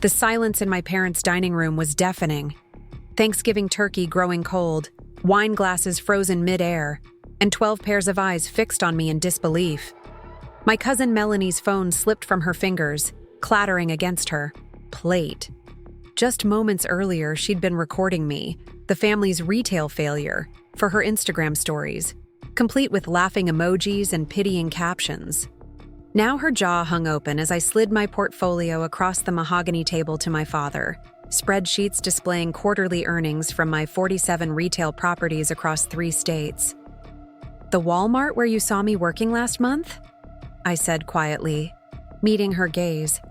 The silence in my parents' dining room was deafening. Thanksgiving turkey growing cold, wine glasses frozen mid-air, and 12 pairs of eyes fixed on me in disbelief. My cousin Melanie's phone slipped from her fingers, clattering against her plate. Just moments earlier, she'd been recording me, the family's retail failure, for her Instagram stories, complete with laughing emojis and pitying captions. Now her jaw hung open as I slid my portfolio across the mahogany table to my father, spreadsheets displaying quarterly earnings from my 47 retail properties across 3 states. "The Walmart where you saw me working last month?" I said quietly, meeting her gaze.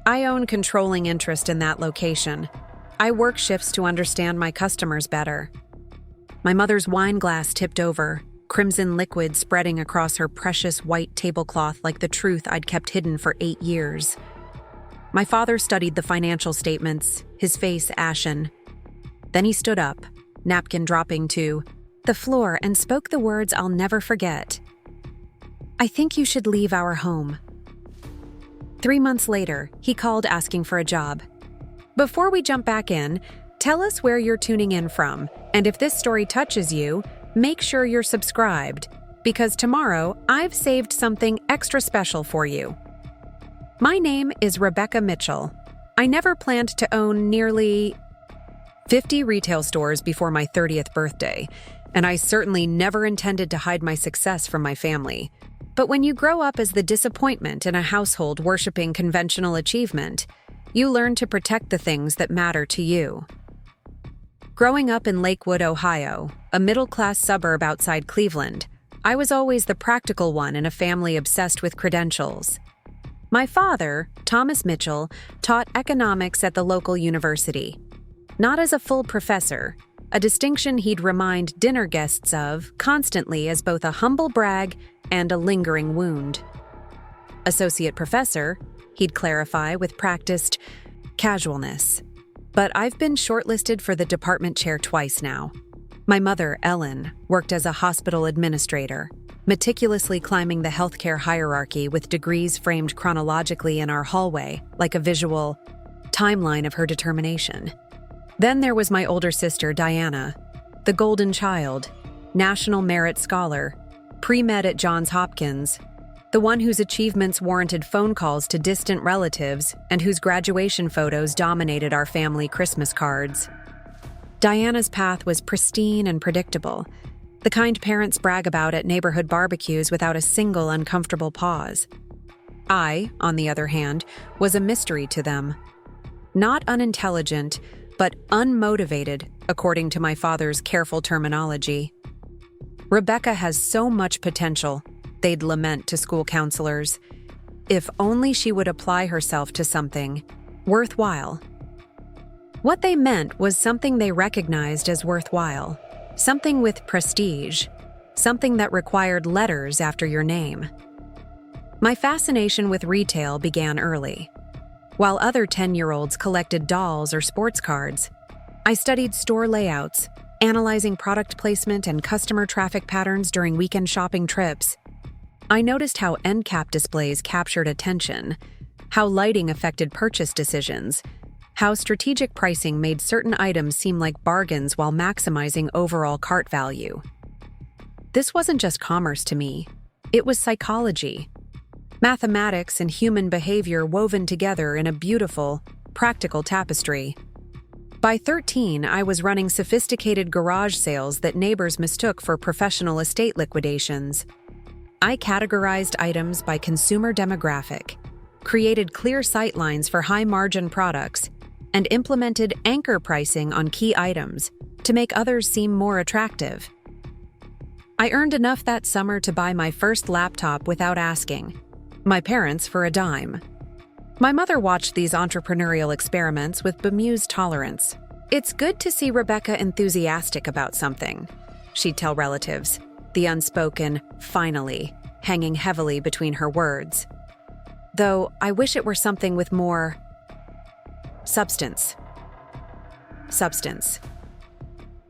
"I own controlling interest in that location. I work shifts to understand my customers better." My mother's wine glass tipped over, crimson liquid spreading across her precious white tablecloth like the truth I'd kept hidden for 8 years. My father studied the financial statements, his face ashen. Then he stood up, napkin dropping to the floor, and spoke the words I'll never forget. "I think you should leave our home." 3 months later, he called asking for a job. Before we jump back in, tell us where you're tuning in from, and if this story touches you, make sure you're subscribed, because tomorrow I've saved something extra special for you. My name is Rebecca Mitchell. I never planned to own nearly 50 retail stores before my 30th birthday, and I certainly never intended to hide my success from my family. But when you grow up as the disappointment in a household worshiping conventional achievement, you learn to protect the things that matter to you. Growing up in Lakewood, Ohio, a middle-class suburb outside Cleveland, I was always the practical one in a family obsessed with credentials. My father, Thomas Mitchell, taught economics at the local university. Not as a full professor, a distinction he'd remind dinner guests of constantly as both a humble brag and a lingering wound. Associate professor, he'd clarify with practiced casualness. But I've been shortlisted for the department chair twice now. My mother, Ellen, worked as a hospital administrator, meticulously climbing the healthcare hierarchy with degrees framed chronologically in our hallway, like a visual timeline of her determination. Then there was my older sister, Diana, the golden child, National Merit Scholar, pre-med at Johns Hopkins, the one whose achievements warranted phone calls to distant relatives and whose graduation photos dominated our family Christmas cards. Diana's path was pristine and predictable, the kind parents brag about at neighborhood barbecues without a single uncomfortable pause. I, on the other hand, was a mystery to them. Not unintelligent, but unmotivated, according to my father's careful terminology. Rebecca has so much potential, they'd lament to school counselors. If only she would apply herself to something worthwhile. What they meant was something they recognized as worthwhile, something with prestige, something that required letters after your name. My fascination with retail began early. While other 10-year-olds collected dolls or sports cards, I studied store layouts, analyzing product placement and customer traffic patterns during weekend shopping trips. I noticed how end cap displays captured attention, how lighting affected purchase decisions, how strategic pricing made certain items seem like bargains while maximizing overall cart value. This wasn't just commerce to me, it was psychology. Mathematics and human behavior woven together in a beautiful, practical tapestry. By 13, I was running sophisticated garage sales that neighbors mistook for professional estate liquidations. I categorized items by consumer demographic, created clear sightlines for high-margin products, and implemented anchor pricing on key items to make others seem more attractive. I earned enough that summer to buy my first laptop without asking, my parents for a dime. My mother watched these entrepreneurial experiments with bemused tolerance. "It's good to see Rebecca enthusiastic about something," she'd tell relatives, the unspoken "finally" hanging heavily between her words. Though I wish it were something with more substance. Substance.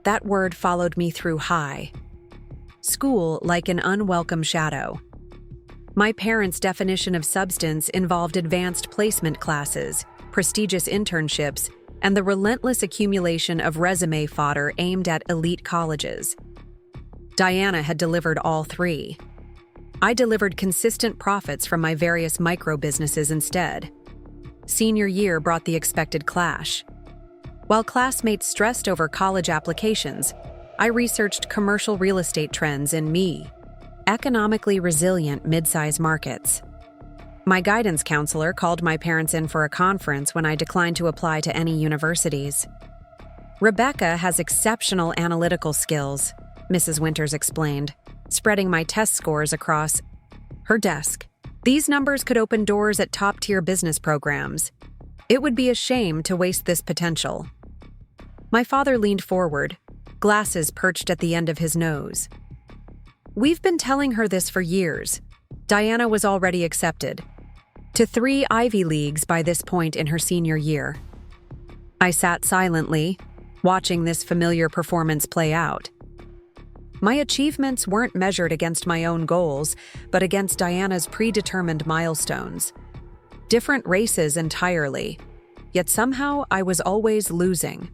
That word followed me through high school like an unwelcome shadow. My parents' definition of substance involved advanced placement classes, prestigious internships, and the relentless accumulation of resume fodder aimed at elite colleges. Diana had delivered all three. I delivered consistent profits from my various micro-businesses instead. Senior year brought the expected clash. While classmates stressed over college applications, I researched commercial real estate trends in economically resilient mid-size markets. My guidance counselor called my parents in for a conference when I declined to apply to any universities. Rebecca has exceptional analytical skills, Mrs. Winters explained, spreading my test scores across her desk. These numbers could open doors at top-tier business programs. It would be a shame to waste this potential. My father leaned forward, glasses perched at the end of his nose. We've been telling her this for years. Diana was already accepted to 3 Ivy Leagues by this point in her senior year. I sat silently, watching this familiar performance play out. My achievements weren't measured against my own goals, but against Diana's predetermined milestones. Different races entirely, yet somehow I was always losing.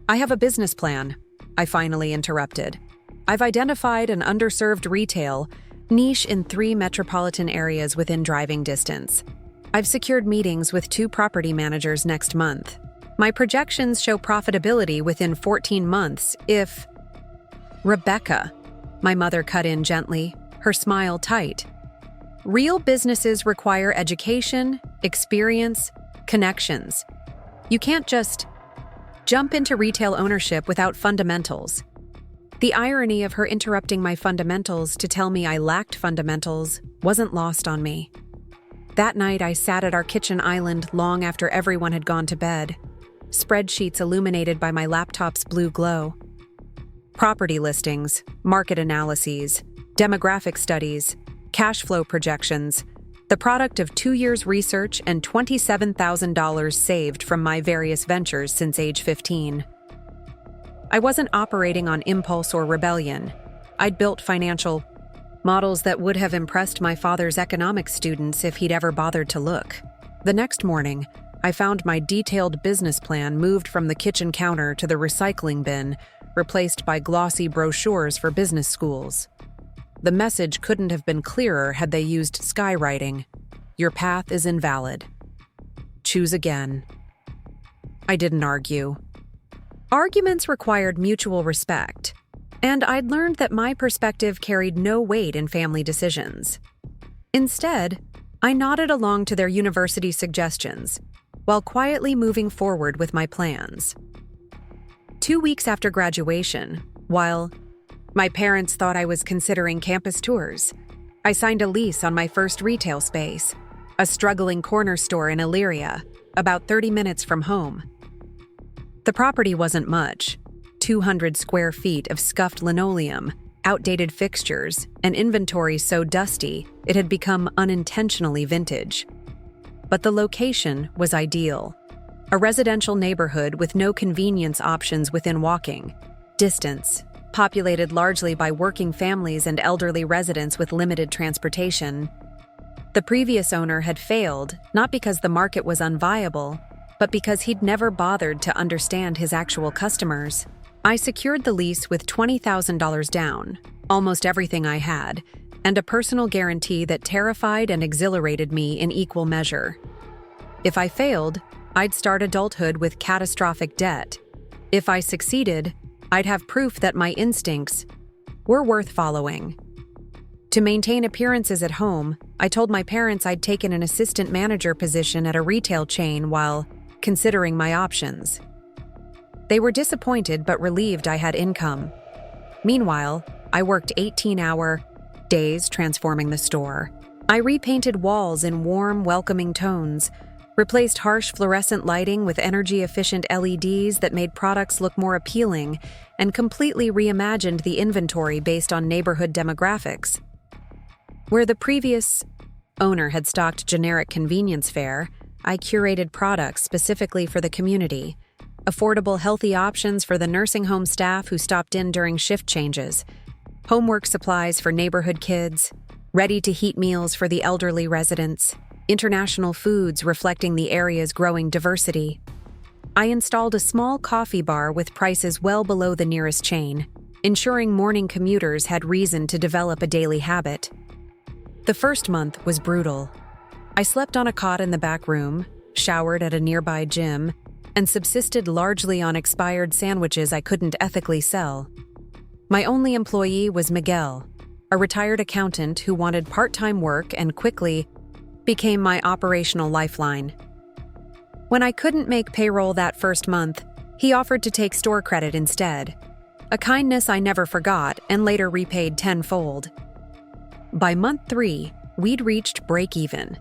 I have a business plan, I finally interrupted. I've identified an underserved retail niche in 3 metropolitan areas within driving distance. I've secured meetings with 2 property managers next month. My projections show profitability within 14 months if... Rebecca, my mother cut in gently, her smile tight. Real businesses require education, experience, connections. You can't just jump into retail ownership without fundamentals. The irony of her interrupting my fundamentals to tell me I lacked fundamentals wasn't lost on me. That night, I sat at our kitchen island long after everyone had gone to bed, spreadsheets illuminated by my laptop's blue glow. Property listings, market analyses, demographic studies, cash flow projections, the product of 2 years' research and $27,000 saved from my various ventures since age 15. I wasn't operating on impulse or rebellion. I'd built financial models that would have impressed my father's economics students if he'd ever bothered to look. The next morning, I found my detailed business plan moved from the kitchen counter to the recycling bin, replaced by glossy brochures for business schools. The message couldn't have been clearer had they used skywriting. Your path is invalid. Choose again. I didn't argue. Arguments required mutual respect, and I'd learned that my perspective carried no weight in family decisions. Instead, I nodded along to their university suggestions, while quietly moving forward with my plans. 2 weeks after graduation, while my parents thought I was considering campus tours, I signed a lease on my first retail space, a struggling corner store in Elyria, about 30 minutes from home. The property wasn't much, 200 square feet of scuffed linoleum, outdated fixtures, and inventory so dusty it had become unintentionally vintage. But the location was ideal. A residential neighborhood with no convenience options within walking distance, populated largely by working families and elderly residents with limited transportation. The previous owner had failed, not because the market was unviable, but because he'd never bothered to understand his actual customers. I secured the lease with $20,000 down, almost everything I had, and a personal guarantee that terrified and exhilarated me in equal measure. If I failed, I'd start adulthood with catastrophic debt. If I succeeded, I'd have proof that my instincts were worth following. To maintain appearances at home, I told my parents I'd taken an assistant manager position at a retail chain while considering my options. They were disappointed but relieved I had income. Meanwhile, I worked 18-hour days transforming the store. I repainted walls in warm, welcoming tones, replaced harsh fluorescent lighting with energy-efficient LEDs that made products look more appealing, and completely reimagined the inventory based on neighborhood demographics. Where the previous owner had stocked generic convenience fare, I curated products specifically for the community. Affordable, healthy options for the nursing home staff who stopped in during shift changes. Homework supplies for neighborhood kids. Ready-to-heat meals for the elderly residents. international foods reflecting the area's growing diversity. I installed a small coffee bar with prices well below the nearest chain, ensuring morning commuters had reason to develop a daily habit. The first month was brutal. I slept on a cot in the back room, showered at a nearby gym, and subsisted largely on expired sandwiches I couldn't ethically sell. My only employee was Miguel, a retired accountant who wanted part-time work and quickly became my operational lifeline. When I couldn't make payroll that first month, he offered to take store credit instead, a kindness I never forgot and later repaid tenfold. By month 3, we'd reached break-even.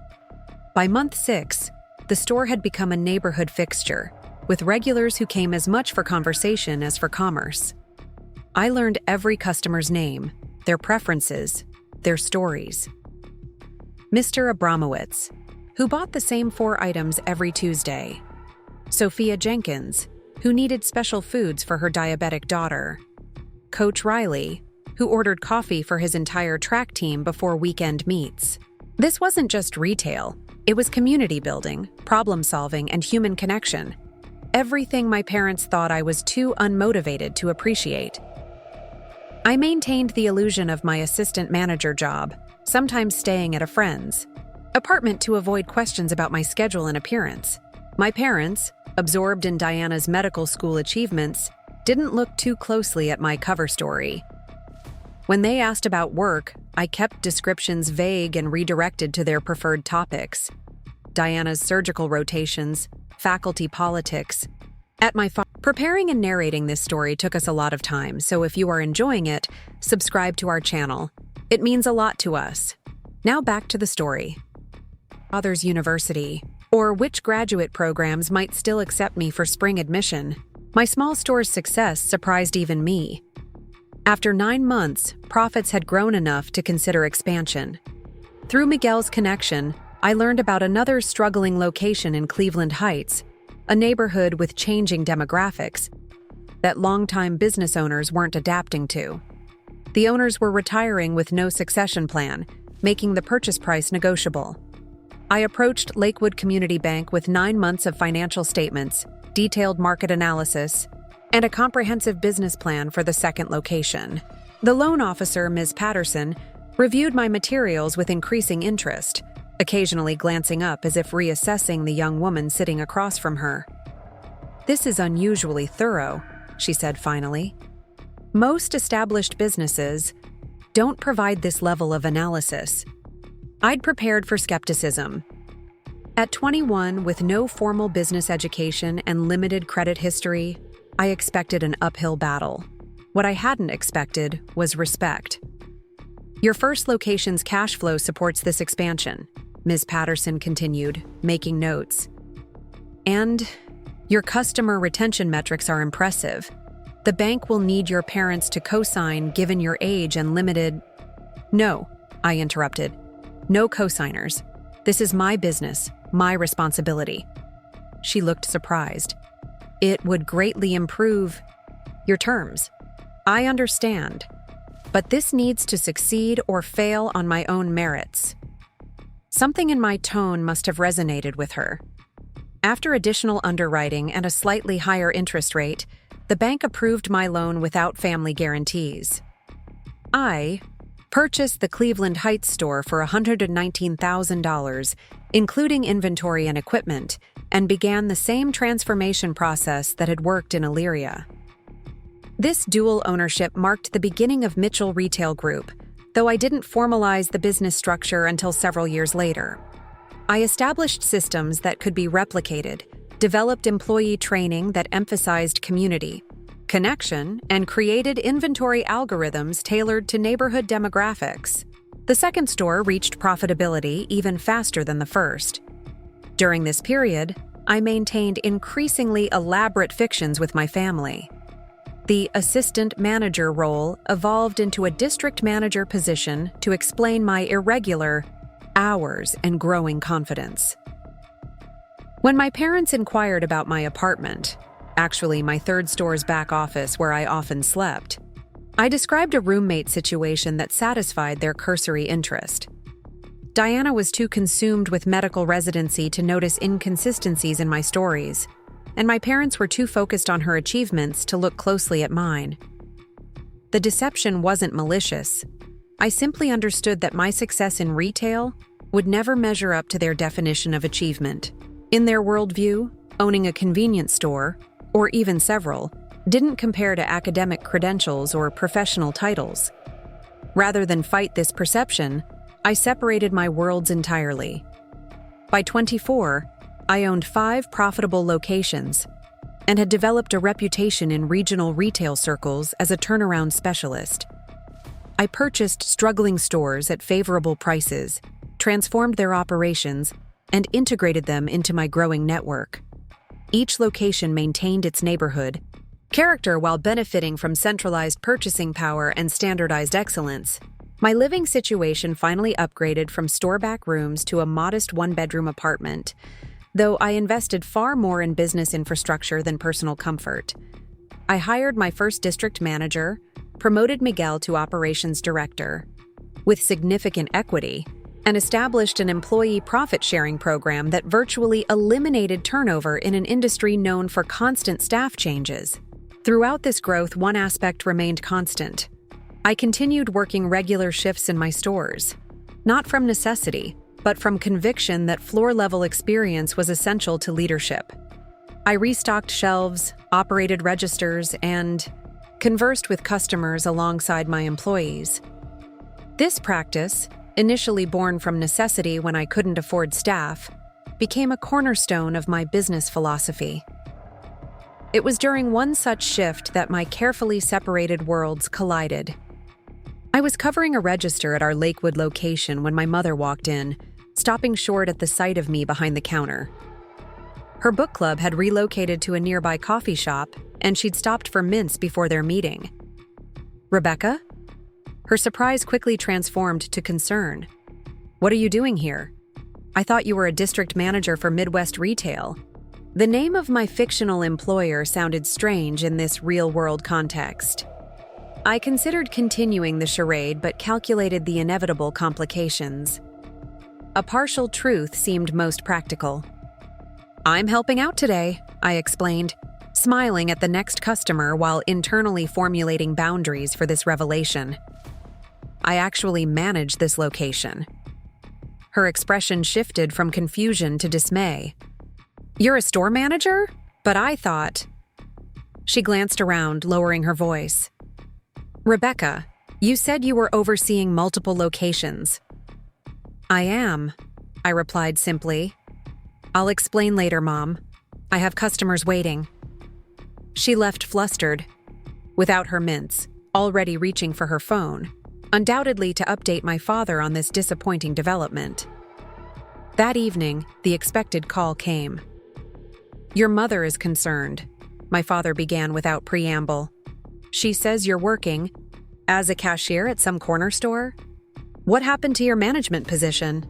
By month 6, the store had become a neighborhood fixture, with regulars who came as much for conversation as for commerce. I learned every customer's name, their preferences, their stories. Mr. Abramowitz, who bought the same 4 items every Tuesday. Sophia Jenkins, who needed special foods for her diabetic daughter. Coach Riley, who ordered coffee for his entire track team before weekend meets. This wasn't just retail, it was community building, problem solving, and human connection. Everything my parents thought I was too unmotivated to appreciate. I maintained the illusion of my assistant manager job, sometimes staying at a friend's apartment to avoid questions about my schedule and appearance. My parents, absorbed in Diana's medical school achievements, didn't look too closely at my cover story. When they asked about work, I kept descriptions vague and redirected to their preferred topics. Diana's surgical rotations, faculty politics. Preparing and narrating this story took us a lot of time, so if you are enjoying it, subscribe to our channel. It means a lot to us. Now back to the story. Father's University, or which graduate programs might still accept me for spring admission. My small store's success surprised even me. After 9 months, profits had grown enough to consider expansion. Through Miguel's connection, I learned about another struggling location in Cleveland Heights, a neighborhood with changing demographics that longtime business owners weren't adapting to. The owners were retiring with no succession plan, making the purchase price negotiable. I approached Lakewood Community Bank with 9 months of financial statements, detailed market analysis, and a comprehensive business plan for the second location. The loan officer, Ms. Patterson, reviewed my materials with increasing interest, occasionally glancing up as if reassessing the young woman sitting across from her. "This is unusually thorough," she said finally. "Most established businesses don't provide this level of analysis." I'd prepared for skepticism. At 21, with no formal business education and limited credit history, I expected an uphill battle. What I hadn't expected was respect. "Your first location's cash flow supports this expansion," Ms. Patterson continued, making notes. "And your customer retention metrics are impressive. The bank will need your parents to co-sign given your age and limited—" "No," I interrupted. "No co-signers. This is my business, my responsibility." She looked surprised. "It would greatly improve your terms. I understand, but this needs to succeed or fail on my own merits." Something in my tone must have resonated with her. After additional underwriting and a slightly higher interest rate, the bank approved my loan without family guarantees. I purchased the Cleveland Heights store for $119,000, including inventory and equipment, and began the same transformation process that had worked in Elyria. This dual ownership marked the beginning of Mitchell Retail Group, though I didn't formalize the business structure until several years later. I established systems that could be replicated, developed employee training that emphasized community, connection, and created inventory algorithms tailored to neighborhood demographics. The second store reached profitability even faster than the first. During this period, I maintained increasingly elaborate fictions with my family. The assistant manager role evolved into a district manager position to explain my irregular hours and growing confidence. When my parents inquired about my apartment, actually my third store's back office where I often slept, I described a roommate situation that satisfied their cursory interest. Diana was too consumed with medical residency to notice inconsistencies in my stories, and my parents were too focused on her achievements to look closely at mine. The deception wasn't malicious. I simply understood that my success in retail would never measure up to their definition of achievement. In their worldview, owning a convenience store, or even several, didn't compare to academic credentials or professional titles. Rather than fight this perception, I separated my worlds entirely. By 24, I owned 5 profitable locations and had developed a reputation in regional retail circles as a turnaround specialist. I purchased struggling stores at favorable prices, transformed their operations, and integrated them into my growing network. Each location maintained its neighborhood character while benefiting from centralized purchasing power and standardized excellence. My living situation finally upgraded from store-back rooms to a modest one-bedroom apartment, though I invested far more in business infrastructure than personal comfort. I hired my first district manager, promoted Miguel to operations director, with significant equity, and established an employee profit-sharing program that virtually eliminated turnover in an industry known for constant staff changes. Throughout this growth, one aspect remained constant. I continued working regular shifts in my stores, not from necessity, but from conviction that floor-level experience was essential to leadership. I restocked shelves, operated registers, and conversed with customers alongside my employees. This practice, initially born from necessity when I couldn't afford staff, became a cornerstone of my business philosophy. It was during one such shift that my carefully separated worlds collided. I was covering a register at our Lakewood location when my mother walked in, stopping short at the sight of me behind the counter. Her book club had relocated to a nearby coffee shop, and she'd stopped for mints before their meeting. "Rebecca?" Her surprise quickly transformed to concern. "What are you doing here? I thought you were a district manager for Midwest Retail." The name of my fictional employer sounded strange in this real-world context. I considered continuing the charade but calculated the inevitable complications. A partial truth seemed most practical. "I'm helping out today," I explained, smiling at the next customer while internally formulating boundaries for this revelation. "I actually manage this location." Her expression shifted from confusion to dismay. "You're a store manager? But I thought—" She glanced around, lowering her voice. "Rebecca, you said you were overseeing multiple locations." "I am," I replied simply. "I'll explain later, Mom. I have customers waiting." She left flustered, without her mints, already reaching for her phone, undoubtedly to update my father on this disappointing development. That evening, the expected call came. "Your mother is concerned," my father began without preamble. "She says you're working as a cashier at some corner store? What happened to your management position?"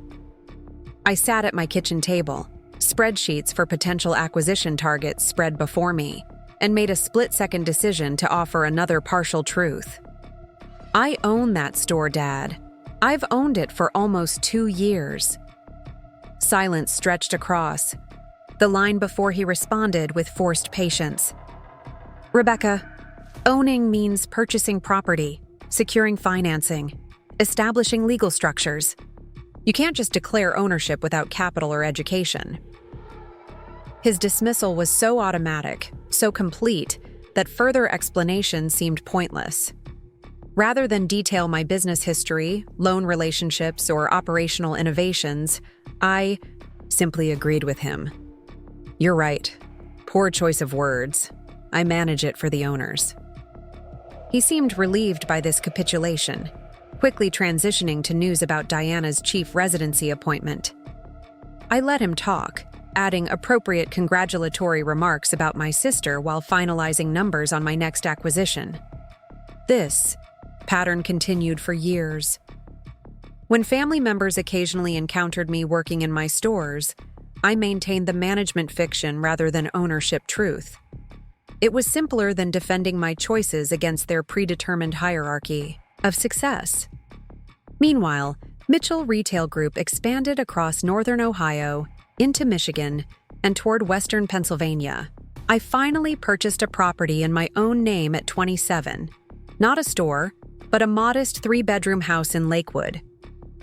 I sat at my kitchen table, spreadsheets for potential acquisition targets spread before me, and made a split-second decision to offer another partial truth. "I own that store, Dad. I've owned it for almost 2 years." Silence stretched across, the line before he responded with forced patience. "Rebecca, owning means purchasing property, securing financing, establishing legal structures. You can't just declare ownership without capital or education." His dismissal was so automatic, so complete, that further explanation seemed pointless. Rather than detail my business history, loan relationships, or operational innovations, I simply agreed with him. "You're right. Poor choice of words. I manage it for the owners." He seemed relieved by this capitulation, quickly transitioning to news about Diana's chief residency appointment. I let him talk, adding appropriate congratulatory remarks about my sister while finalizing numbers on my next acquisition. This pattern continued for years. When family members occasionally encountered me working in my stores, I maintained the management fiction rather than ownership truth. It was simpler than defending my choices against their predetermined hierarchy of success. Meanwhile, Mitchell Retail Group expanded across northern Ohio, into Michigan, and toward western Pennsylvania. I finally purchased a property in my own name at 27. Not a store, but a modest 3-bedroom house in Lakewood.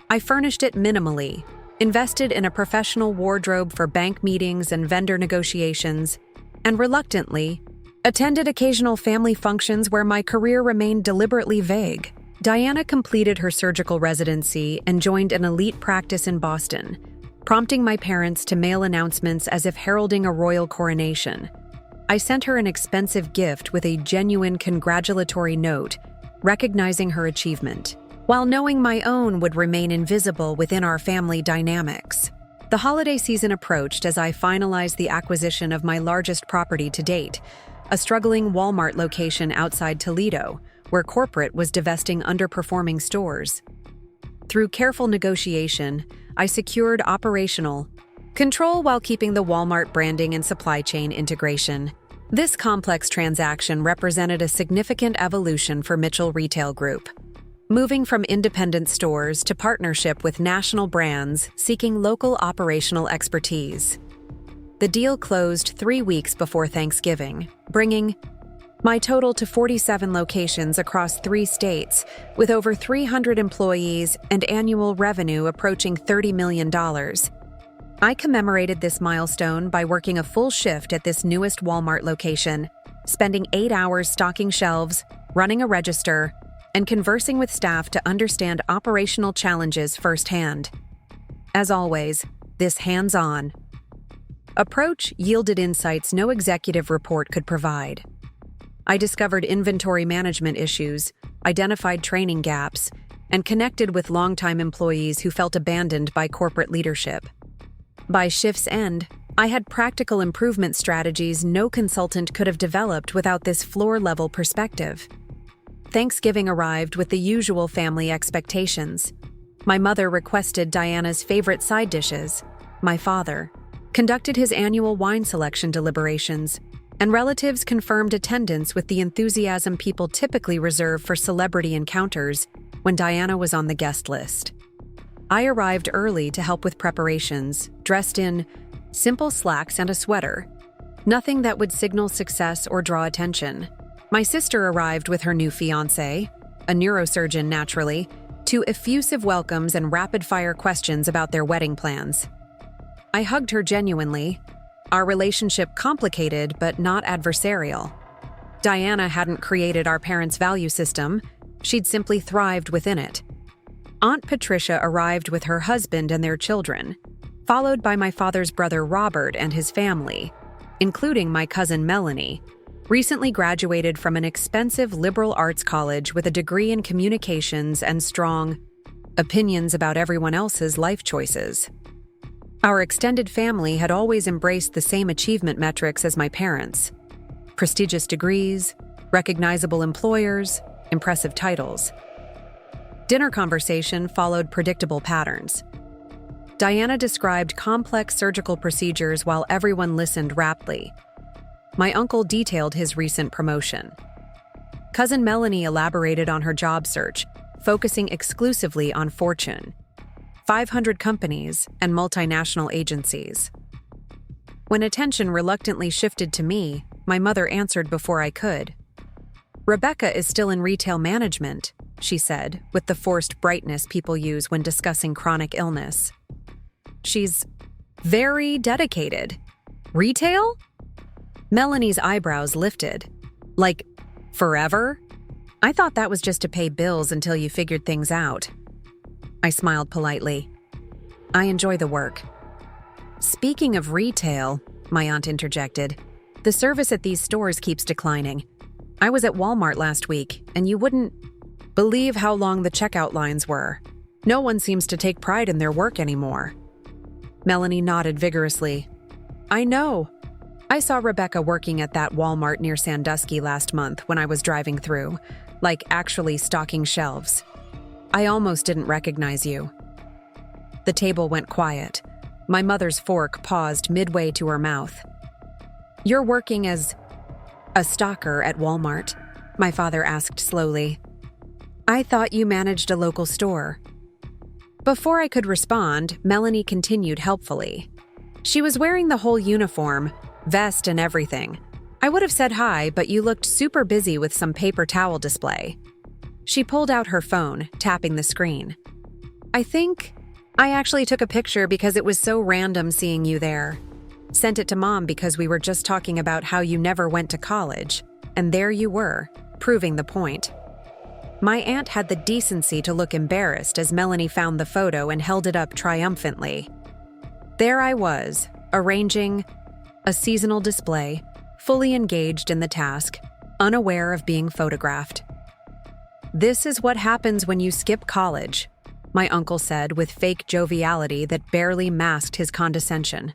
I furnished it minimally, invested in a professional wardrobe for bank meetings and vendor negotiations, and reluctantly, attended occasional family functions where my career remained deliberately vague. Diana completed her surgical residency and joined an elite practice in Boston, prompting my parents to mail announcements as if heralding a royal coronation. I sent her an expensive gift with a genuine congratulatory note, recognizing her achievement, while knowing my own would remain invisible within our family dynamics. The holiday season approached as I finalized the acquisition of my largest property to date, a struggling Walmart location outside Toledo, where corporate was divesting underperforming stores. Through careful negotiation, I secured operational control while keeping the Walmart branding and supply chain integration. This complex transaction represented a significant evolution for Mitchell Retail Group, moving from independent stores to partnership with national brands seeking local operational expertise. The deal closed 3 weeks before Thanksgiving, bringing my total to 47 locations across 3 states, with over 300 employees and annual revenue approaching $30 million. I commemorated this milestone by working a full shift at this newest Walmart location, spending 8 hours stocking shelves, running a register, and conversing with staff to understand operational challenges firsthand. As always, this hands-on approach yielded insights no executive report could provide. I discovered inventory management issues, identified training gaps, and connected with longtime employees who felt abandoned by corporate leadership. By shift's end, I had practical improvement strategies no consultant could have developed without this floor-level perspective. Thanksgiving arrived with the usual family expectations. My mother requested Diana's favorite side dishes. My father conducted his annual wine selection deliberations, and relatives confirmed attendance with the enthusiasm people typically reserve for celebrity encounters when Diana was on the guest list. I arrived early to help with preparations, dressed in simple slacks and a sweater, nothing that would signal success or draw attention. My sister arrived with her new fiancé, a neurosurgeon naturally, to effusive welcomes and rapid-fire questions about their wedding plans. I hugged her genuinely, our relationship complicated but not adversarial. Diana hadn't created our parents' value system, she'd simply thrived within it. Aunt Patricia arrived with her husband and their children, followed by my father's brother Robert and his family, including my cousin Melanie, recently graduated from an expensive liberal arts college with a degree in communications and strong opinions about everyone else's life choices. Our extended family had always embraced the same achievement metrics as my parents: prestigious degrees, recognizable employers, impressive titles. Dinner conversation followed predictable patterns. Diana described complex surgical procedures while everyone listened raptly. My uncle detailed his recent promotion. Cousin Melanie elaborated on her job search, focusing exclusively on Fortune 500 companies and multinational agencies. When attention reluctantly shifted to me, my mother answered before I could. "Rebecca is still in retail management," she said, with the forced brightness people use when discussing chronic illness. "She's very dedicated. Retail?" Melanie's eyebrows lifted. "Like, forever? I thought that was just to pay bills until you figured things out." I smiled politely. "I enjoy the work." "Speaking of retail," my aunt interjected, "the service at these stores keeps declining. I was at Walmart last week, and you wouldn't believe how long the checkout lines were. No one seems to take pride in their work anymore." Melanie nodded vigorously. "I know. I saw Rebecca working at that Walmart near Sandusky last month when I was driving through, like actually stocking shelves. I almost didn't recognize you." The table went quiet. My mother's fork paused midway to her mouth. "You're working as a stocker at Walmart?" my father asked slowly. "I thought you managed a local store." Before I could respond, Melanie continued helpfully. She was wearing the whole uniform, vest and everything. I would have said hi, but you looked super busy with some paper towel display. She pulled out her phone, tapping the screen. I think I actually took a picture because it was so random seeing you there. Sent it to Mom because we were just talking about how you never went to college, and there you were, proving the point. My aunt had the decency to look embarrassed as Melanie found the photo and held it up triumphantly. There I was, arranging a seasonal display, fully engaged in the task, unaware of being photographed. This is what happens when you skip college, my uncle said with fake joviality that barely masked his condescension.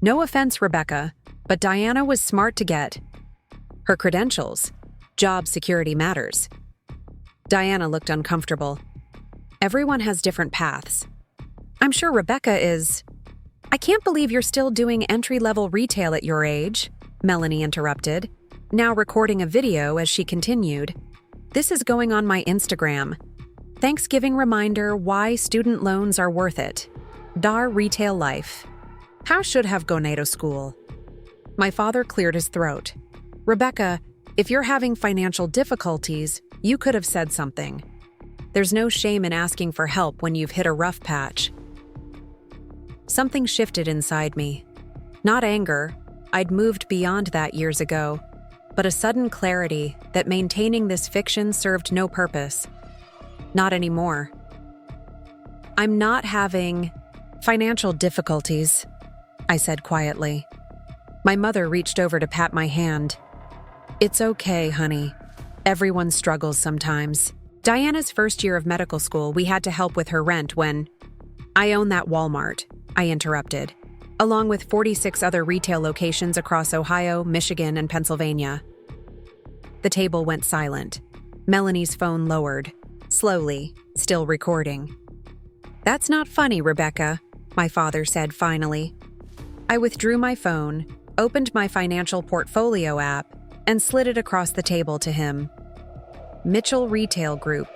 No offense, Rebecca, but Diana was smart to get her credentials. Job security matters. Diana looked uncomfortable. Everyone has different paths. I'm sure Rebecca is. I can't believe you're still doing entry-level retail at your age, Melanie interrupted, now recording a video as she continued. This is going on my Instagram. Thanksgiving reminder why student loans are worth it. Dar retail life. How should have gone to school? My father cleared his throat. Rebecca, if you're having financial difficulties, you could have said something. There's no shame in asking for help when you've hit a rough patch. Something shifted inside me. Not anger, I'd moved beyond that years ago, but a sudden clarity that maintaining this fiction served no purpose. Not anymore. I'm not having financial difficulties, I said quietly. My mother reached over to pat my hand. It's okay, honey. Everyone struggles sometimes. Diana's first year of medical school, we had to help with her rent when I own that Walmart, I interrupted, along with 46 other retail locations across Ohio, Michigan, and Pennsylvania. The table went silent. Melanie's phone lowered, slowly, still recording. That's not funny, Rebecca, my father said finally. I withdrew my phone, opened my financial portfolio app, and slid it across the table to him. Mitchell Retail Group.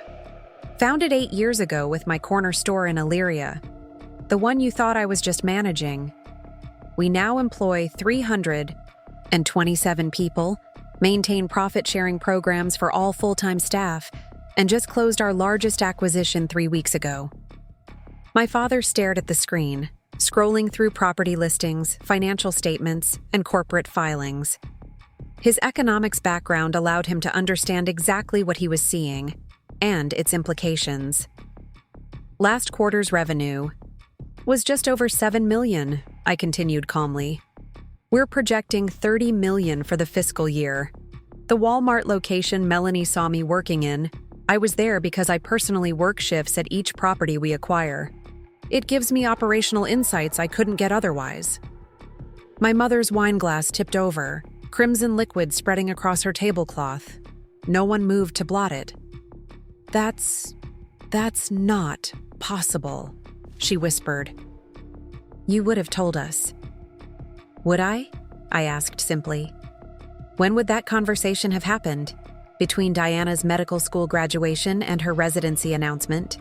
Founded 8 years ago with my corner store in Elyria. The one you thought I was just managing. We now employ 327 people, maintain profit-sharing programs for all full-time staff, and just closed our largest acquisition 3 weeks ago. My father stared at the screen, scrolling through property listings, financial statements, and corporate filings. His economics background allowed him to understand exactly what he was seeing, and its implications. Last quarter's revenue was just over $7 million, I continued calmly. We're projecting $30 million for the fiscal year. The Walmart location Melanie saw me working in, I was there because I personally work shifts at each property we acquire. It gives me operational insights I couldn't get otherwise. My mother's wine glass tipped over, crimson liquid spreading across her tablecloth. No one moved to blot it. That's not possible, she whispered. You would have told us. Would I? I asked simply. When would that conversation have happened? Between Diana's medical school graduation and her residency announcement?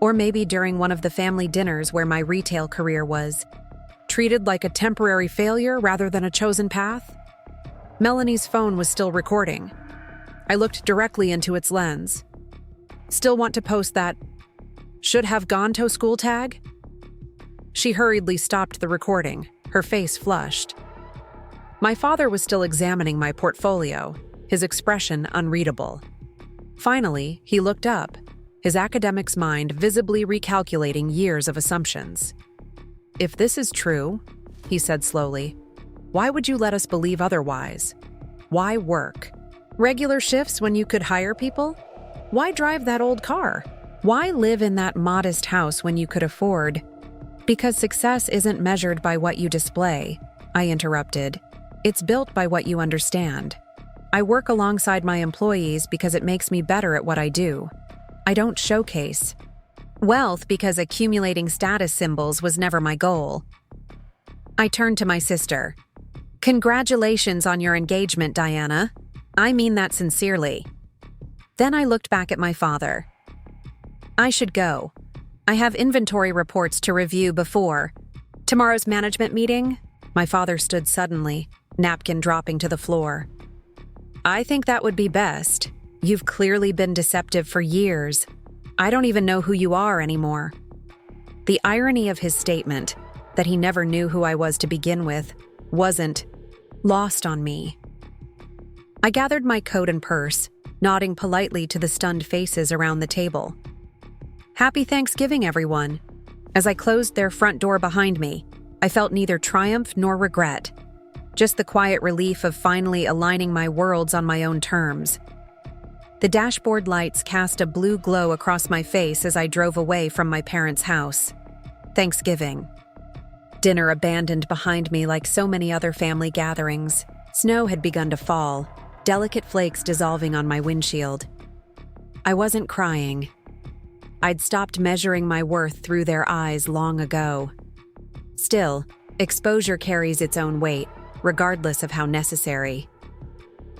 Or maybe during one of the family dinners where my retail career was treated like a temporary failure rather than a chosen path? Melanie's phone was still recording. I looked directly into its lens. Still want to post that should have gone to school tag? She hurriedly stopped the recording, her face flushed. My father was still examining my portfolio, his expression unreadable. Finally, he looked up, his academic's mind visibly recalculating years of assumptions. If this is true, he said slowly, why would you let us believe otherwise? Why work? Regular shifts when you could hire people? Why drive that old car? Why live in that modest house when you could afford? Because success isn't measured by what you display, I interrupted. It's built by what you understand. I work alongside my employees because it makes me better at what I do. I don't showcase wealth because accumulating status symbols was never my goal. I turned to my sister. Congratulations on your engagement, Diana. I mean that sincerely. Then I looked back at my father. I should go. I have inventory reports to review before. Tomorrow's management meeting? My father stood suddenly, napkin dropping to the floor. I think that would be best. You've clearly been deceptive for years. I don't even know who you are anymore. The irony of his statement, that he never knew who I was to begin with, wasn't lost on me. I gathered my coat and purse, nodding politely to the stunned faces around the table. Happy Thanksgiving, everyone. As I closed their front door behind me, I felt neither triumph nor regret, just the quiet relief of finally aligning my worlds on my own terms. The dashboard lights cast a blue glow across my face as I drove away from my parents' house. Thanksgiving. Dinner abandoned behind me like so many other family gatherings. Snow had begun to fall, delicate flakes dissolving on my windshield. I wasn't crying. I'd stopped measuring my worth through their eyes long ago. Still, exposure carries its own weight, regardless of how necessary.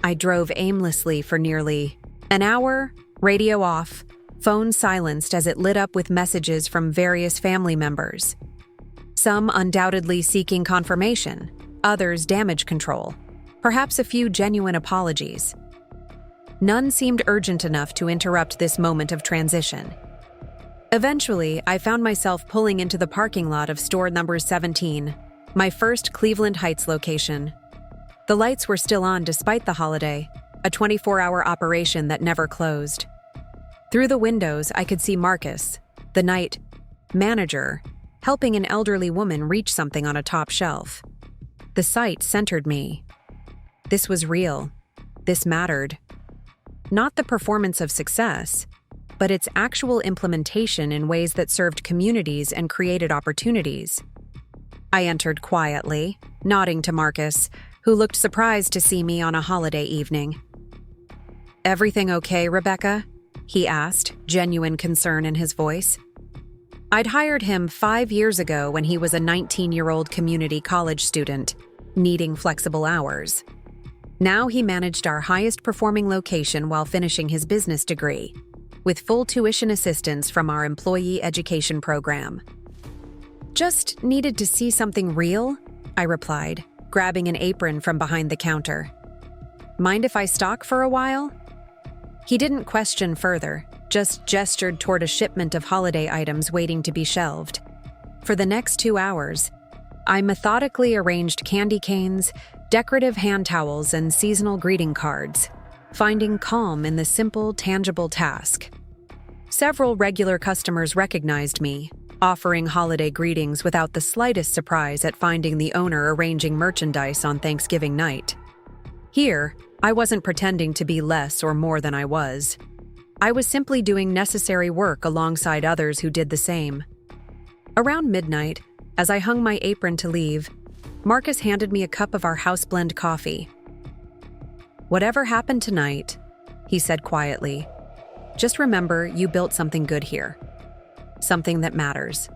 I drove aimlessly for nearly an hour, radio off, phone silenced as it lit up with messages from various family members. Some undoubtedly seeking confirmation, others damage control, perhaps a few genuine apologies. None seemed urgent enough to interrupt this moment of transition. Eventually, I found myself pulling into the parking lot of store number 17, my first Cleveland Heights location. The lights were still on despite the holiday, a 24-hour operation that never closed. Through the windows, I could see Marcus, the night manager, helping an elderly woman reach something on a top shelf. The sight centered me. This was real. This mattered. Not the performance of success, but its actual implementation in ways that served communities and created opportunities. I entered quietly, nodding to Marcus, who looked surprised to see me on a holiday evening. "Everything okay, Rebecca?" he asked, genuine concern in his voice. I'd hired him 5 years ago when he was a 19-year-old community college student, needing flexible hours. Now he managed our highest-performing location while finishing his business degree, with full tuition assistance from our employee education program. "Just needed to see something real," I replied, grabbing an apron from behind the counter. "Mind if I stalk for a while?" He didn't question further, just gestured toward a shipment of holiday items waiting to be shelved. For the next 2 hours, I methodically arranged candy canes, decorative hand towels, and seasonal greeting cards, finding calm in the simple, tangible task. Several regular customers recognized me, offering holiday greetings without the slightest surprise at finding the owner arranging merchandise on Thanksgiving night. Here, I wasn't pretending to be less or more than I was. I was simply doing necessary work alongside others who did the same. Around midnight, as I hung my apron to leave, Marcus handed me a cup of our house blend coffee. "Whatever happened tonight," he said quietly, "just remember you built something good here. Something that matters."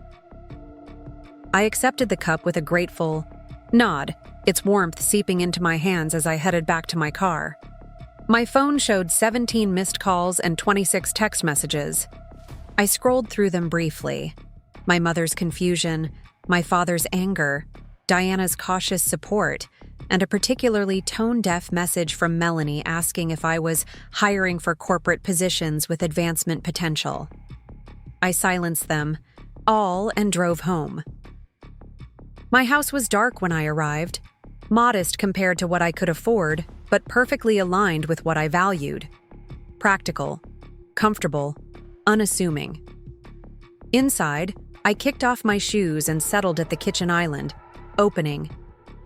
I accepted the cup with a grateful nod, its warmth seeping into my hands as I headed back to my car. My phone showed 17 missed calls and 26 text messages. I scrolled through them briefly. My mother's confusion, my father's anger, Diana's cautious support, and a particularly tone-deaf message from Melanie asking if I was hiring for corporate positions with advancement potential. I silenced them all and drove home. My house was dark when I arrived, modest compared to what I could afford, but perfectly aligned with what I valued. Practical, comfortable, unassuming. Inside, I kicked off my shoes and settled at the kitchen island, opening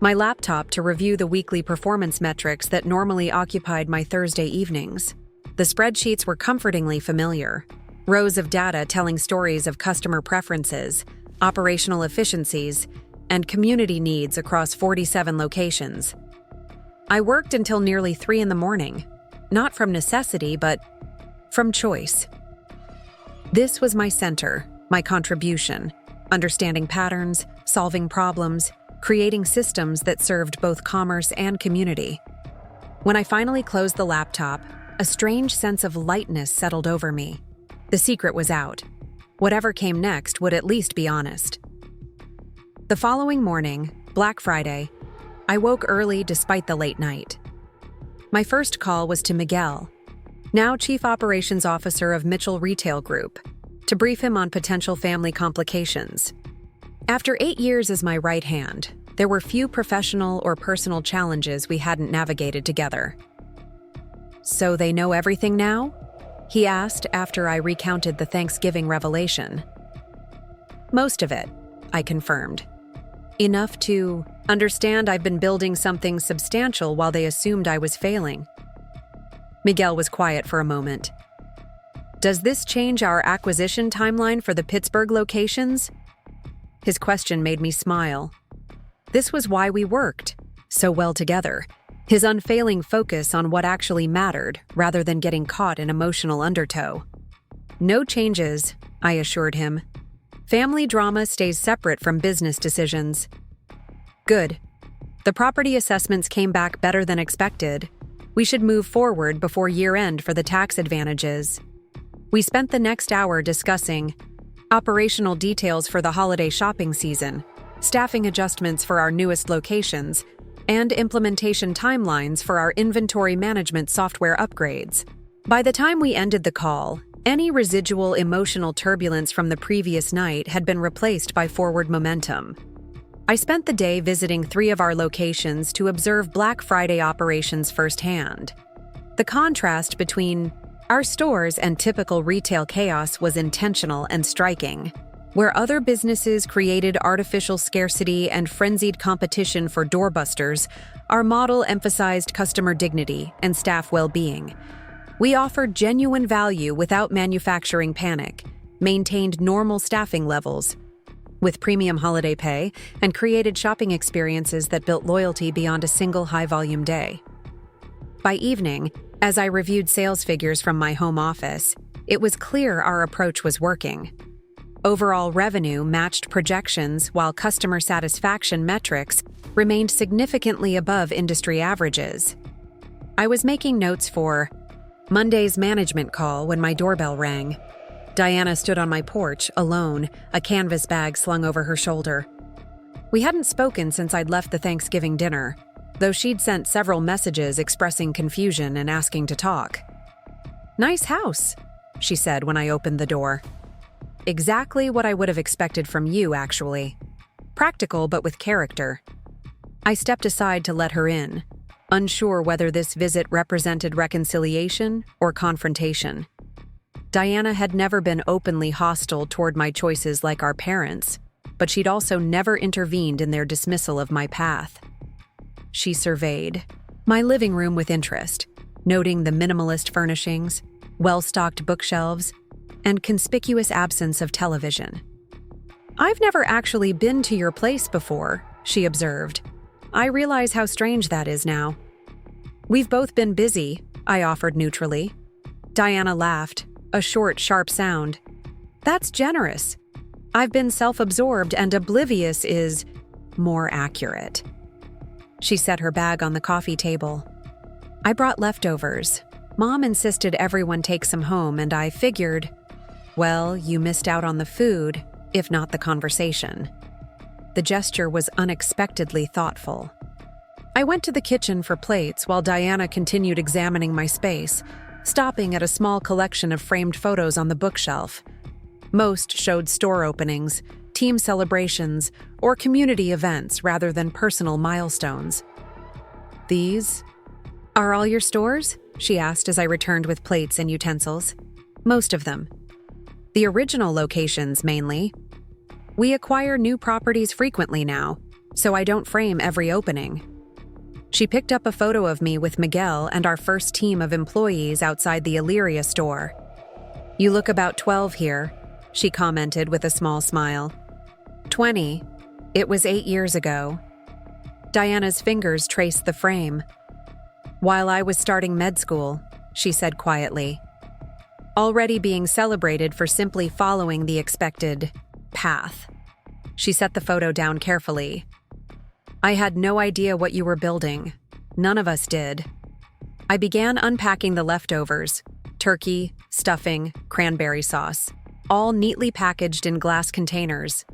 my laptop to review the weekly performance metrics that normally occupied my Thursday evenings. The spreadsheets were comfortingly familiar, rows of data telling stories of customer preferences, operational efficiencies, and community needs across 47 locations. I worked until nearly 3 a.m, not from necessity, but from choice. This was my center, my contribution, understanding patterns, solving problems, creating systems that served both commerce and community. When I finally closed the laptop, a strange sense of lightness settled over me. The secret was out. Whatever came next would at least be honest. The following morning, Black Friday, I woke early despite the late night. My first call was to Miguel, now Chief Operations Officer of Mitchell Retail Group, to brief him on potential family complications. After 8 years as my right hand, there were few professional or personal challenges we hadn't navigated together. "So they know everything now?" he asked after I recounted the Thanksgiving revelation. "Most of it," I confirmed. "Enough to understand I've been building something substantial while they assumed I was failing." Miguel was quiet for a moment. "Does this change our acquisition timeline for the Pittsburgh locations?" His question made me smile. This was why we worked so well together. His unfailing focus on what actually mattered rather than getting caught in emotional undertow. "No changes," I assured him. "Family drama stays separate from business decisions." "Good. The property assessments came back better than expected. We should move forward before year-end for the tax advantages." We spent the next hour discussing operational details for the holiday shopping season, staffing adjustments for our newest locations, and implementation timelines for our inventory management software upgrades. By the time we ended the call, any residual emotional turbulence from the previous night had been replaced by forward momentum. I spent the day visiting 3 of our locations to observe Black Friday operations firsthand. The contrast between our stores and typical retail chaos was intentional and striking. Where other businesses created artificial scarcity and frenzied competition for doorbusters, our model emphasized customer dignity and staff well-being. We offered genuine value without manufacturing panic, maintained normal staffing levels with premium holiday pay, and created shopping experiences that built loyalty beyond a single high-volume day. By evening, as I reviewed sales figures from my home office, it was clear our approach was working. Overall revenue matched projections while customer satisfaction metrics remained significantly above industry averages. I was making notes for Monday's management call when my doorbell rang. Diana stood on my porch, alone, a canvas bag slung over her shoulder. We hadn't spoken since I'd left the Thanksgiving dinner, though she'd sent several messages expressing confusion and asking to talk. "Nice house," she said when I opened the door. "Exactly what I would have expected from you, actually. Practical, but with character." I stepped aside to let her in, unsure whether this visit represented reconciliation or confrontation. Diana had never been openly hostile toward my choices like our parents, but she'd also never intervened in their dismissal of my path. She surveyed my living room with interest, noting the minimalist furnishings, well-stocked bookshelves, and conspicuous absence of television. "I've never actually been to your place before," she observed. "I realize how strange that is now." "We've both been busy," I offered neutrally. Diana laughed, a short, sharp sound. "That's generous. I've been self-absorbed and oblivious is more accurate." She set her bag on the coffee table. "I brought leftovers. Mom insisted everyone take some home, and I figured, well, you missed out on the food, if not the conversation." The gesture was unexpectedly thoughtful. I went to the kitchen for plates while Diana continued examining my space, stopping at a small collection of framed photos on the bookshelf. Most showed store openings, team celebrations, or community events rather than personal milestones. "These are all your stores?" she asked as I returned with plates and utensils. "Most of them. The original locations, mainly. We acquire new properties frequently now, so I don't frame every opening." She picked up a photo of me with Miguel and our first team of employees outside the Illyria store. "You look about 12 here," she commented with a small smile. 20. It was 8 years ago." Diana's fingers traced the frame. "While I was starting med school," she said quietly. "Already being celebrated for simply following the expected path." She set the photo down carefully. "I had no idea what you were building. None of us did." I began unpacking the leftovers: turkey, stuffing, cranberry sauce. all neatly packaged in glass containers.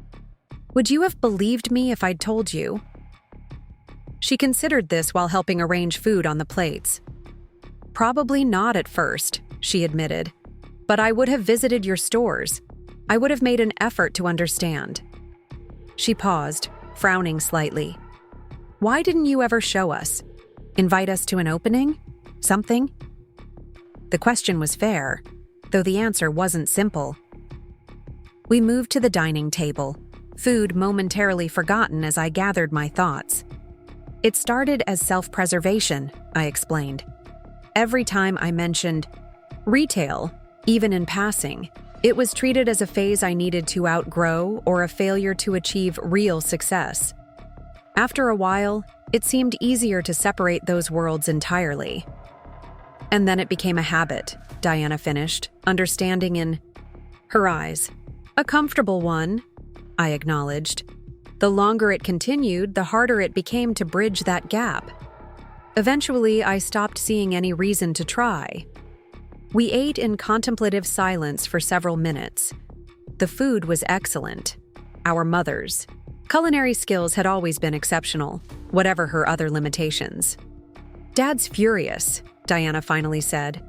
Would you have believed me if I'd told you? She considered this while helping arrange food on the plates. Probably not at first, she admitted. But I would have visited your stores. I would have made an effort to understand. She paused, frowning slightly. Why didn't you ever show us? Invite us to an opening? Something? The question was fair, though the answer wasn't simple. We moved to the dining table, food momentarily forgotten as I gathered my thoughts. It started as self-preservation, I explained. Every time I mentioned retail, even in passing, it was treated as a phase I needed to outgrow or a failure to achieve real success. After a while, it seemed easier to separate those worlds entirely. And then it became a habit, Diana finished, understanding in her eyes. A comfortable one, I acknowledged. The longer it continued, the harder it became to bridge that gap. Eventually, I stopped seeing any reason to try. We ate in contemplative silence for several minutes. The food was excellent. Our mother's. Culinary skills had always been exceptional, whatever her other limitations. Dad's furious, Diana finally said.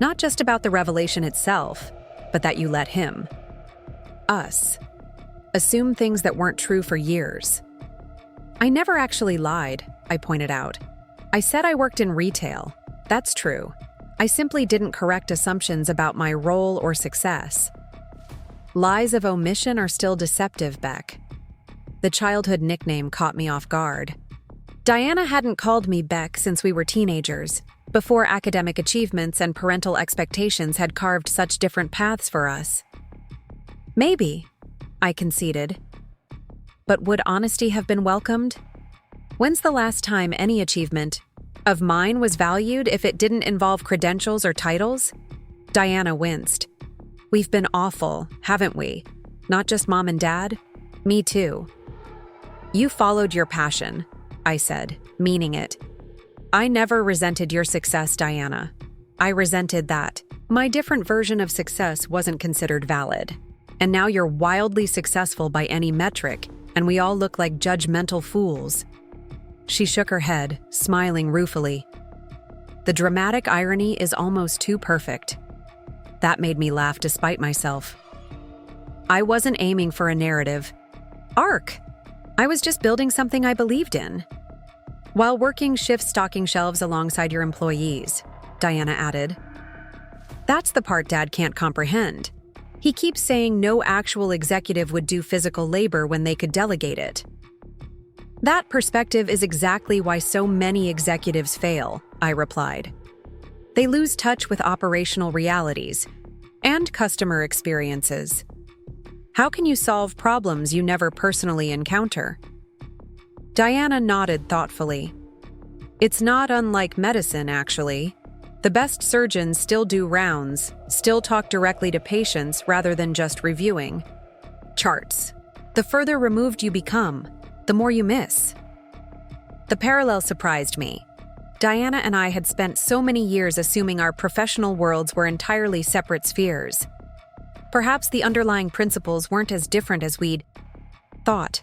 Not just about the revelation itself, but that you let him. Us. Assume things that weren't true for years. I never actually lied, I pointed out. I said I worked in retail. That's true. I simply didn't correct assumptions about my role or success. Lies of omission are still deceptive, Beck. The childhood nickname caught me off guard. Diana hadn't called me Beck since we were teenagers, before academic achievements and parental expectations had carved such different paths for us. Maybe, I conceded. But would honesty have been welcomed? When's the last time any achievement of mine was valued if it didn't involve credentials or titles? Diana winced. We've been awful, haven't we? Not just mom and dad? Me too. You followed your passion, I said, meaning it. I never resented your success, Diana. I resented that my different version of success wasn't considered valid. And now you're wildly successful by any metric, and we all look like judgmental fools. She shook her head, smiling ruefully. The dramatic irony is almost too perfect. That made me laugh despite myself. I wasn't aiming for a narrative arc. I was just building something I believed in. While working shifts stocking shelves alongside your employees, Diana added. That's the part Dad can't comprehend. He keeps saying no actual executive would do physical labor when they could delegate it. That perspective is exactly why so many executives fail, I replied. They lose touch with operational realities and customer experiences. How can you solve problems you never personally encounter? Diana nodded thoughtfully. It's not unlike medicine, actually. The best surgeons still do rounds, still talk directly to patients rather than just reviewing charts. The further removed you become, the more you miss. The parallel surprised me. Diana and I had spent so many years assuming our professional worlds were entirely separate spheres. Perhaps the underlying principles weren't as different as we'd thought.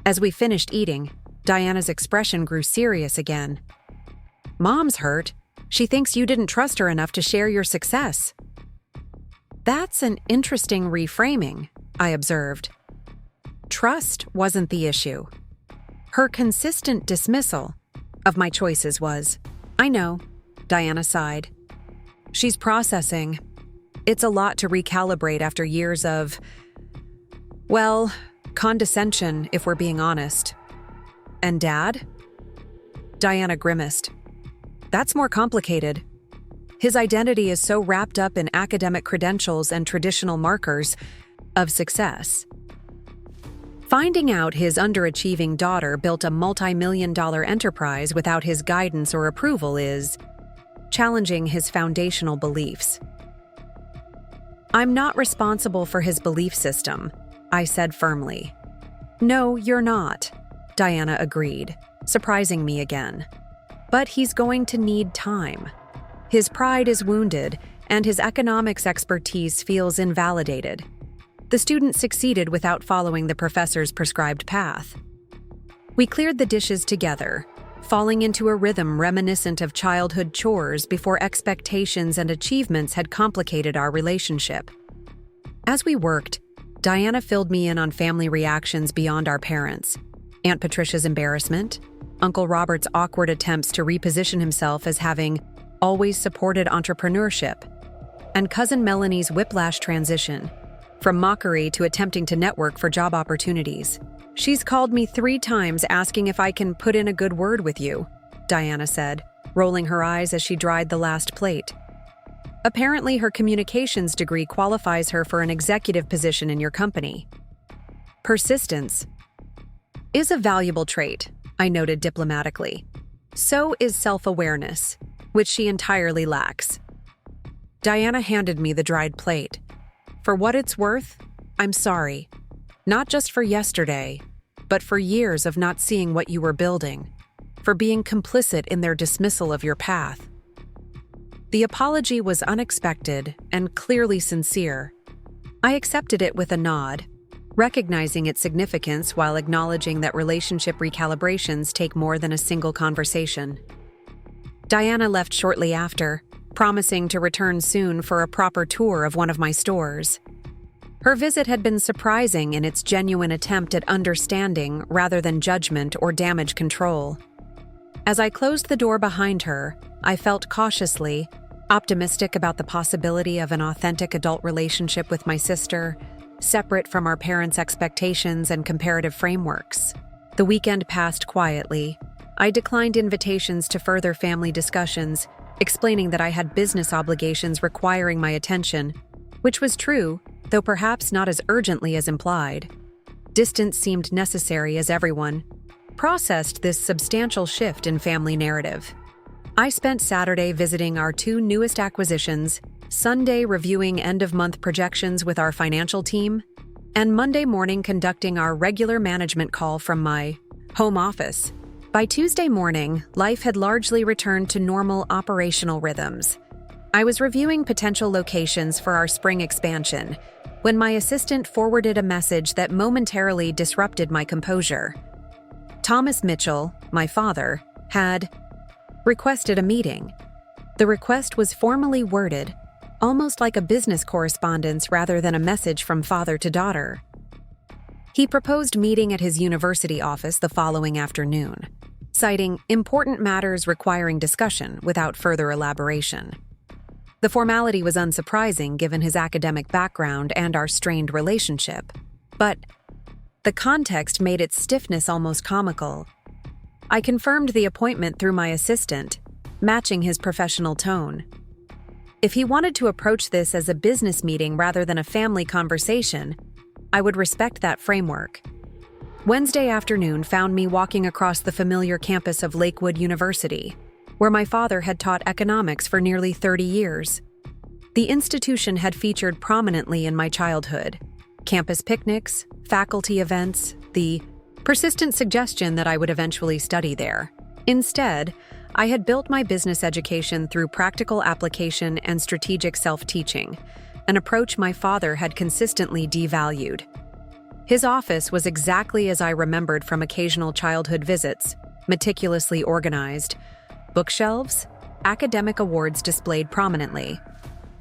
As we finished eating, Diana's expression grew serious again. Mom's hurt. She thinks you didn't trust her enough to share your success. That's an interesting reframing, I observed. Trust wasn't the issue. Her consistent dismissal of my choices was. I know, Diana sighed. She's processing. It's a lot to recalibrate after years of, well, condescension, if we're being honest. And Dad? Diana grimaced. That's more complicated. His identity is so wrapped up in academic credentials and traditional markers of success. Finding out his underachieving daughter built a multi-million-dollar enterprise without his guidance or approval is challenging his foundational beliefs. I'm not responsible for his belief system, I said firmly. No, you're not, Diana agreed, surprising me again. But he's going to need time. His pride is wounded, and his economics expertise feels invalidated. The student succeeded without following the professor's prescribed path. We cleared the dishes together, falling into a rhythm reminiscent of childhood chores before expectations and achievements had complicated our relationship. As we worked, Diana filled me in on family reactions beyond our parents. Aunt Patricia's embarrassment, Uncle Robert's awkward attempts to reposition himself as having always supported entrepreneurship, and Cousin Melanie's whiplash transition, from mockery to attempting to network for job opportunities. "She's called me 3 times asking if I can put in a good word with you," Diana said, rolling her eyes as she dried the last plate. "Apparently her communications degree qualifies her for an executive position in your company." Persistence is a valuable trait, I noted diplomatically. So is self-awareness, which she entirely lacks. Diana handed me the dried plate. "For what it's worth, I'm sorry. Not just for yesterday, but for years of not seeing what you were building, for being complicit in their dismissal of your path." The apology was unexpected and clearly sincere. I accepted it with a nod, recognizing its significance while acknowledging that relationship recalibrations take more than a single conversation. Diana left shortly after, promising to return soon for a proper tour of one of my stores. Her visit had been surprising in its genuine attempt at understanding rather than judgment or damage control. As I closed the door behind her, I felt cautiously optimistic about the possibility of an authentic adult relationship with my sister, separate from our parents' expectations and comparative frameworks. The weekend passed quietly. I declined invitations to further family discussions, explaining that I had business obligations requiring my attention, which was true, though perhaps not as urgently as implied. Distance seemed necessary as everyone processed this substantial shift in family narrative. I spent Saturday visiting our 2 newest acquisitions, Sunday reviewing end-of-month projections with our financial team, and Monday morning conducting our regular management call from my home office. By Tuesday morning, life had largely returned to normal operational rhythms. I was reviewing potential locations for our spring expansion when my assistant forwarded a message that momentarily disrupted my composure. Thomas Mitchell, my father, had requested a meeting. The request was formally worded, almost like a business correspondence rather than a message from father to daughter. He proposed meeting at his university office the following afternoon, citing important matters requiring discussion without further elaboration. The formality was unsurprising given his academic background and our strained relationship, but the context made its stiffness almost comical. I confirmed the appointment through my assistant, matching his professional tone. If he wanted to approach this as a business meeting rather than a family conversation, I would respect that framework. Wednesday afternoon found me walking across the familiar campus of Lakewood University, where my father had taught economics for nearly 30 years. The institution had featured prominently in my childhood: campus picnics, faculty events, the persistent suggestion that I would eventually study there. Instead, I had built my business education through practical application and strategic self-teaching, an approach my father had consistently devalued. His office was exactly as I remembered from occasional childhood visits, meticulously organized. Bookshelves, academic awards displayed prominently.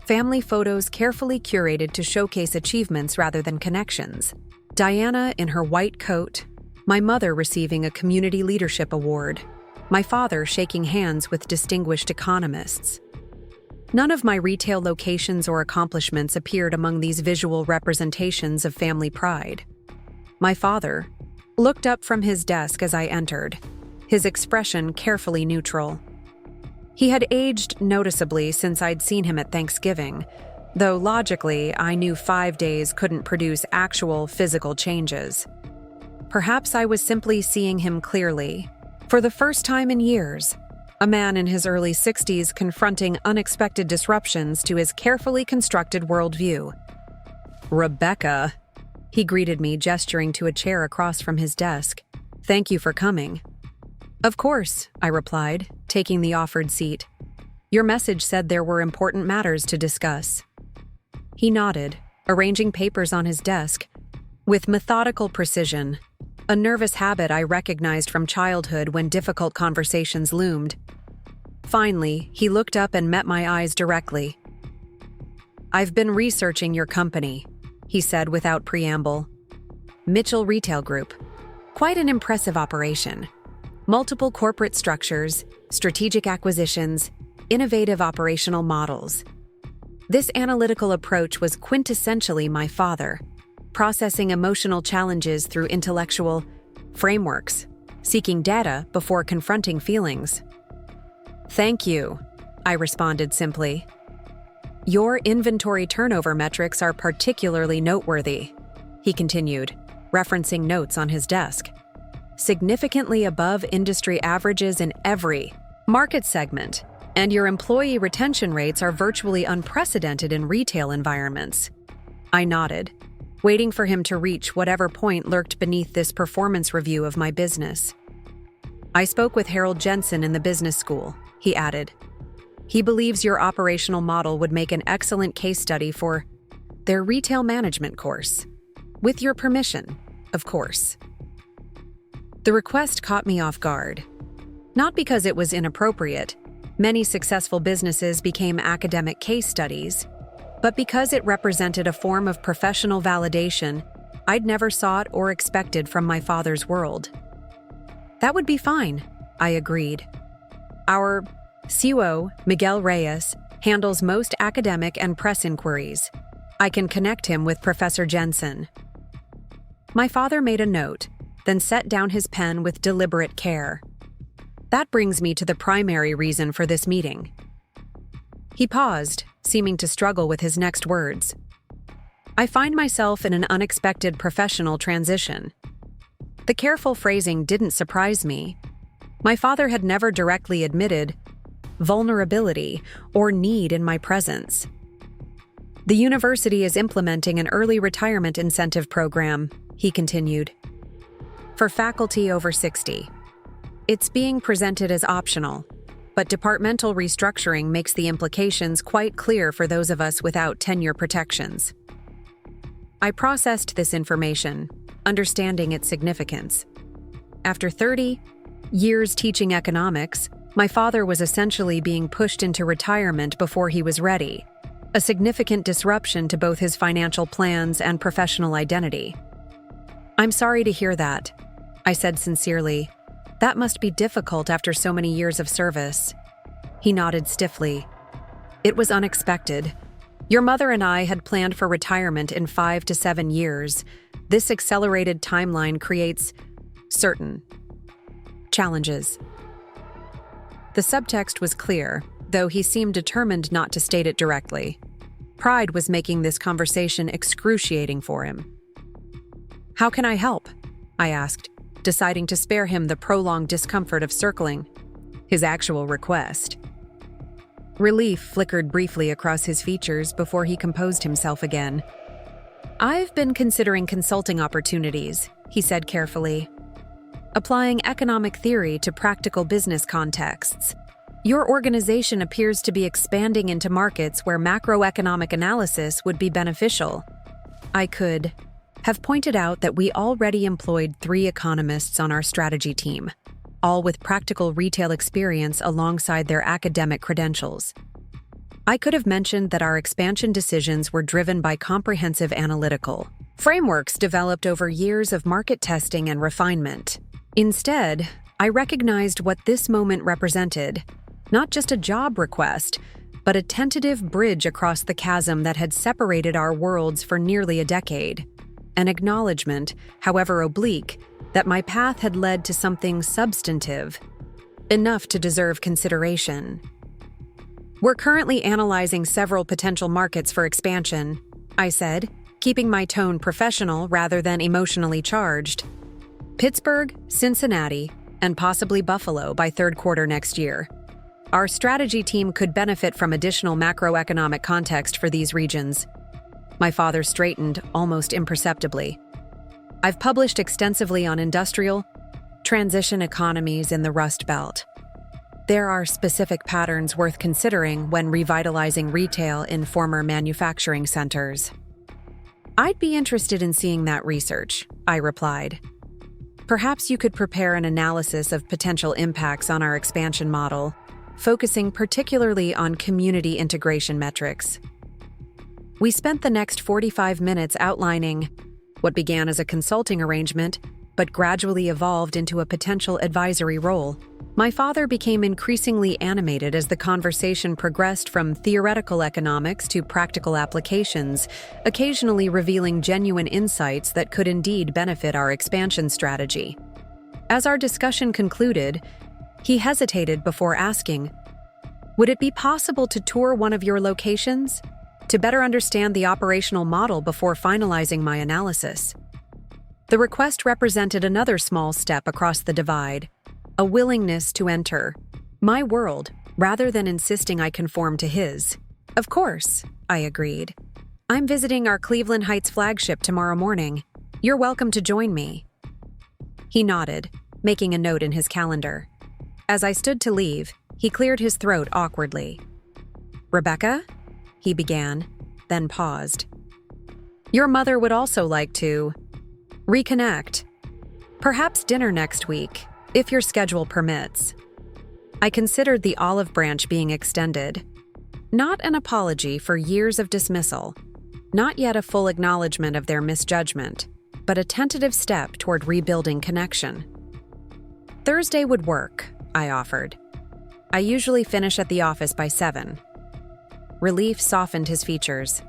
Family photos carefully curated to showcase achievements rather than connections. Diana in her white coat, my mother receiving a community leadership award, my father shaking hands with distinguished economists. None of my retail locations or accomplishments appeared among these visual representations of family pride. My father looked up from his desk as I entered, his expression carefully neutral. He had aged noticeably since I'd seen him at Thanksgiving, though logically I knew 5 days couldn't produce actual physical changes. Perhaps I was simply seeing him clearly, for the first time in years, a man in his early 60s confronting unexpected disruptions to his carefully constructed worldview. "Rebecca," he greeted me, gesturing to a chair across from his desk. "Thank you for coming." "Of course," I replied, taking the offered seat. Your message said there were important matters to discuss. He nodded, arranging papers on his desk with methodical precision, a nervous habit I recognized from childhood when difficult conversations loomed. Finally, he looked up and met my eyes directly. "I've been researching your company," he said without preamble. "Mitchell Retail Group. Quite an impressive operation. Multiple corporate structures, strategic acquisitions, innovative operational models. This analytical approach was quintessentially my father, processing emotional challenges through intellectual frameworks, seeking data before confronting feelings." "Thank you," I responded simply. "Your inventory turnover metrics are particularly noteworthy," he continued, referencing notes on his desk. "Significantly above industry averages in every market segment, and your employee retention rates are virtually unprecedented in retail environments." I nodded, waiting for him to reach whatever point lurked beneath this performance review of my business. "I spoke with Harold Jensen in the business school," he added. "He believes your operational model would make an excellent case study for their retail management course. With your permission, of course." The request caught me off guard. Not because it was inappropriate. Many successful businesses became academic case studies, but because it represented a form of professional validation I'd never sought or expected from my father's world. "That would be fine," I agreed. "Our COO, Miguel Reyes, handles most academic and press inquiries. I can connect him with Professor Jensen." My father made a note, then set down his pen with deliberate care. "That brings me to the primary reason for this meeting." He paused, seeming to struggle with his next words. "I find myself in an unexpected professional transition." The careful phrasing didn't surprise me. My father had never directly admitted vulnerability or need in my presence. "The university is implementing an early retirement incentive program," he continued, "for faculty over 60. It's being presented as optional, but departmental restructuring makes the implications quite clear for those of us without tenure protections." I processed this information, understanding its significance. After 30 years teaching economics, my father was essentially being pushed into retirement before he was ready, a significant disruption to both his financial plans and professional identity. "I'm sorry to hear that," I said sincerely. "That must be difficult after so many years of service." He nodded stiffly. "It was unexpected. Your mother and I had planned for retirement in 5 to 7 years. This accelerated timeline creates certain challenges." The subtext was clear, though he seemed determined not to state it directly. Pride was making this conversation excruciating for him. "How can I help?" I asked, deciding to spare him the prolonged discomfort of circling his actual request. Relief flickered briefly across his features before he composed himself again. "I've been considering consulting opportunities," he said carefully, "applying economic theory to practical business contexts. Your organization appears to be expanding into markets where macroeconomic analysis would be beneficial. I could have pointed out that we already employed 3 economists on our strategy team, all with practical retail experience alongside their academic credentials. I could have mentioned that our expansion decisions were driven by comprehensive analytical frameworks developed over years of market testing and refinement. Instead, I recognized what this moment represented, not just a job request, but a tentative bridge across the chasm that had separated our worlds for nearly a decade. An acknowledgement, however oblique, that my path had led to something substantive, enough to deserve consideration. "We're currently analyzing several potential markets for expansion," I said, keeping my tone professional rather than emotionally charged. "Pittsburgh, Cincinnati, and possibly Buffalo by 3rd quarter next year. Our strategy team could benefit from additional macroeconomic context for these regions." My father straightened almost imperceptibly. "I've published extensively on industrial transition economies in the Rust Belt. There are specific patterns worth considering when revitalizing retail in former manufacturing centers. I'd be interested in seeing that research, I replied. Perhaps you could prepare an analysis of potential impacts on our expansion model, focusing particularly on community integration metrics. We spent the next 45 minutes outlining what began as a consulting arrangement, but gradually evolved into a potential advisory role. My father became increasingly animated as the conversation progressed from theoretical economics to practical applications, occasionally revealing genuine insights that could indeed benefit our expansion strategy. As our discussion concluded, he hesitated before asking, "Would it be possible to tour one of your locations to better understand the operational model before finalizing my analysis?" The request represented another small step across the divide, a willingness to enter my world rather than insisting I conform to his. "Of course," I agreed. "I'm visiting our Cleveland Heights flagship tomorrow morning. You're welcome to join me." He nodded, making a note in his calendar. As I stood to leave, he cleared his throat awkwardly. "Rebecca?" he began, then paused. "Your mother would also like to reconnect. Perhaps dinner next week, if your schedule permits." I considered the olive branch being extended. Not an apology for years of dismissal, not yet a full acknowledgement of their misjudgment, but a tentative step toward rebuilding connection. "Thursday would work," I offered. "I usually finish at the office by 7. Relief softened his features.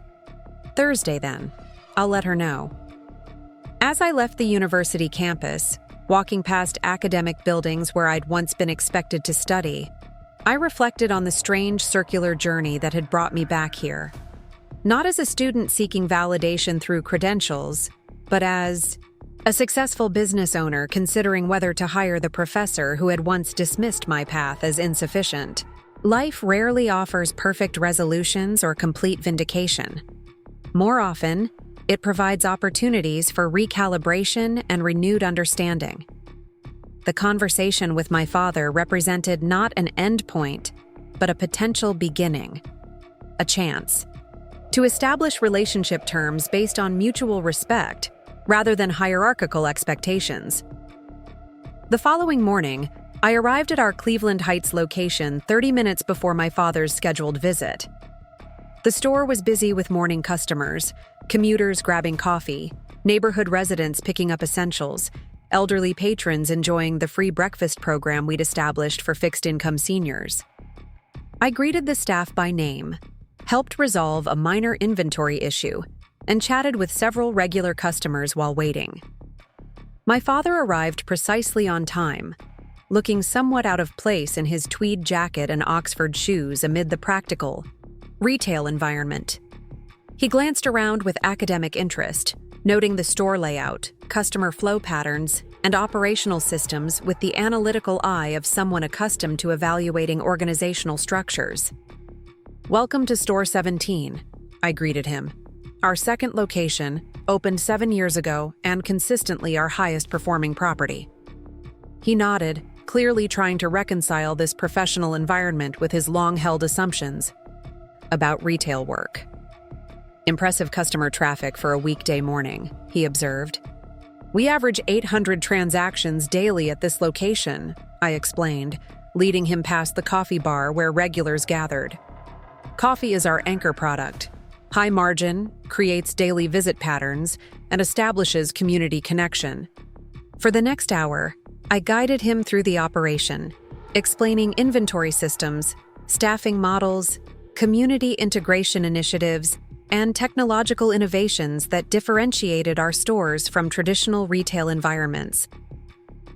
"Thursday, then. I'll let her know." As I left the university campus, walking past academic buildings where I'd once been expected to study, I reflected on the strange circular journey that had brought me back here. Not as a student seeking validation through credentials, but as a successful business owner considering whether to hire the professor who had once dismissed my path as insufficient. Life rarely offers perfect resolutions or complete vindication. More often, it provides opportunities for recalibration and renewed understanding. The conversation with my father represented not an end point, but a potential beginning, a chance to establish relationship terms based on mutual respect rather than hierarchical expectations. The following morning, I arrived at our Cleveland Heights location 30 minutes before my father's scheduled visit. The store was busy with morning customers, commuters grabbing coffee, neighborhood residents picking up essentials, elderly patrons enjoying the free breakfast program we'd established for fixed-income seniors. I greeted the staff by name, helped resolve a minor inventory issue, and chatted with several regular customers while waiting. My father arrived precisely on time, looking somewhat out of place in his tweed jacket and Oxford shoes amid the practical retail environment. He glanced around with academic interest, noting the store layout, customer flow patterns, and operational systems with the analytical eye of someone accustomed to evaluating organizational structures. "Welcome to Store 17, I greeted him. "Our second location, opened 7 years ago and consistently our highest performing property." He nodded, clearly trying to reconcile this professional environment with his long-held assumptions about retail work. "Impressive customer traffic for a weekday morning," he observed. "We average 800 transactions daily at this location," I explained, leading him past the coffee bar where regulars gathered. "Coffee is our anchor product. High margin, creates daily visit patterns, and establishes community connection." For the next hour, I guided him through the operation, explaining inventory systems, staffing models, community integration initiatives, and technological innovations that differentiated our stores from traditional retail environments.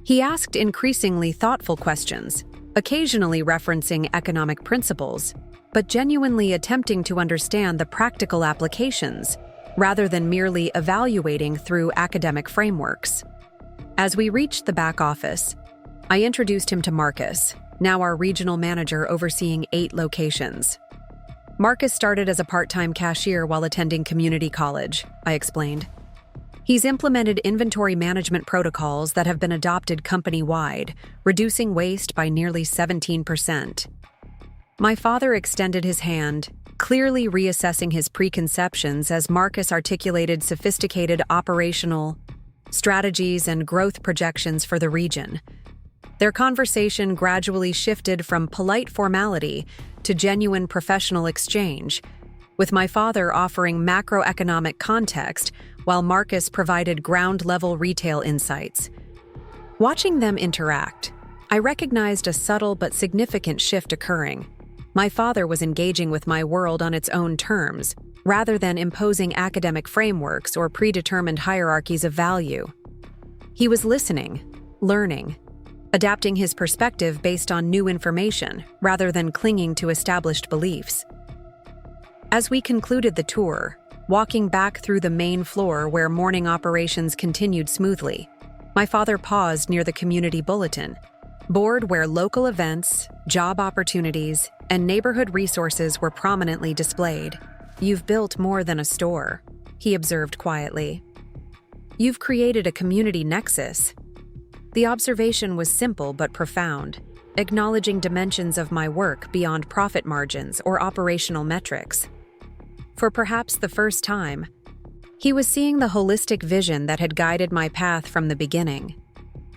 He asked increasingly thoughtful questions, occasionally referencing economic principles, but genuinely attempting to understand the practical applications, rather than merely evaluating through academic frameworks. As we reached the back office, I introduced him to Marcus, now our regional manager overseeing 8 locations. Marcus started as a part-time cashier while attending community college, I explained. He's implemented inventory management protocols that have been adopted company-wide, reducing waste by nearly 17%. My father extended his hand, clearly reassessing his preconceptions as Marcus articulated sophisticated operational strategies and growth projections for the region. Their conversation gradually shifted from polite formality to genuine professional exchange, with my father offering macroeconomic context while Marcus provided ground-level retail insights. Watching them interact, I recognized a subtle but significant shift occurring. My father was engaging with my world on its own terms, rather than imposing academic frameworks or predetermined hierarchies of value. He was listening, learning, adapting his perspective based on new information, rather than clinging to established beliefs. As we concluded the tour, walking back through the main floor where morning operations continued smoothly, my father paused near the community bulletin board where local events, job opportunities, and neighborhood resources were prominently displayed. "You've built more than a store," he observed quietly. "You've created a community nexus." The observation was simple but profound, acknowledging dimensions of my work beyond profit margins or operational metrics. For perhaps the first time, he was seeing the holistic vision that had guided my path from the beginning.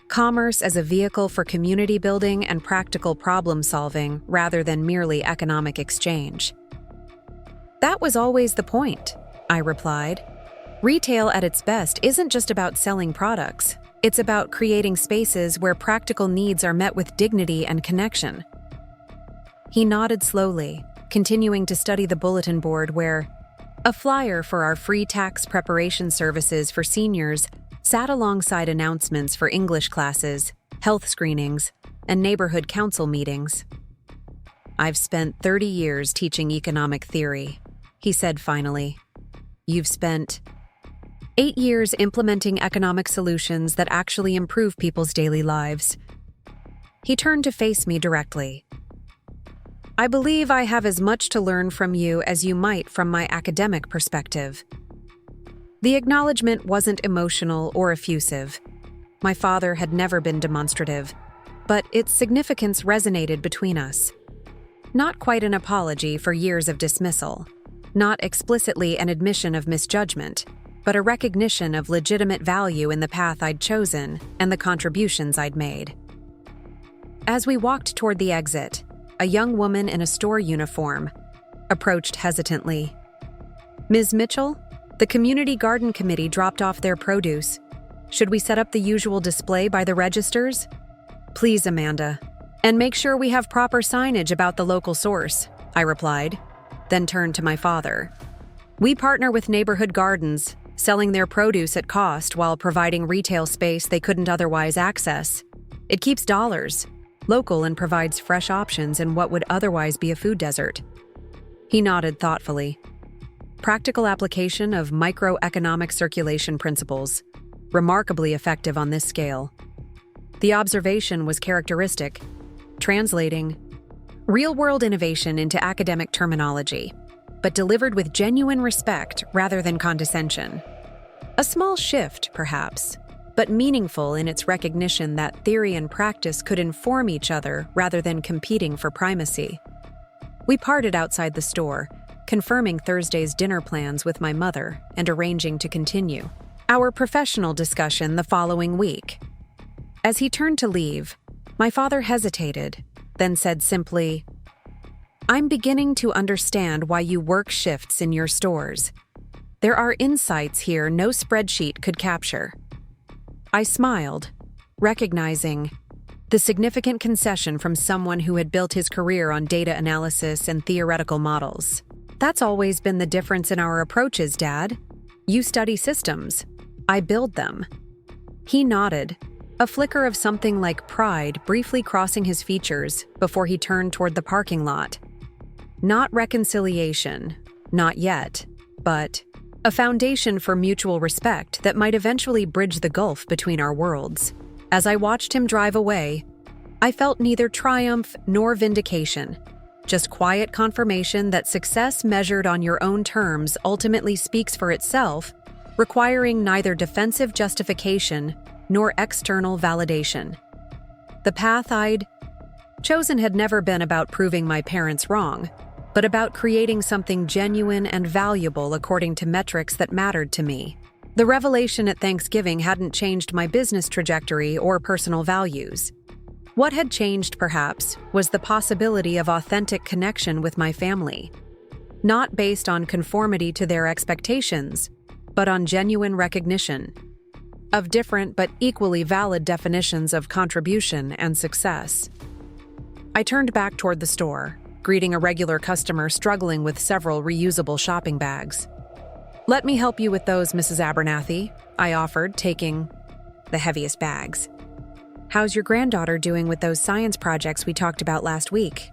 Commerce as a vehicle for community building and practical problem-solving rather than merely economic exchange. "That was always the point," I replied. "Retail at its best isn't just about selling products. It's about creating spaces where practical needs are met with dignity and connection." He nodded slowly, continuing to study the bulletin board where a flyer for our free tax preparation services for seniors sat alongside announcements for English classes, health screenings, and neighborhood council meetings. "I've spent 30 years teaching economic theory," he said finally. "You've spent 8 years implementing economic solutions that actually improve people's daily lives." He turned to face me directly. "I believe I have as much to learn from you as you might from my academic perspective." The acknowledgement wasn't emotional or effusive. My father had never been demonstrative, but its significance resonated between us. Not quite an apology for years of dismissal, not explicitly an admission of misjudgment, but a recognition of legitimate value in the path I'd chosen and the contributions I'd made. As we walked toward the exit, a young woman in a store uniform approached hesitantly. "Ms. Mitchell, the Community Garden Committee dropped off their produce. Should we set up the usual display by the registers?" "Please, Amanda. And make sure we have proper signage about the local source," I replied, then turned to my father. "We partner with neighborhood gardens, selling their produce at cost while providing retail space they couldn't otherwise access. It keeps dollars, local, and provides fresh options in what would otherwise be a food desert." He nodded thoughtfully. Practical application of microeconomic circulation principles, remarkably effective on this scale. The observation was characteristic, translating real-world innovation into academic terminology, but delivered with genuine respect rather than condescension. A small shift, perhaps, but meaningful in its recognition that theory and practice could inform each other rather than competing for primacy. We parted outside the store, confirming Thursday's dinner plans with my mother and arranging to continue our professional discussion the following week. As he turned to leave, my father hesitated, then said simply, "I'm beginning to understand why you work shifts in your stores. There are insights here no spreadsheet could capture." I smiled, recognizing the significant concession from someone who had built his career on data analysis and theoretical models. "That's always been the difference in our approaches, Dad. You study systems. I build them." He nodded, a flicker of something like pride briefly crossing his features before he turned toward the parking lot. Not reconciliation, not yet, but a foundation for mutual respect that might eventually bridge the gulf between our worlds. As I watched him drive away, I felt neither triumph nor vindication, just quiet confirmation that success measured on your own terms ultimately speaks for itself, requiring neither defensive justification nor external validation. The path I'd chosen had never been about proving my parents wrong, but about creating something genuine and valuable according to metrics that mattered to me. The revelation at Thanksgiving hadn't changed my business trajectory or personal values. What had changed, perhaps, was the possibility of authentic connection with my family, not based on conformity to their expectations, but on genuine recognition of different but equally valid definitions of contribution and success. I turned back toward the store, greeting a regular customer struggling with several reusable shopping bags. "Let me help you with those, Mrs. Abernathy," I offered, taking the heaviest bags. "How's your granddaughter doing with those science projects we talked about last week?"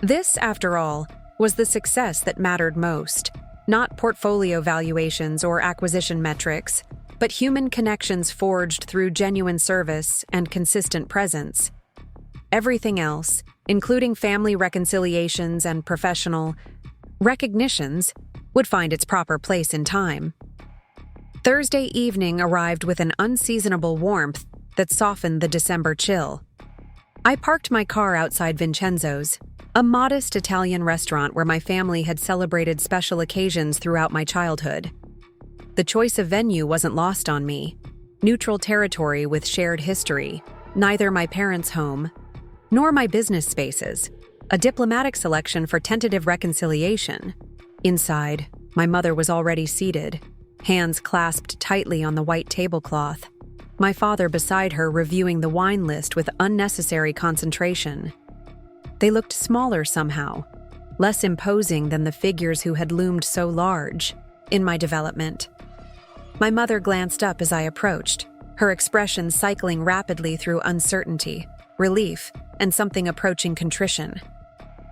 This, after all, was the success that mattered most, not portfolio valuations or acquisition metrics, but human connections forged through genuine service and consistent presence. Everything else, including family reconciliations and professional recognitions, would find its proper place in time. Thursday evening arrived with an unseasonable warmth that softened the December chill. I parked my car outside Vincenzo's, a modest Italian restaurant where my family had celebrated special occasions throughout my childhood. The choice of venue wasn't lost on me. Neutral territory with shared history, neither my parents' home nor my business spaces, a diplomatic selection for tentative reconciliation. Inside, my mother was already seated, hands clasped tightly on the white tablecloth, my father beside her reviewing the wine list with unnecessary concentration. They looked smaller somehow, less imposing than the figures who had loomed so large in my development. My mother glanced up as I approached, her expression cycling rapidly through uncertainty, relief, and something approaching contrition.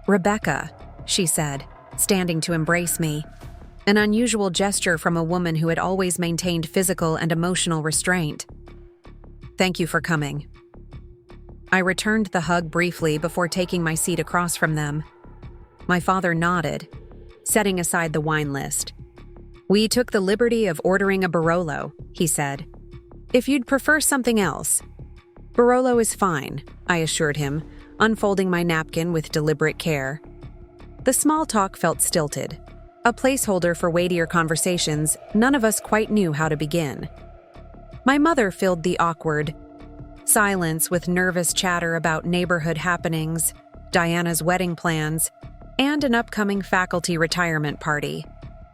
"Rebecca," she said, standing to embrace me, an unusual gesture from a woman who had always maintained physical and emotional restraint. "Thank you for coming." I returned the hug briefly before taking my seat across from them. My father nodded, setting aside the wine list. "We took the liberty of ordering a Barolo," he said. "If you'd prefer something else." "Barolo is fine," I assured him, unfolding my napkin with deliberate care. The small talk felt stilted, a placeholder for weightier conversations none of us quite knew how to begin. My mother filled the awkward silence with nervous chatter about neighborhood happenings, Diana's wedding plans, and an upcoming faculty retirement party.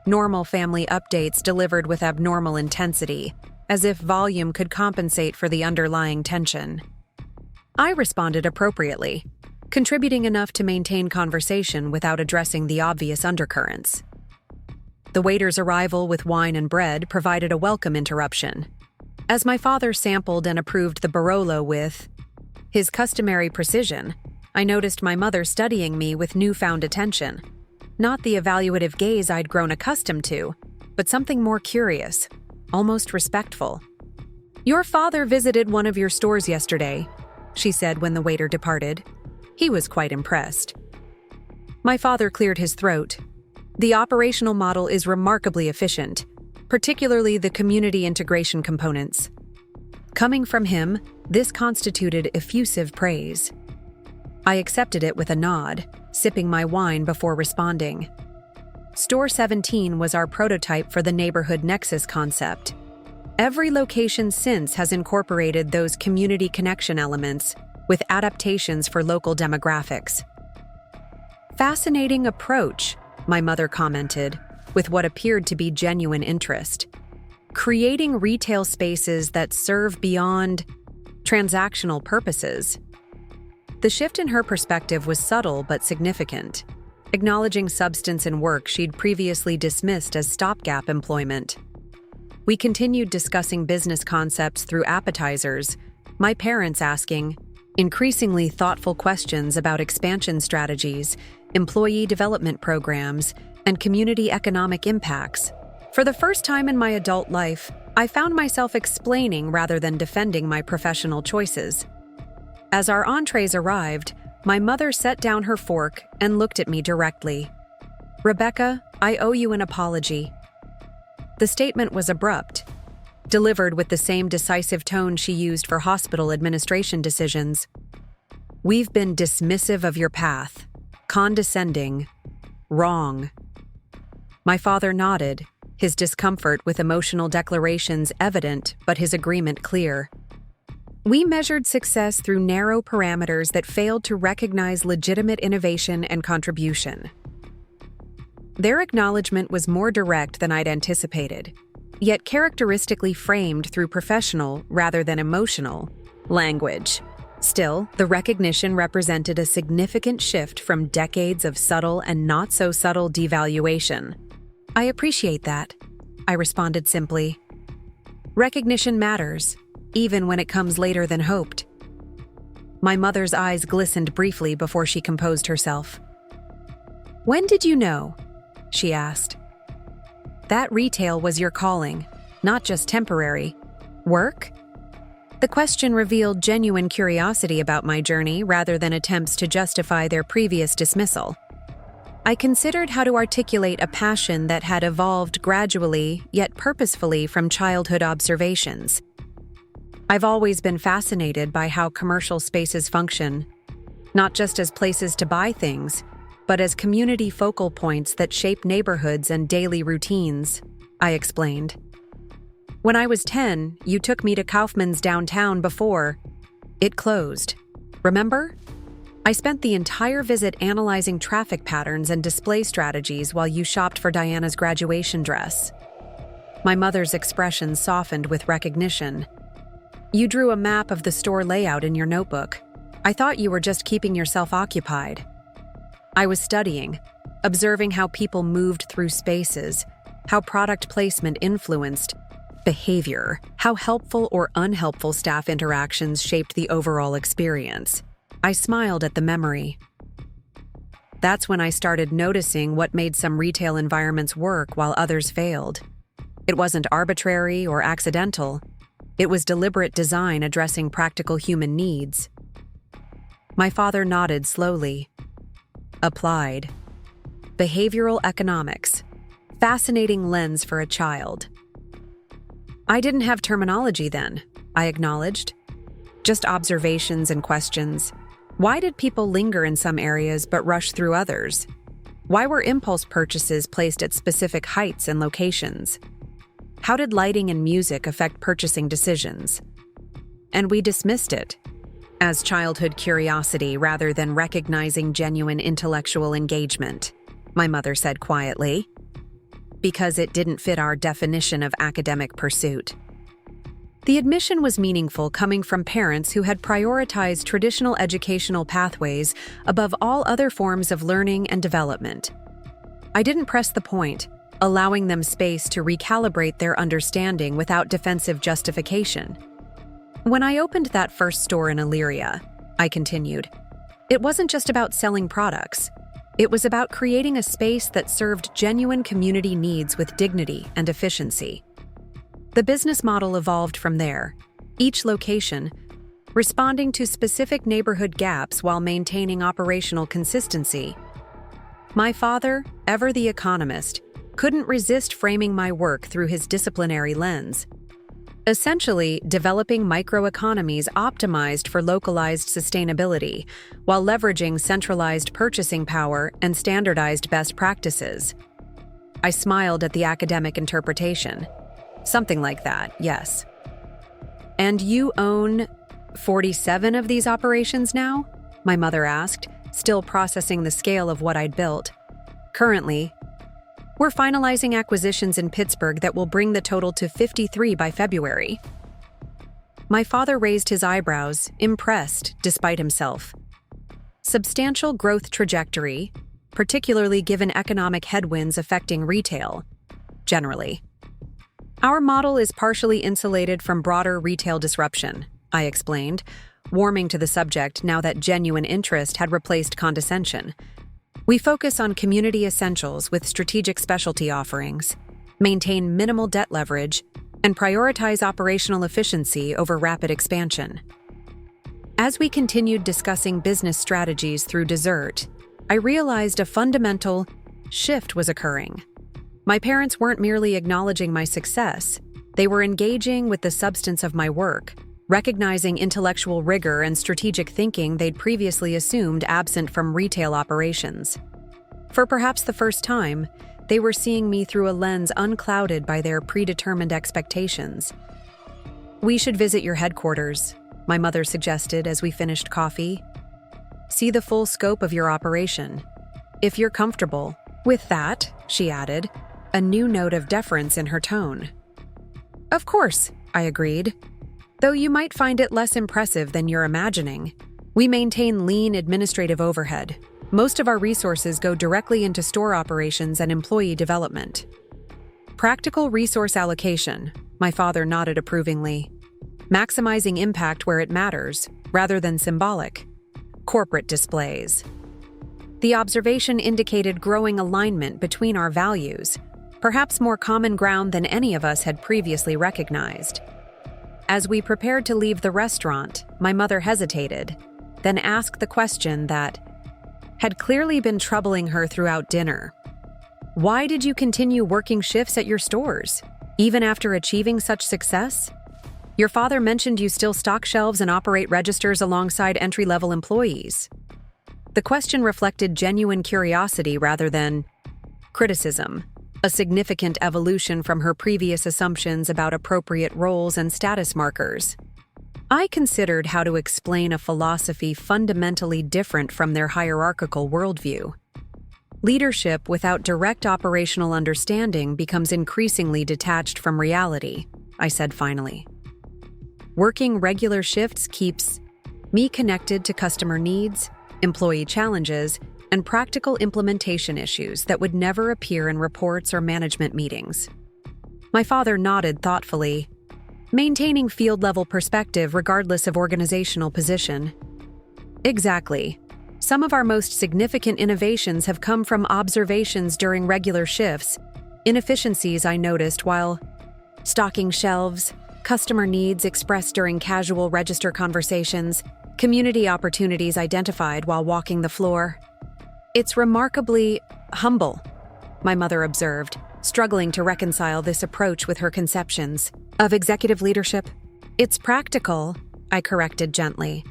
Normal family updates delivered with abnormal intensity, as if volume could compensate for the underlying tension. I responded appropriately, contributing enough to maintain conversation without addressing the obvious undercurrents. The waiter's arrival with wine and bread provided a welcome interruption. As my father sampled and approved the Barolo with his customary precision, I noticed my mother studying me with newfound attention. Not the evaluative gaze I'd grown accustomed to, but something more curious, almost respectful. "Your father visited one of your stores yesterday," she said when the waiter departed. He was quite impressed. My father cleared his throat. "The operational model is remarkably efficient, particularly the community integration components." Coming from him, this constituted effusive praise. I accepted it with a nod, sipping my wine before responding. Store 17 was our prototype for the neighborhood nexus concept. Every location since has incorporated those community connection elements with adaptations for local demographics. "Fascinating approach," my mother commented, with what appeared to be genuine interest. "Creating retail spaces that serve beyond transactional purposes." The shift in her perspective was subtle but significant, acknowledging substance in work she'd previously dismissed as stopgap employment. We continued discussing business concepts through appetizers, my parents asking increasingly thoughtful questions about expansion strategies, employee development programs, and community economic impacts. For the first time in my adult life, I found myself explaining rather than defending my professional choices. As our entrees arrived, my mother set down her fork and looked at me directly. "Rebecca, I owe you an apology." The statement was abrupt, delivered with the same decisive tone she used for hospital administration decisions. "We've been dismissive of your path, condescending, wrong." My father nodded, his discomfort with emotional declarations evident but his agreement clear. We measured success through narrow parameters that failed to recognize legitimate innovation and contribution. Their acknowledgement was more direct than I'd anticipated, yet characteristically framed through professional rather than emotional language. Still, the recognition represented a significant shift from decades of subtle and not-so-subtle devaluation. "I appreciate that," I responded simply. "Recognition matters, even when it comes later than hoped." My mother's eyes glistened briefly before she composed herself. "When did you know?" she asked. "That retail was your calling, not just temporary. Work?" The question revealed genuine curiosity about my journey rather than attempts to justify their previous dismissal. I considered how to articulate a passion that had evolved gradually yet purposefully from childhood observations. I've always been fascinated by how commercial spaces function, not just as places to buy things, but as community focal points that shape neighborhoods and daily routines, I explained. "When I was 10, you took me to Kaufman's downtown before. It closed. Remember? I spent the entire visit analyzing traffic patterns and display strategies while you shopped for Diana's graduation dress." My mother's expression softened with recognition. "You drew a map of the store layout in your notebook. I thought you were just keeping yourself occupied." I was studying, observing how people moved through spaces, how product placement influenced behavior, how helpful or unhelpful staff interactions shaped the overall experience. I smiled at the memory. That's when I started noticing what made some retail environments work while others failed. It wasn't arbitrary or accidental. It was deliberate design addressing practical human needs. My father nodded slowly. Applied. Behavioral economics. Fascinating lens for a child. I didn't have terminology then, I acknowledged. Just observations and questions. Why did people linger in some areas but rush through others? Why were impulse purchases placed at specific heights and locations? How did lighting and music affect purchasing decisions? And we dismissed it as childhood curiosity rather than recognizing genuine intellectual engagement, my mother said quietly, because it didn't fit our definition of academic pursuit. The admission was meaningful, coming from parents who had prioritized traditional educational pathways above all other forms of learning and development. I didn't press the point, allowing them space to recalibrate their understanding without defensive justification. "When I opened that first store in Illyria," I continued, "it wasn't just about selling products. It was about creating a space that served genuine community needs with dignity and efficiency." The business model evolved from there, each location responding to specific neighborhood gaps while maintaining operational consistency. My father, ever the economist, couldn't resist framing my work through his disciplinary lens. Essentially, developing microeconomies optimized for localized sustainability, while leveraging centralized purchasing power and standardized best practices. I smiled at the academic interpretation. Something like that, yes. "And you own 47 of these operations now?" my mother asked, still processing the scale of what I'd built. "Currently, we're finalizing acquisitions in Pittsburgh that will bring the total to 53 by February." My father raised his eyebrows, impressed despite himself. Substantial growth trajectory, particularly given economic headwinds affecting retail, generally. "Our model is partially insulated from broader retail disruption," I explained, warming to the subject now that genuine interest had replaced condescension. "We focus on community essentials with strategic specialty offerings, maintain minimal debt leverage, and prioritize operational efficiency over rapid expansion." As we continued discussing business strategies through dessert, I realized a fundamental shift was occurring. My parents weren't merely acknowledging my success, they were engaging with the substance of my work, recognizing intellectual rigor and strategic thinking they'd previously assumed absent from retail operations. For perhaps the first time, they were seeing me through a lens unclouded by their predetermined expectations. "We should visit your headquarters," my mother suggested as we finished coffee. "See the full scope of your operation. If you're comfortable with that," she added, a new note of deference in her tone. "Of course," I agreed. "Though you might find it less impressive than you're imagining. We maintain lean administrative overhead. Most of our resources go directly into store operations and employee development." "Practical resource allocation," my father nodded approvingly. "Maximizing impact where it matters, rather than symbolic. Corporate displays." The observation indicated growing alignment between our values, perhaps more common ground than any of us had previously recognized. As we prepared to leave the restaurant, my mother hesitated, then asked the question that had clearly been troubling her throughout dinner. "Why did you continue working shifts at your stores, even after achieving such success? Your father mentioned you still stock shelves and operate registers alongside entry-level employees." The question reflected genuine curiosity rather than criticism, a significant evolution from her previous assumptions about appropriate roles and status markers. I considered how to explain a philosophy fundamentally different from their hierarchical worldview. Leadership without direct operational understanding becomes increasingly detached from reality, I said finally. Working regular shifts keeps me connected to customer needs, employee challenges, and practical implementation issues that would never appear in reports or management meetings. My father nodded thoughtfully, maintaining field-level perspective regardless of organizational position. "Exactly. Some of our most significant innovations have come from observations during regular shifts, inefficiencies I noticed while stocking shelves, customer needs expressed during casual register conversations, community opportunities identified while walking the floor. It's remarkably humble," my mother observed, struggling to reconcile this approach with her conceptions of executive leadership. "It's practical," I corrected gently.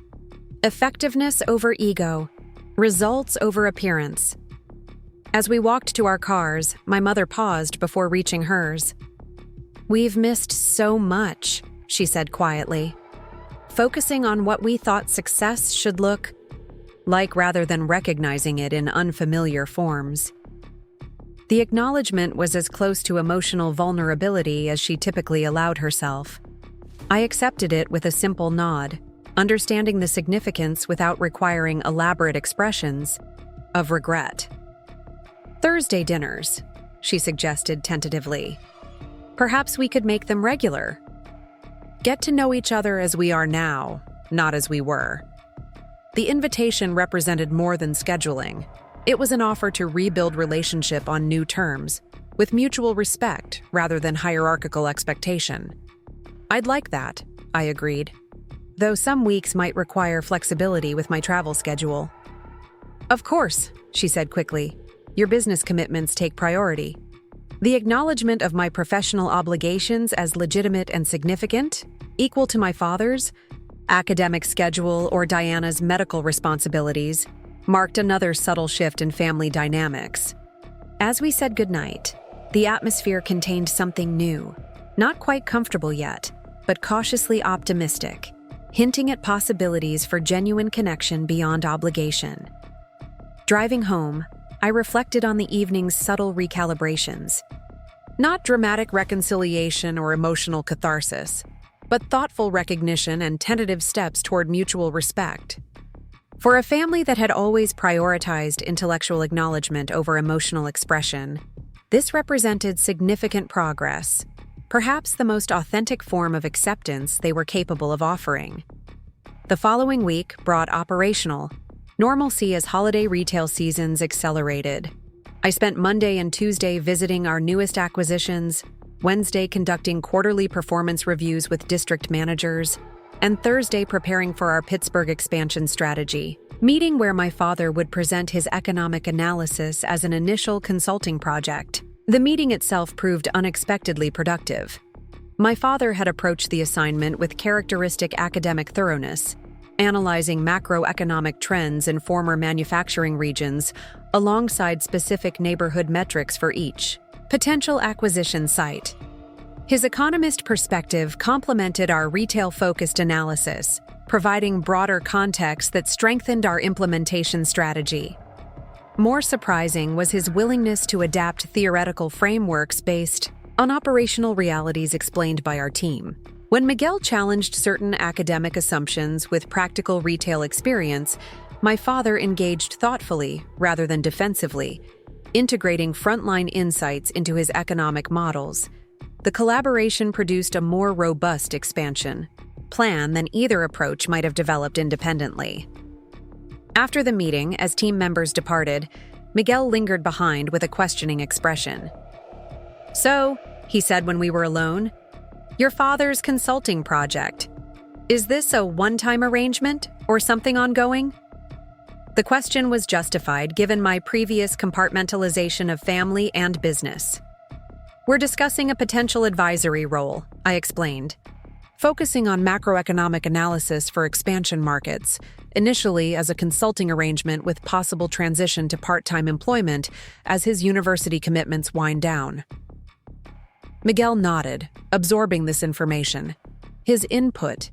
"Effectiveness over ego, results over appearance." As we walked to our cars, my mother paused before reaching hers. "We've missed so much," she said quietly, "focusing on what we thought success should look like rather than recognizing it in unfamiliar forms." The acknowledgement was as close to emotional vulnerability as she typically allowed herself. I accepted it with a simple nod, understanding the significance without requiring elaborate expressions of regret. "Thursday dinners," she suggested tentatively. "Perhaps we could make them regular. Get to know each other as we are now, not as we were." The invitation represented more than scheduling. It was an offer to rebuild relationship on new terms, with mutual respect rather than hierarchical expectation. "I'd like that," I agreed, though some weeks might require flexibility with my travel schedule. "Of course," she said quickly. "Your business commitments take priority." The acknowledgement of my professional obligations as legitimate and significant, equal to my father's academic schedule or Diana's medical responsibilities, marked another subtle shift in family dynamics. As we said goodnight, the atmosphere contained something new, not quite comfortable yet, but cautiously optimistic, hinting at possibilities for genuine connection beyond obligation. Driving home, I reflected on the evening's subtle recalibrations. Not dramatic reconciliation or emotional catharsis, but thoughtful recognition and tentative steps toward mutual respect. For a family that had always prioritized intellectual acknowledgement over emotional expression, this represented significant progress, perhaps the most authentic form of acceptance they were capable of offering. The following week brought operational normalcy as holiday retail seasons accelerated. I spent Monday and Tuesday visiting our newest acquisitions, Wednesday conducting quarterly performance reviews with district managers, and Thursday preparing for our Pittsburgh expansion strategy, meeting where my father would present his economic analysis as an initial consulting project. The meeting itself proved unexpectedly productive. My father had approached the assignment with characteristic academic thoroughness, analyzing macroeconomic trends in former manufacturing regions alongside specific neighborhood metrics for each potential acquisition site. His economist perspective complemented our retail-focused analysis, providing broader context that strengthened our implementation strategy. More surprising was his willingness to adapt theoretical frameworks based on operational realities explained by our team. When Miguel challenged certain academic assumptions with practical retail experience, my father engaged thoughtfully rather than defensively, integrating frontline insights into his economic models. The collaboration produced a more robust expansion plan than either approach might have developed independently. After the meeting, as team members departed, Miguel lingered behind with a questioning expression. "So," he said when we were alone, "your father's consulting project. Is this a one-time arrangement or something ongoing?" The question was justified given my previous compartmentalization of family and business. "We're discussing a potential advisory role," I explained, focusing on macroeconomic analysis for expansion markets, initially as a consulting arrangement with possible transition to part-time employment as his university commitments wind down. Miguel nodded, absorbing this information. His input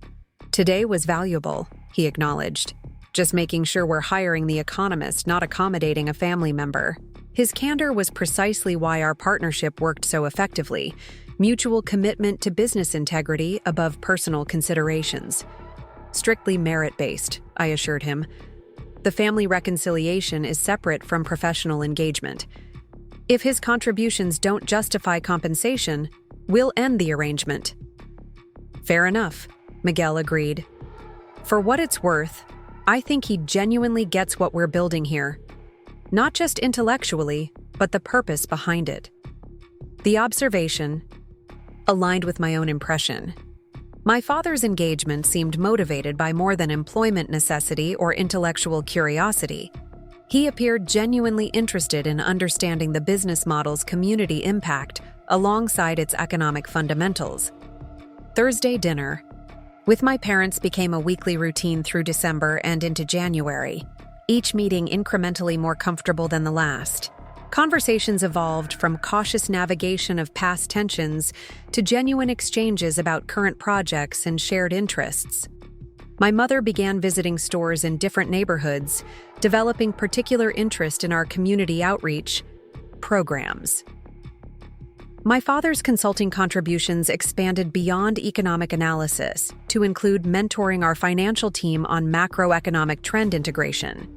today was valuable, he acknowledged. "Just making sure we're hiring the economist, not accommodating a family member." His candor was precisely why our partnership worked so effectively: mutual commitment to business integrity above personal considerations. Strictly merit-based, I assured him. The family reconciliation is separate from professional engagement. If his contributions don't justify compensation, we'll end the arrangement. Fair enough, Miguel agreed. For what it's worth, I think he genuinely gets what we're building here. Not just intellectually, but the purpose behind it. The observation aligned with my own impression. My father's engagement seemed motivated by more than employment necessity or intellectual curiosity. He appeared genuinely interested in understanding the business model's community impact alongside its economic fundamentals. Thursday dinner with my parents became a weekly routine through December and into January, each meeting incrementally more comfortable than the last. Conversations evolved from cautious navigation of past tensions to genuine exchanges about current projects and shared interests. My mother began visiting stores in different neighborhoods, developing particular interest in our community outreach programs. My father's consulting contributions expanded beyond economic analysis to include mentoring our financial team on macroeconomic trend integration.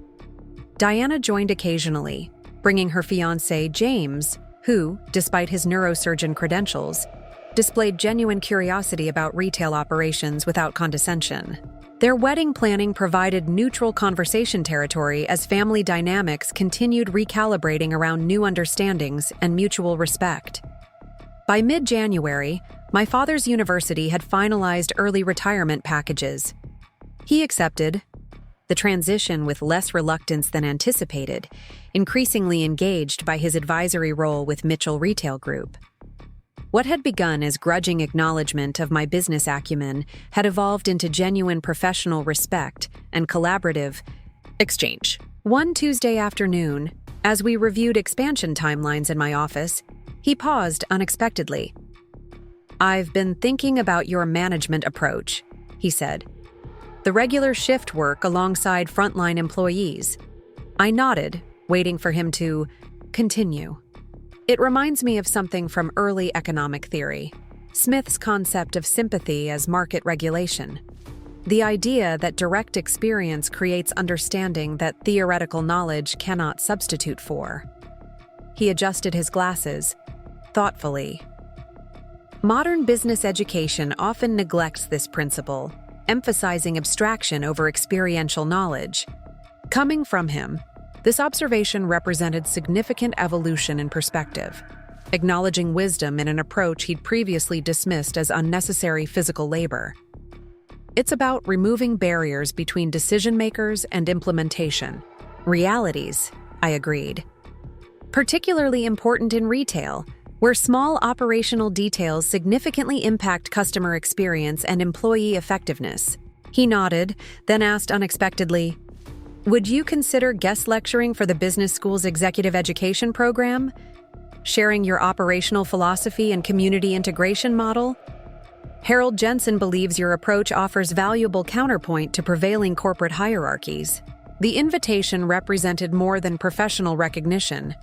Diana joined occasionally, bringing her fiancé, James, who, despite his neurosurgeon credentials, displayed genuine curiosity about retail operations without condescension. Their wedding planning provided neutral conversation territory as family dynamics continued recalibrating around new understandings and mutual respect. By mid-January, my father's university had finalized early retirement packages. He accepted the transition with less reluctance than anticipated, increasingly engaged by his advisory role with Mitchell Retail Group. What had begun as grudging acknowledgement of my business acumen had evolved into genuine professional respect and collaborative exchange. One Tuesday afternoon, as we reviewed expansion timelines in my office, he paused unexpectedly. "I've been thinking about your management approach," he said. "The regular shift work alongside frontline employees." I nodded, waiting for him to continue. "It reminds me of something from early economic theory, Smith's concept of sympathy as market regulation. The idea that direct experience creates understanding that theoretical knowledge cannot substitute for." He adjusted his glasses, thoughtfully. Modern business education often neglects this principle, emphasizing abstraction over experiential knowledge. Coming from him, this observation represented significant evolution in perspective, acknowledging wisdom in an approach he'd previously dismissed as unnecessary physical labor. It's about removing barriers between decision makers and implementation. Realities, I agreed. particularly important in retail, where small operational details significantly impact customer experience and employee effectiveness. He nodded, then asked unexpectedly, "Would you consider guest lecturing for the business school's executive education program? Sharing your operational philosophy and community integration model? Harold Jensen believes your approach offers valuable counterpoint to prevailing corporate hierarchies." The invitation represented more than professional recognition.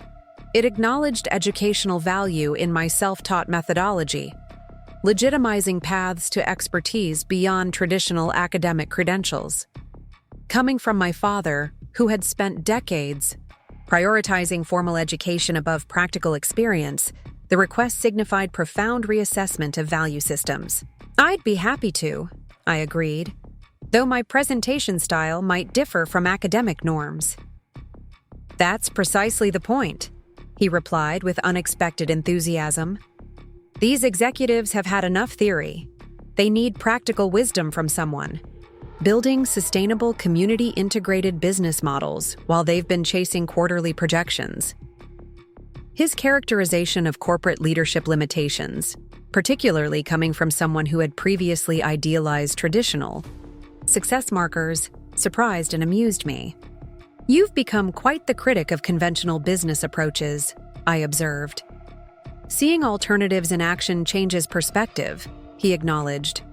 It acknowledged educational value in my self-taught methodology, legitimizing paths to expertise beyond traditional academic credentials. Coming from my father, who had spent decades prioritizing formal education above practical experience, the request signified profound reassessment of value systems. "I'd be happy to," I agreed, though my presentation style might differ from academic norms. "That's precisely the point," he replied with unexpected enthusiasm. "These executives have had enough theory. They need practical wisdom from someone. Building sustainable community-integrated business models while they've been chasing quarterly projections." His characterization of corporate leadership limitations, particularly coming from someone who had previously idealized traditional success markers, surprised and amused me. "You've become quite the critic of conventional business approaches," I observed. "Seeing alternatives in action changes perspective," he acknowledged.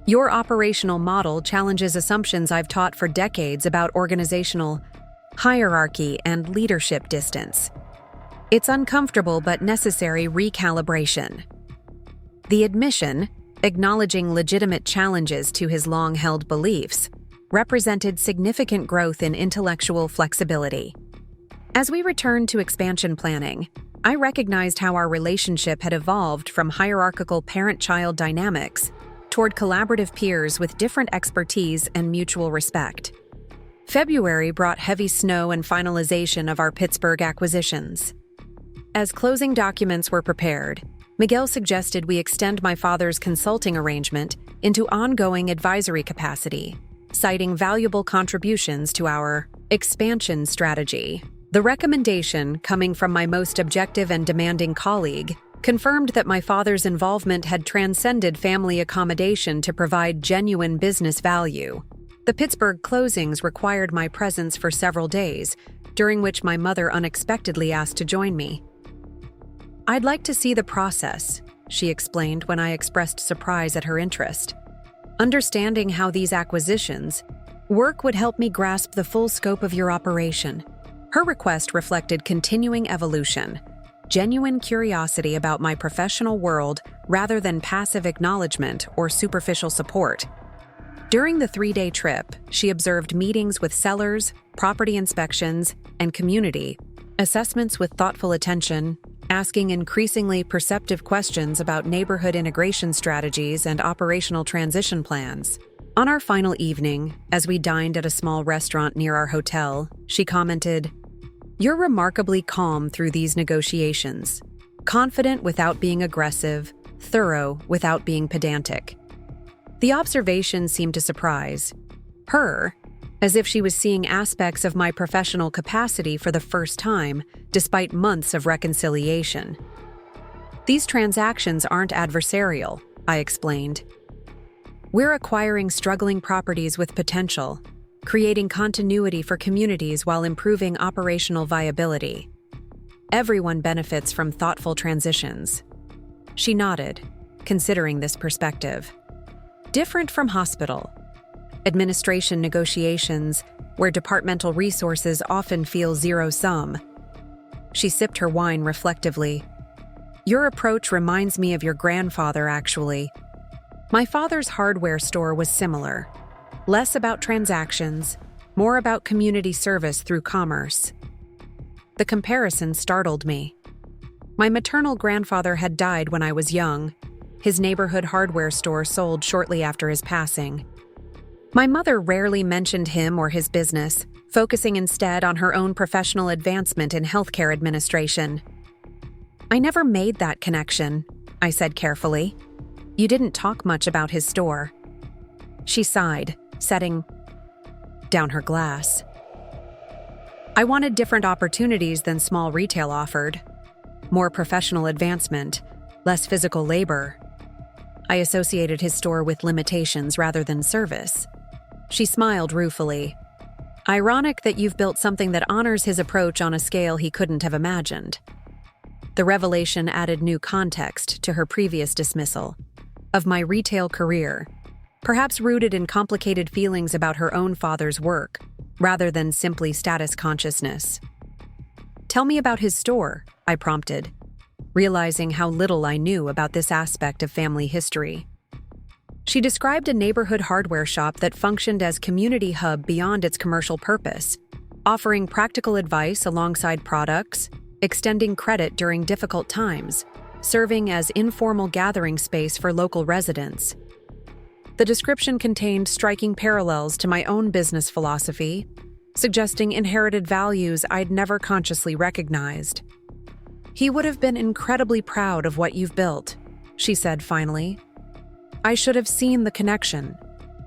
"Your operational model challenges assumptions I've taught for decades about organizational hierarchy and leadership distance. It's uncomfortable but necessary recalibration." The admission, acknowledging legitimate challenges to his long-held beliefs, represented significant growth in intellectual flexibility. As we returned to expansion planning, I recognized how our relationship had evolved from hierarchical parent-child dynamics toward collaborative peers with different expertise and mutual respect. February brought heavy snow and finalization of our Pittsburgh acquisitions. As closing documents were prepared, Miguel suggested we extend my father's consulting arrangement into ongoing advisory capacity, citing valuable contributions to our expansion strategy. The recommendation, coming from my most objective and demanding colleague, confirmed that my father's involvement had transcended family accommodation to provide genuine business value. The Pittsburgh closings required my presence for several days, during which my mother unexpectedly asked to join me. "I'd like to see the process," she explained when I expressed surprise at her interest. "Understanding how these acquisitions work would help me grasp the full scope of your operation." Her request reflected continuing evolution, genuine curiosity about my professional world rather than passive acknowledgement or superficial support. During the 3-day trip, she observed meetings with sellers, property inspections, and community, assessments with thoughtful attention, asking increasingly perceptive questions about neighborhood integration strategies and operational transition plans. On our final evening, as we dined at a small restaurant near our hotel, she commented, "You're remarkably calm through these negotiations, confident without being aggressive, thorough without being pedantic." The observation seemed to surprise her, as if she was seeing aspects of my professional capacity for the first time, despite months of reconciliation. "These transactions aren't adversarial," I explained. "We're acquiring struggling properties with potential, creating continuity for communities while improving operational viability. Everyone benefits from thoughtful transitions." She nodded, considering this perspective. "Different from hospital administration negotiations, where departmental resources often feel zero-sum." She sipped her wine reflectively. "Your approach reminds me of your grandfather, actually. My father's hardware store was similar. Less about transactions, more about community service through commerce." The comparison startled me. My maternal grandfather had died when I was young. His neighborhood hardware store sold shortly after his passing. My mother rarely mentioned him or his business, focusing instead on her own professional advancement in healthcare administration. "I never made that connection," I said carefully. "You didn't talk much about his store." She sighed, setting down her glass. I wanted different opportunities than small retail offered. More professional advancement, less physical labor. I associated his store with limitations rather than service. She smiled ruefully. Ironic that you've built something that honors his approach on a scale he couldn't have imagined. The revelation added new context to her previous dismissal of my retail career, perhaps rooted in complicated feelings about her own father's work, rather than simply status consciousness. Tell me about his store, I prompted, realizing how little I knew about this aspect of family history. She described a neighborhood hardware shop that functioned as community hub beyond its commercial purpose, offering practical advice alongside products, extending credit during difficult times, serving as informal gathering space for local residents. The description contained striking parallels to my own business philosophy, suggesting inherited values I'd never consciously recognized. He would have been incredibly proud of what you've built, she said finally. I should have seen the connection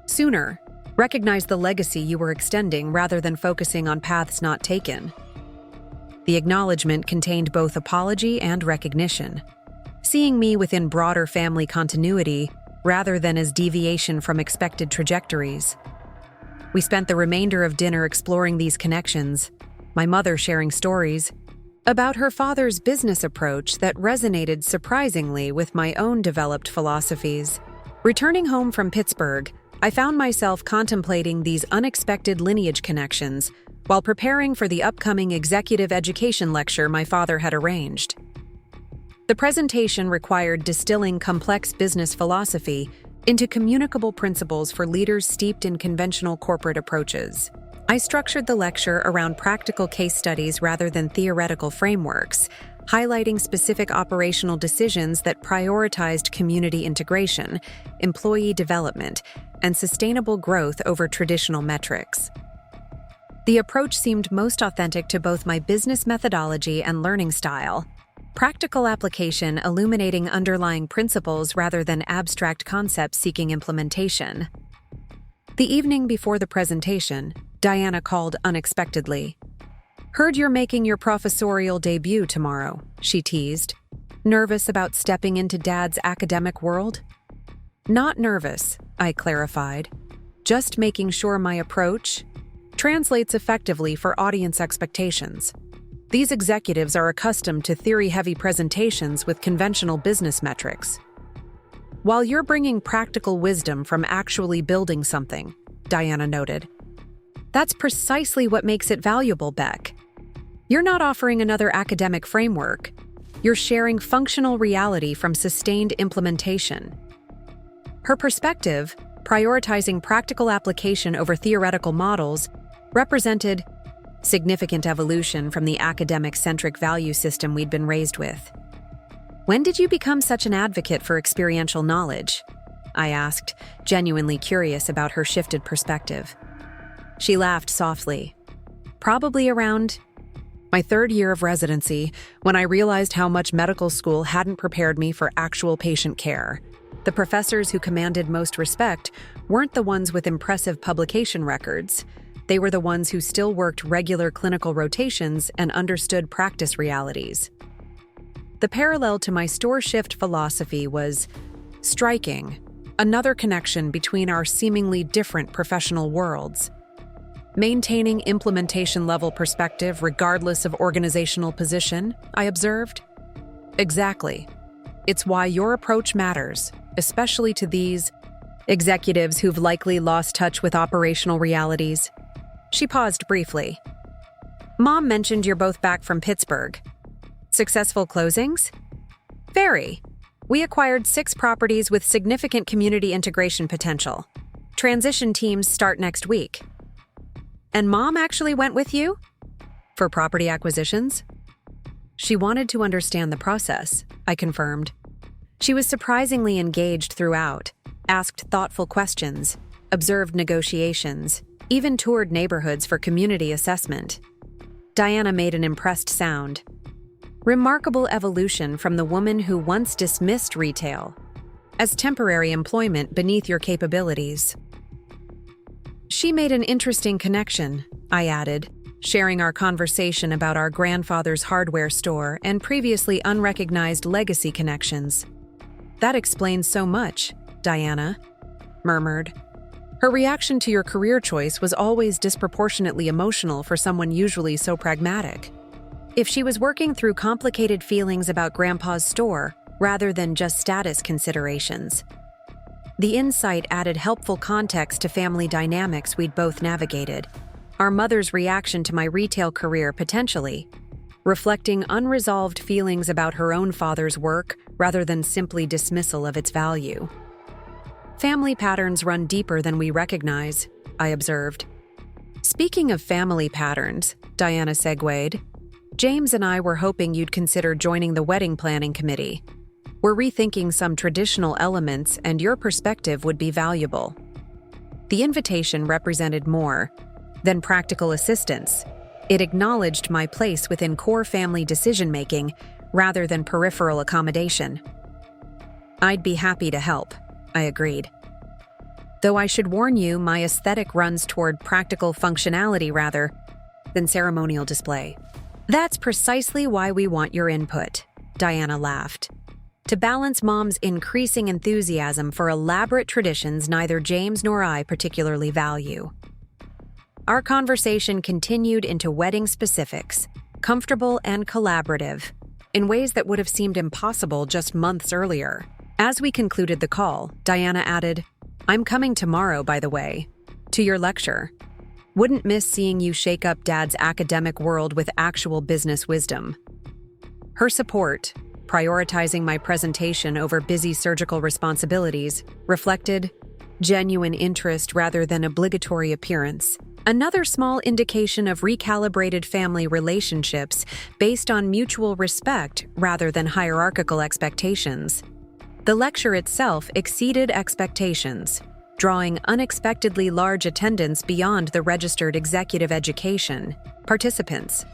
sooner, recognized the legacy you were extending rather than focusing on paths not taken. The acknowledgement contained both apology and recognition, seeing me within broader family continuity rather than as deviation from expected trajectories. We spent the remainder of dinner exploring these connections, my mother sharing stories about her father's business approach that resonated surprisingly with my own developed philosophies. Returning home from Pittsburgh, I found myself contemplating these unexpected lineage connections while preparing for the upcoming executive education lecture my father had arranged. The presentation required distilling complex business philosophy into communicable principles for leaders steeped in conventional corporate approaches. I structured the lecture around practical case studies rather than theoretical frameworks, highlighting specific operational decisions that prioritized community integration, employee development, and sustainable growth over traditional metrics. The approach seemed most authentic to both my business methodology and learning style. Practical application illuminating underlying principles rather than abstract concepts seeking implementation. The evening before the presentation, Diana called unexpectedly. Heard you're making your professorial debut tomorrow, she teased. Nervous about stepping into Dad's academic world? Not nervous, I clarified. Just making sure my approach translates effectively for audience expectations. These executives are accustomed to theory-heavy presentations with conventional business metrics. While you're bringing practical wisdom from actually building something, Diana noted. That's precisely what makes it valuable, Beck. You're not offering another academic framework. You're sharing functional reality from sustained implementation. Her perspective, prioritizing practical application over theoretical models, represented significant evolution from the academic-centric value system we'd been raised with. When did you become such an advocate for experiential knowledge? I asked, genuinely curious about her shifted perspective. She laughed softly. Probably around my third year of residency, when I realized how much medical school hadn't prepared me for actual patient care. The professors who commanded most respect weren't the ones with impressive publication records. They were the ones who still worked regular clinical rotations and understood practice realities. The parallel to my store shift philosophy was striking, another connection between our seemingly different professional worlds. Maintaining implementation-level perspective regardless of organizational position, I observed. Exactly. It's why your approach matters, especially to these executives who've likely lost touch with operational realities. She paused briefly. Mom mentioned you're both back from Pittsburgh. Successful closings? Very. We acquired 6 properties with significant community integration potential. Transition teams start next week. And Mom actually went with you? For property acquisitions? She wanted to understand the process, I confirmed. She was surprisingly engaged throughout, asked thoughtful questions, observed negotiations, even toured neighborhoods for community assessment. Diana made an impressed sound. Remarkable evolution from the woman who once dismissed retail as temporary employment beneath your capabilities. She made an interesting connection, I added, sharing our conversation about our grandfather's hardware store and previously unrecognized legacy connections. "That explains so much," Diana murmured. Her reaction to your career choice was always disproportionately emotional for someone usually so pragmatic. If she was working through complicated feelings about Grandpa's store rather than just status considerations. The insight added helpful context to family dynamics we'd both navigated. Our mother's reaction to my retail career potentially reflecting unresolved feelings about her own father's work rather than simply dismissal of its value. Family patterns run deeper than we recognize, I observed. Speaking of family patterns, Diana segued, James and I were hoping you'd consider joining the wedding planning committee. We're rethinking some traditional elements and your perspective would be valuable. The invitation represented more than practical assistance. It acknowledged my place within core family decision-making rather than peripheral accommodation. I'd be happy to help, I agreed. Though I should warn you, my aesthetic runs toward practical functionality rather than ceremonial display. That's precisely why we want your input, Diana laughed. To balance Mom's increasing enthusiasm for elaborate traditions neither James nor I particularly value. Our conversation continued into wedding specifics, comfortable and collaborative, in ways that would have seemed impossible just months earlier. As we concluded the call, Diana added, I'm coming tomorrow, by the way, to your lecture. Wouldn't miss seeing you shake up Dad's academic world with actual business wisdom. Her support, prioritizing my presentation over busy surgical responsibilities, reflected genuine interest rather than obligatory appearance. Another small indication of recalibrated family relationships based on mutual respect rather than hierarchical expectations. The lecture itself exceeded expectations, drawing unexpectedly large attendance beyond the registered executive education participants.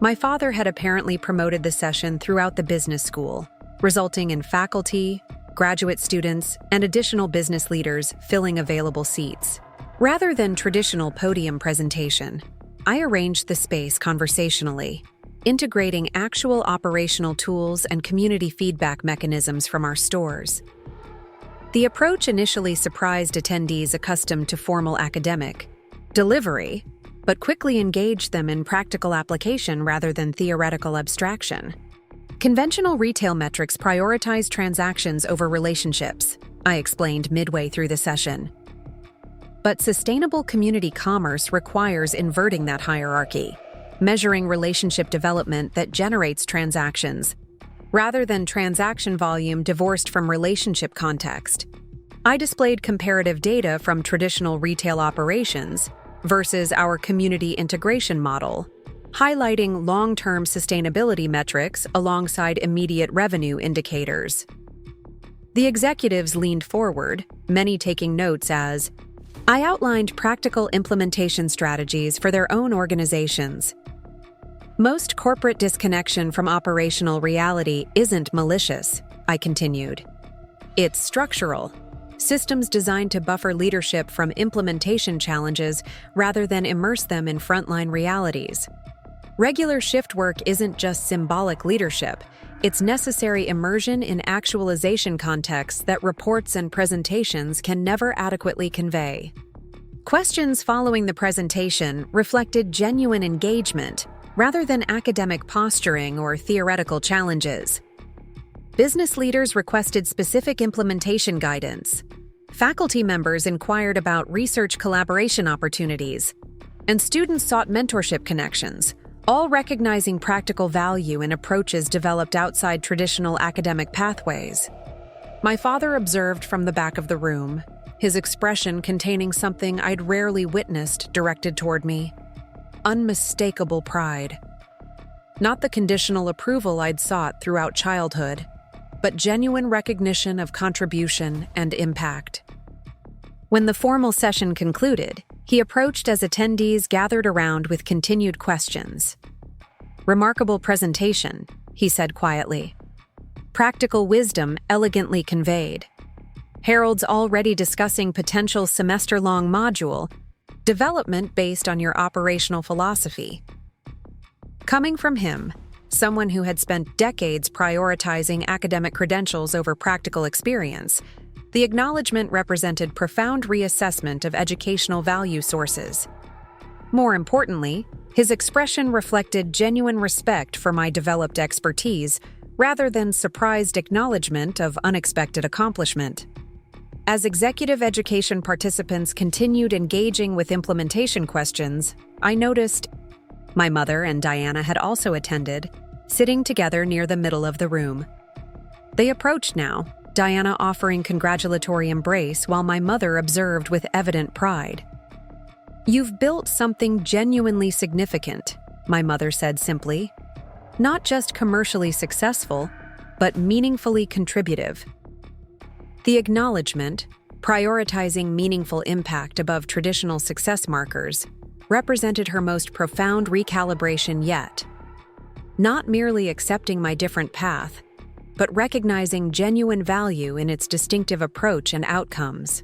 My father had apparently promoted the session throughout the business school, resulting in faculty, graduate students, and additional business leaders filling available seats. Rather than traditional podium presentation, I arranged the space conversationally, integrating actual operational tools and community feedback mechanisms from our stores. The approach initially surprised attendees accustomed to formal academic delivery, but quickly engaged them in practical application rather than theoretical abstraction. Conventional retail metrics prioritize transactions over relationships, I explained midway through the session. But sustainable community commerce requires inverting that hierarchy, measuring relationship development that generates transactions, rather than transaction volume divorced from relationship context. I displayed comparative data from traditional retail operations versus our community integration model, highlighting long-term sustainability metrics alongside immediate revenue indicators. The executives leaned forward, many taking notes as I outlined practical implementation strategies for their own organizations. Most corporate disconnection from operational reality isn't malicious, I continued. It's structural. Systems designed to buffer leadership from implementation challenges rather than immerse them in frontline realities. Regular shift work isn't just symbolic leadership, it's necessary immersion in actualization contexts that reports and presentations can never adequately convey. Questions following the presentation reflected genuine engagement rather than academic posturing or theoretical challenges. Business leaders requested specific implementation guidance. Faculty members inquired about research collaboration opportunities, and students sought mentorship connections, all recognizing practical value in approaches developed outside traditional academic pathways. My father observed from the back of the room, his expression containing something I'd rarely witnessed directed toward me. Unmistakable pride. Not the conditional approval I'd sought throughout childhood, but genuine recognition of contribution and impact. When the formal session concluded, he approached as attendees gathered around with continued questions. Remarkable presentation, he said quietly. Practical wisdom elegantly conveyed. Harold's already discussing potential semester-long module, Development based on your operational philosophy. Coming from him, someone who had spent decades prioritizing academic credentials over practical experience, the acknowledgement represented profound reassessment of educational value sources. More importantly, his expression reflected genuine respect for my developed expertise rather than surprised acknowledgement of unexpected accomplishment. As executive education participants continued engaging with implementation questions, I noticed my mother and Diana had also attended, sitting together near the middle of the room. They approached now, Diana offering congratulatory embrace while my mother observed with evident pride. "You've built something genuinely significant," my mother said simply. "Not just commercially successful, but meaningfully contributive." The acknowledgement, prioritizing meaningful impact above traditional success markers, represented her most profound recalibration yet. Not merely accepting my different path, but recognizing genuine value in its distinctive approach and outcomes.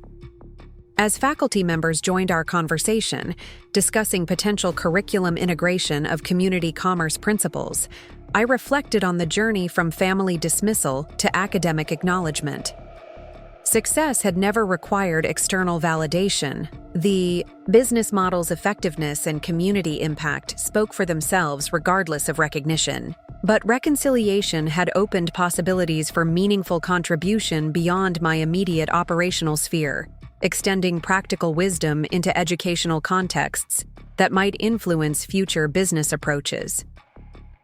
As faculty members joined our conversation, discussing potential curriculum integration of community commerce principles, I reflected on the journey from family dismissal to academic acknowledgement. Success had never required external validation. The business model's effectiveness and community impact spoke for themselves regardless of recognition. But reconciliation had opened possibilities for meaningful contribution beyond my immediate operational sphere, extending practical wisdom into educational contexts that might influence future business approaches.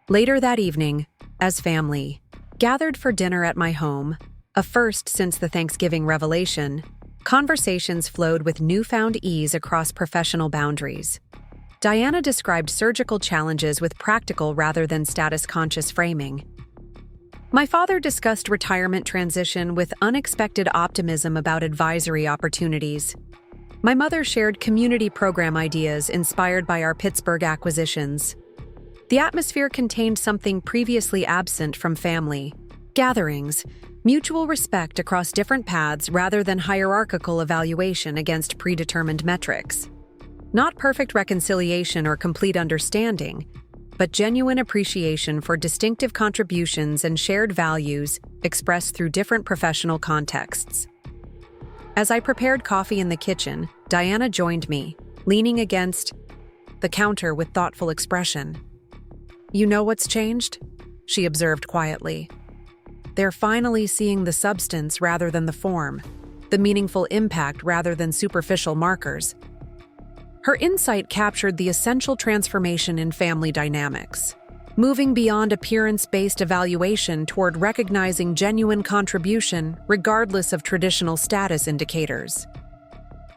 Later that evening, as family gathered for dinner at my home, a first since the Thanksgiving revelation, conversations flowed with newfound ease across professional boundaries. Diana described surgical challenges with practical rather than status-conscious framing. My father discussed retirement transition with unexpected optimism about advisory opportunities. My mother shared community program ideas inspired by our Pittsburgh acquisitions. The atmosphere contained something previously absent from family gatherings, mutual respect across different paths rather than hierarchical evaluation against predetermined metrics. Not perfect reconciliation or complete understanding, but genuine appreciation for distinctive contributions and shared values expressed through different professional contexts. As I prepared coffee in the kitchen, Diana joined me, leaning against the counter with thoughtful expression. "You know what's changed?" she observed quietly. "They're finally seeing the substance rather than the form, the meaningful impact rather than superficial markers." Her insight captured the essential transformation in family dynamics, moving beyond appearance-based evaluation toward recognizing genuine contribution regardless of traditional status indicators.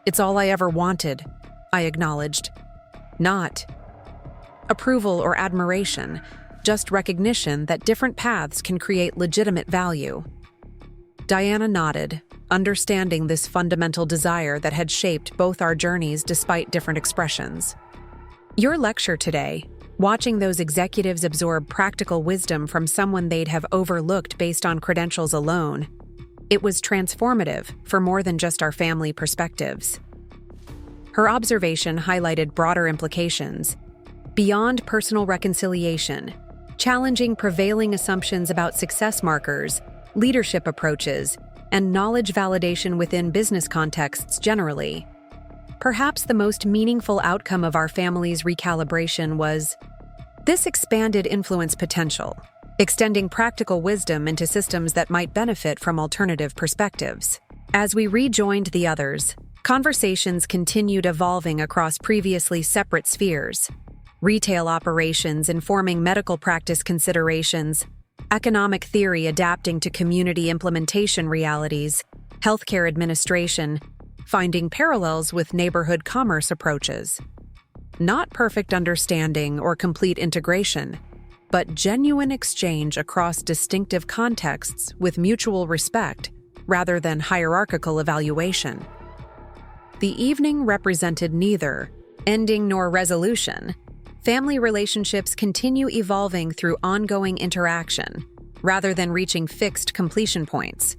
"It's all I ever wanted," I acknowledged. Not approval or admiration, just recognition that different paths can create legitimate value. Diana nodded, understanding this fundamental desire that had shaped both our journeys despite different expressions. "Your lecture today, watching those executives absorb practical wisdom from someone they'd have overlooked based on credentials alone, it was transformative for more than just our family perspectives." Her observation highlighted broader implications, beyond personal reconciliation, challenging prevailing assumptions about success markers, leadership approaches, and knowledge validation within business contexts generally. Perhaps the most meaningful outcome of our family's recalibration was this expanded influence potential, extending practical wisdom into systems that might benefit from alternative perspectives. As we rejoined the others, conversations continued evolving across previously separate spheres. Retail operations informing medical practice considerations, economic theory adapting to community implementation realities, healthcare administration, finding parallels with neighborhood commerce approaches. Not perfect understanding or complete integration, but genuine exchange across distinctive contexts with mutual respect rather than hierarchical evaluation. The evening represented neither ending nor resolution. Family relationships continue evolving through ongoing interaction, rather than reaching fixed completion points.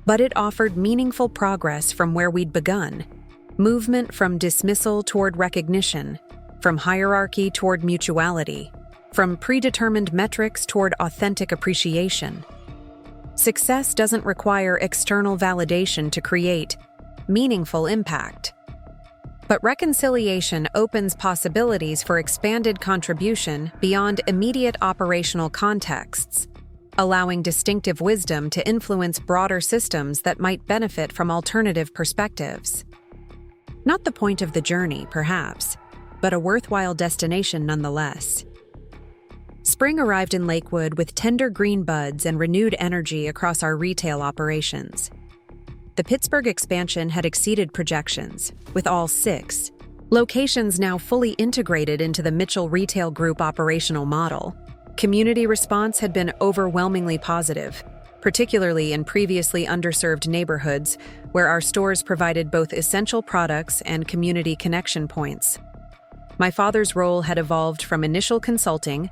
But it offered meaningful progress from where we'd begun, Movement from dismissal toward recognition, from hierarchy toward mutuality, from predetermined metrics toward authentic appreciation. Success doesn't require external validation to create meaningful impact. But reconciliation opens possibilities for expanded contribution beyond immediate operational contexts, allowing distinctive wisdom to influence broader systems that might benefit from alternative perspectives. Not the point of the journey, perhaps, but a worthwhile destination nonetheless. Spring arrived in Lakewood with tender green buds and renewed energy across our retail operations. The Pittsburgh expansion had exceeded projections, with all 6 locations now fully integrated into the Mitchell Retail Group operational model. Community response had been overwhelmingly positive, particularly in previously underserved neighborhoods where our stores provided both essential products and community connection points. My father's role had evolved from initial consulting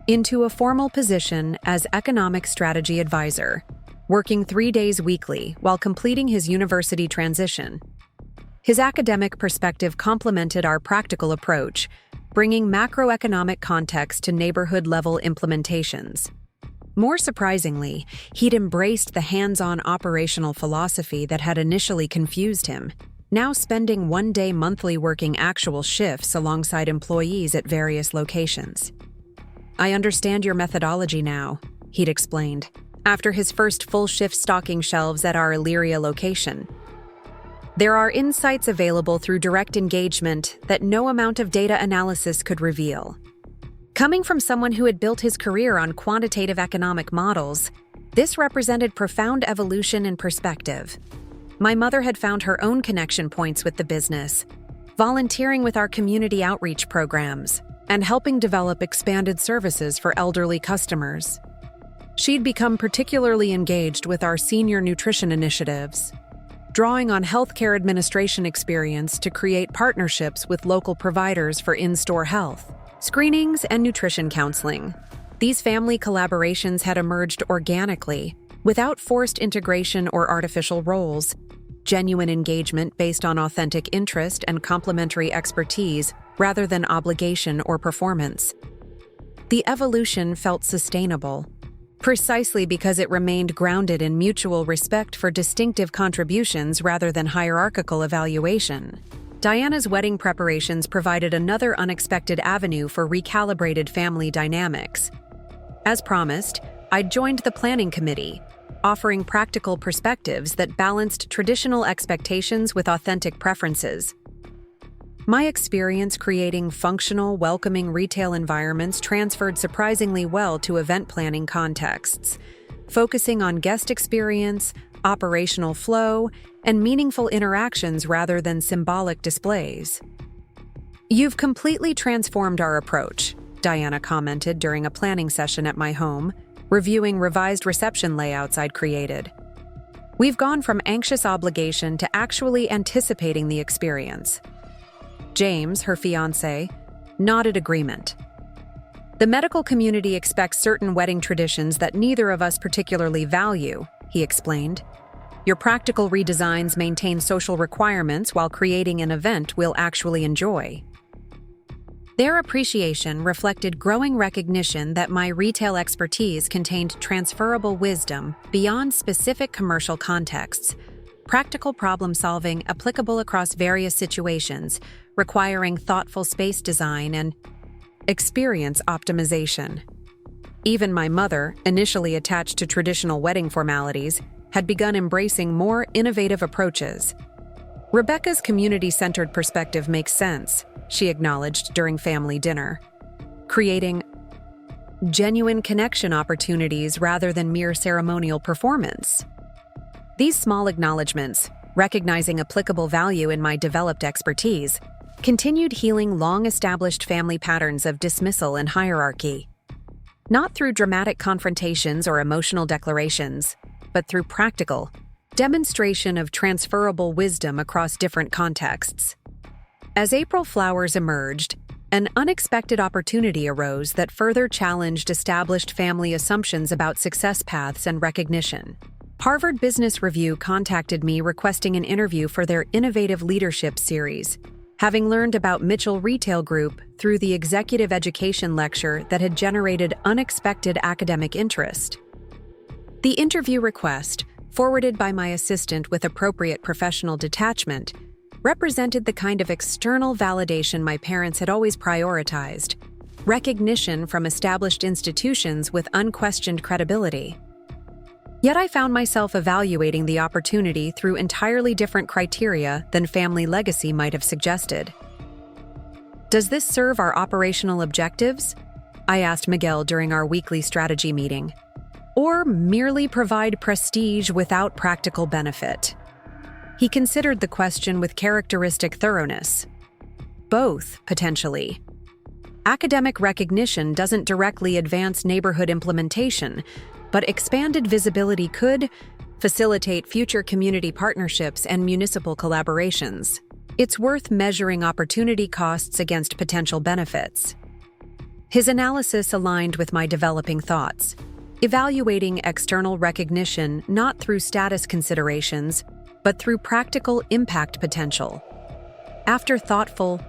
into a formal position as economic strategy advisor, working 3 days weekly while completing his university transition. His academic perspective complemented our practical approach, bringing macroeconomic context to neighborhood-level implementations. More surprisingly, he'd embraced the hands-on operational philosophy that had initially confused him, now spending 1 day monthly working actual shifts alongside employees at various locations. "I understand your methodology now," he'd explained, after his first full shift stocking shelves at our Elyria location. "There are insights available through direct engagement that no amount of data analysis could reveal." Coming from someone who had built his career on quantitative economic models, this represented profound evolution in perspective. My mother had found her own connection points with the business, volunteering with our community outreach programs, and helping develop expanded services for elderly customers. She'd become particularly engaged with our senior nutrition initiatives, drawing on healthcare administration experience to create partnerships with local providers for in-store health, screenings, and nutrition counseling. These family collaborations had emerged organically, without forced integration or artificial roles. Genuine engagement based on authentic interest and complementary expertise rather than obligation or performance. The evolution felt sustainable, precisely because it remained grounded in mutual respect for distinctive contributions rather than hierarchical evaluation. Diana's wedding preparations provided another unexpected avenue for recalibrated family dynamics. As promised, I'd joined the planning committee, offering practical perspectives that balanced traditional expectations with authentic preferences. My experience creating functional, welcoming retail environments transferred surprisingly well to event planning contexts, focusing on guest experience, operational flow, and meaningful interactions rather than symbolic displays. "You've completely transformed our approach," Diana commented during a planning session at my home, reviewing revised reception layouts I'd created. "We've gone from anxious obligation to actually anticipating the experience." James, her fiancé, nodded agreement. "The medical community expects certain wedding traditions that neither of us particularly value," he explained. "Your practical redesigns maintain social requirements while creating an event we'll actually enjoy." Their appreciation reflected growing recognition that my retail expertise contained transferable wisdom beyond specific commercial contexts, practical problem-solving applicable across various situations, requiring thoughtful space design and experience optimization. Even my mother, initially attached to traditional wedding formalities, had begun embracing more innovative approaches. "Rebecca's community-centered perspective makes sense," she acknowledged during family dinner, creating genuine connection opportunities rather than mere ceremonial performance. These small acknowledgments, recognizing applicable value in my developed expertise, continued healing long-established family patterns of dismissal and hierarchy. Not through dramatic confrontations or emotional declarations, but through practical demonstration of transferable wisdom across different contexts. As April flowers emerged, an unexpected opportunity arose that further challenged established family assumptions about success paths and recognition. Harvard Business Review contacted me requesting an interview for their Innovative Leadership series, having learned about Mitchell Retail Group through the executive education lecture that had generated unexpected academic interest. The interview request, forwarded by my assistant with appropriate professional detachment, represented the kind of external validation my parents had always prioritized: recognition from established institutions with unquestioned credibility. Yet I found myself evaluating the opportunity through entirely different criteria than family legacy might have suggested. "Does this serve our operational objectives?" I asked Miguel during our weekly strategy meeting. "Or merely provide prestige without practical benefit?" He considered the question with characteristic thoroughness. "Both, potentially. Academic recognition doesn't directly advance neighborhood implementation, but expanded visibility could facilitate future community partnerships and municipal collaborations. It's worth measuring opportunity costs against potential benefits." His analysis aligned with my developing thoughts, evaluating external recognition not through status considerations, but through practical impact potential. After thoughtful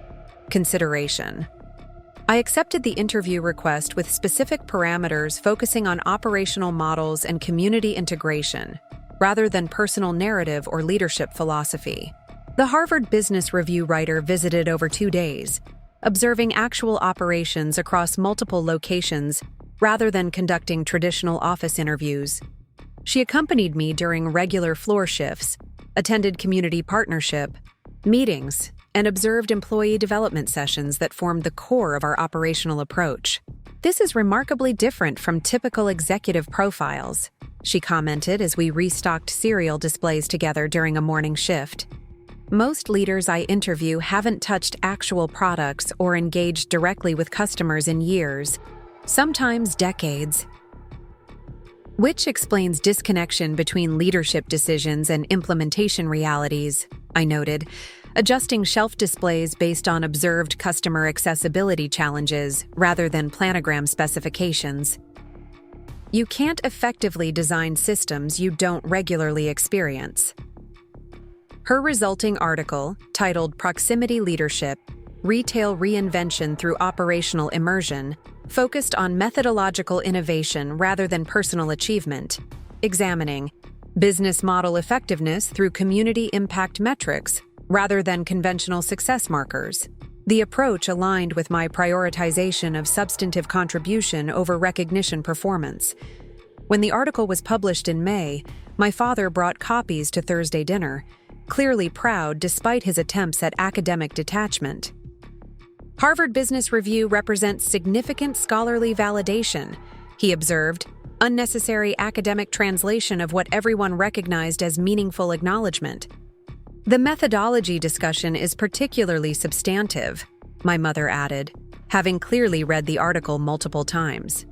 consideration, I accepted the interview request with specific parameters focusing on operational models and community integration, rather than personal narrative or leadership philosophy. The Harvard Business Review writer visited over 2 days, observing actual operations across multiple locations rather than conducting traditional office interviews. She accompanied me during regular floor shifts, attended community partnership meetings, and observed employee development sessions that formed the core of our operational approach. "This is remarkably different from typical executive profiles," she commented as we restocked cereal displays together during a morning shift. "Most leaders I interview haven't touched actual products or engaged directly with customers in years, sometimes decades." Which explains disconnection between leadership decisions and implementation realities, I noted, adjusting shelf displays based on observed customer accessibility challenges rather than planogram specifications. "You can't effectively design systems you don't regularly experience." Her resulting article, titled "Proximity Leadership: Retail Reinvention Through Operational Immersion," focused on methodological innovation rather than personal achievement, examining business model effectiveness through community impact metrics rather than conventional success markers. The approach aligned with my prioritization of substantive contribution over recognition performance. When the article was published in May, my father brought copies to Thursday dinner, clearly proud despite his attempts at academic detachment. "Harvard Business Review represents significant scholarly validation," he observed, "unnecessary academic translation of what everyone recognized as meaningful acknowledgement." "The methodology discussion is particularly substantive," my mother added, having clearly read the article multiple times.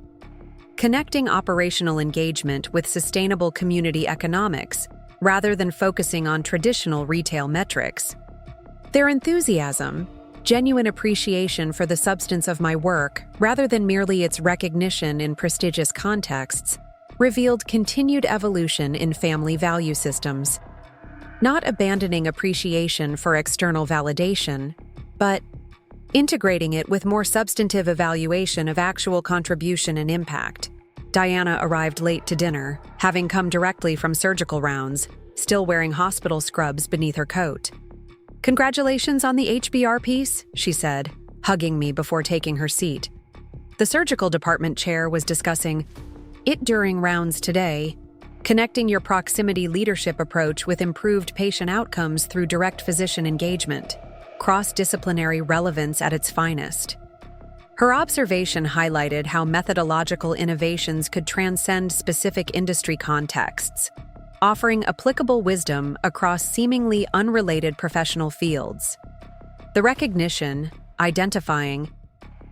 "Connecting operational engagement with sustainable community economics, rather than focusing on traditional retail metrics." Their enthusiasm, genuine appreciation for the substance of my work, rather than merely its recognition in prestigious contexts, revealed continued evolution in family value systems. Not abandoning appreciation for external validation, but integrating it with more substantive evaluation of actual contribution and impact. Diana arrived late to dinner, having come directly from surgical rounds, still wearing hospital scrubs beneath her coat. "Congratulations on the HBR piece," she said, hugging me before taking her seat. The surgical department chair was discussing it during rounds today, connecting your proximity leadership approach with improved patient outcomes through direct physician engagement, cross-disciplinary relevance at its finest. Her observation highlighted how methodological innovations could transcend specific industry contexts, offering applicable wisdom across seemingly unrelated professional fields. The recognition, identifying,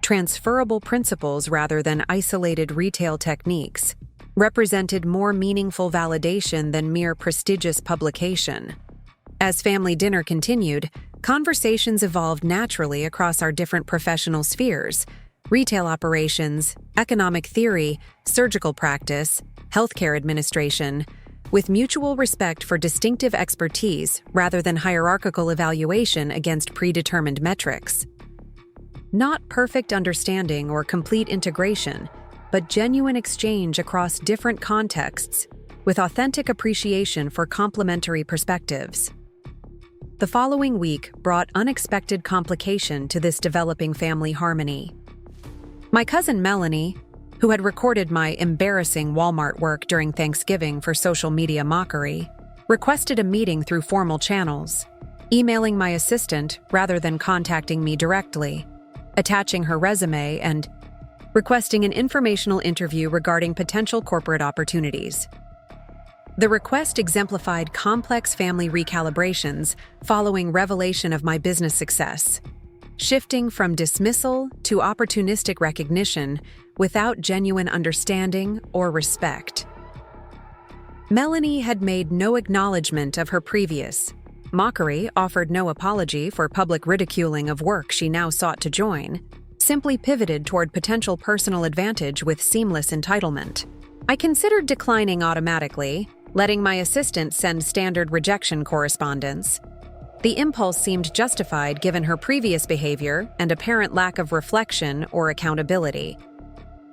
transferable principles rather than isolated retail techniques represented more meaningful validation than mere prestigious publication. As family dinner continued, conversations evolved naturally across our different professional spheres: retail operations, economic theory, surgical practice, healthcare administration, with mutual respect for distinctive expertise rather than hierarchical evaluation against predetermined metrics. Not perfect understanding or complete integration, but genuine exchange across different contexts, with authentic appreciation for complementary perspectives. The following week brought unexpected complication to this developing family harmony. My cousin Melanie, who had recorded my embarrassing Walmart work during Thanksgiving for social media mockery, requested a meeting through formal channels, emailing my assistant rather than contacting me directly, attaching her resume, and requesting an informational interview regarding potential corporate opportunities. The request exemplified complex family recalibrations following revelation of my business success, shifting from dismissal to opportunistic recognition without genuine understanding or respect. Melanie had made no acknowledgement of her previous mockery, offered no apology for public ridiculing of work she now sought to join, simply pivoted toward potential personal advantage with seamless entitlement. I considered declining automatically, letting my assistant send standard rejection correspondence. The impulse seemed justified given her previous behavior and apparent lack of reflection or accountability.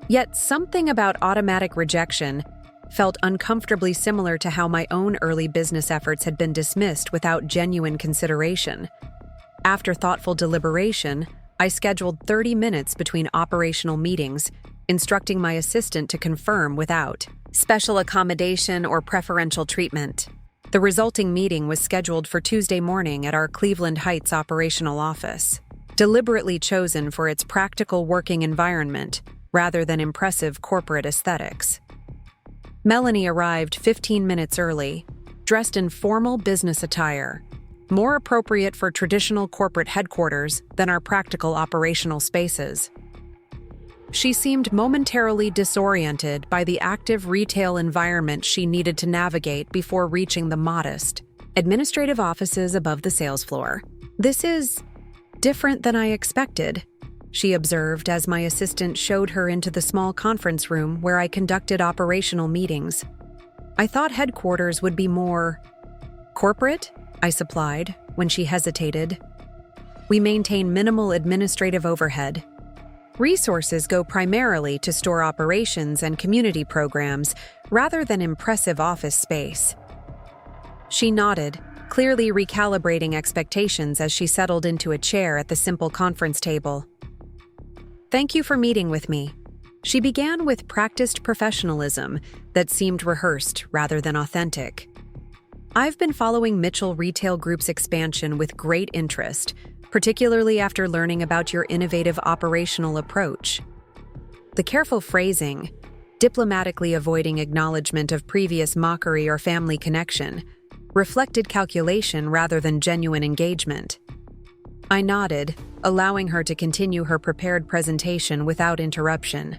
Yet something about automatic rejection felt uncomfortably similar to how my own early business efforts had been dismissed without genuine consideration. After thoughtful deliberation, I scheduled 30 minutes between operational meetings, instructing my assistant to confirm without special accommodation or preferential treatment. The resulting meeting was scheduled for Tuesday morning at our Cleveland Heights operational office, deliberately chosen for its practical working environment rather than impressive corporate aesthetics. Melanie arrived 15 minutes early, dressed in formal business attire, more appropriate for traditional corporate headquarters than our practical operational spaces. She seemed momentarily disoriented by the active retail environment she needed to navigate before reaching the modest administrative offices above the sales floor. "This is different than I expected," she observed as my assistant showed her into the small conference room where I conducted operational meetings. "I thought headquarters would be more corporate," I supplied when she hesitated. "We maintain minimal administrative overhead. Resources go primarily to store operations and community programs rather than impressive office space." She nodded, clearly recalibrating expectations as she settled into a chair at the simple conference table. "Thank you for meeting with me." She began with practiced professionalism that seemed rehearsed rather than authentic. "I've been following Mitchell Retail Group's expansion with great interest, particularly after learning about your innovative operational approach." The careful phrasing, diplomatically avoiding acknowledgement of previous mockery or family connection, reflected calculation rather than genuine engagement. I nodded, allowing her to continue her prepared presentation without interruption.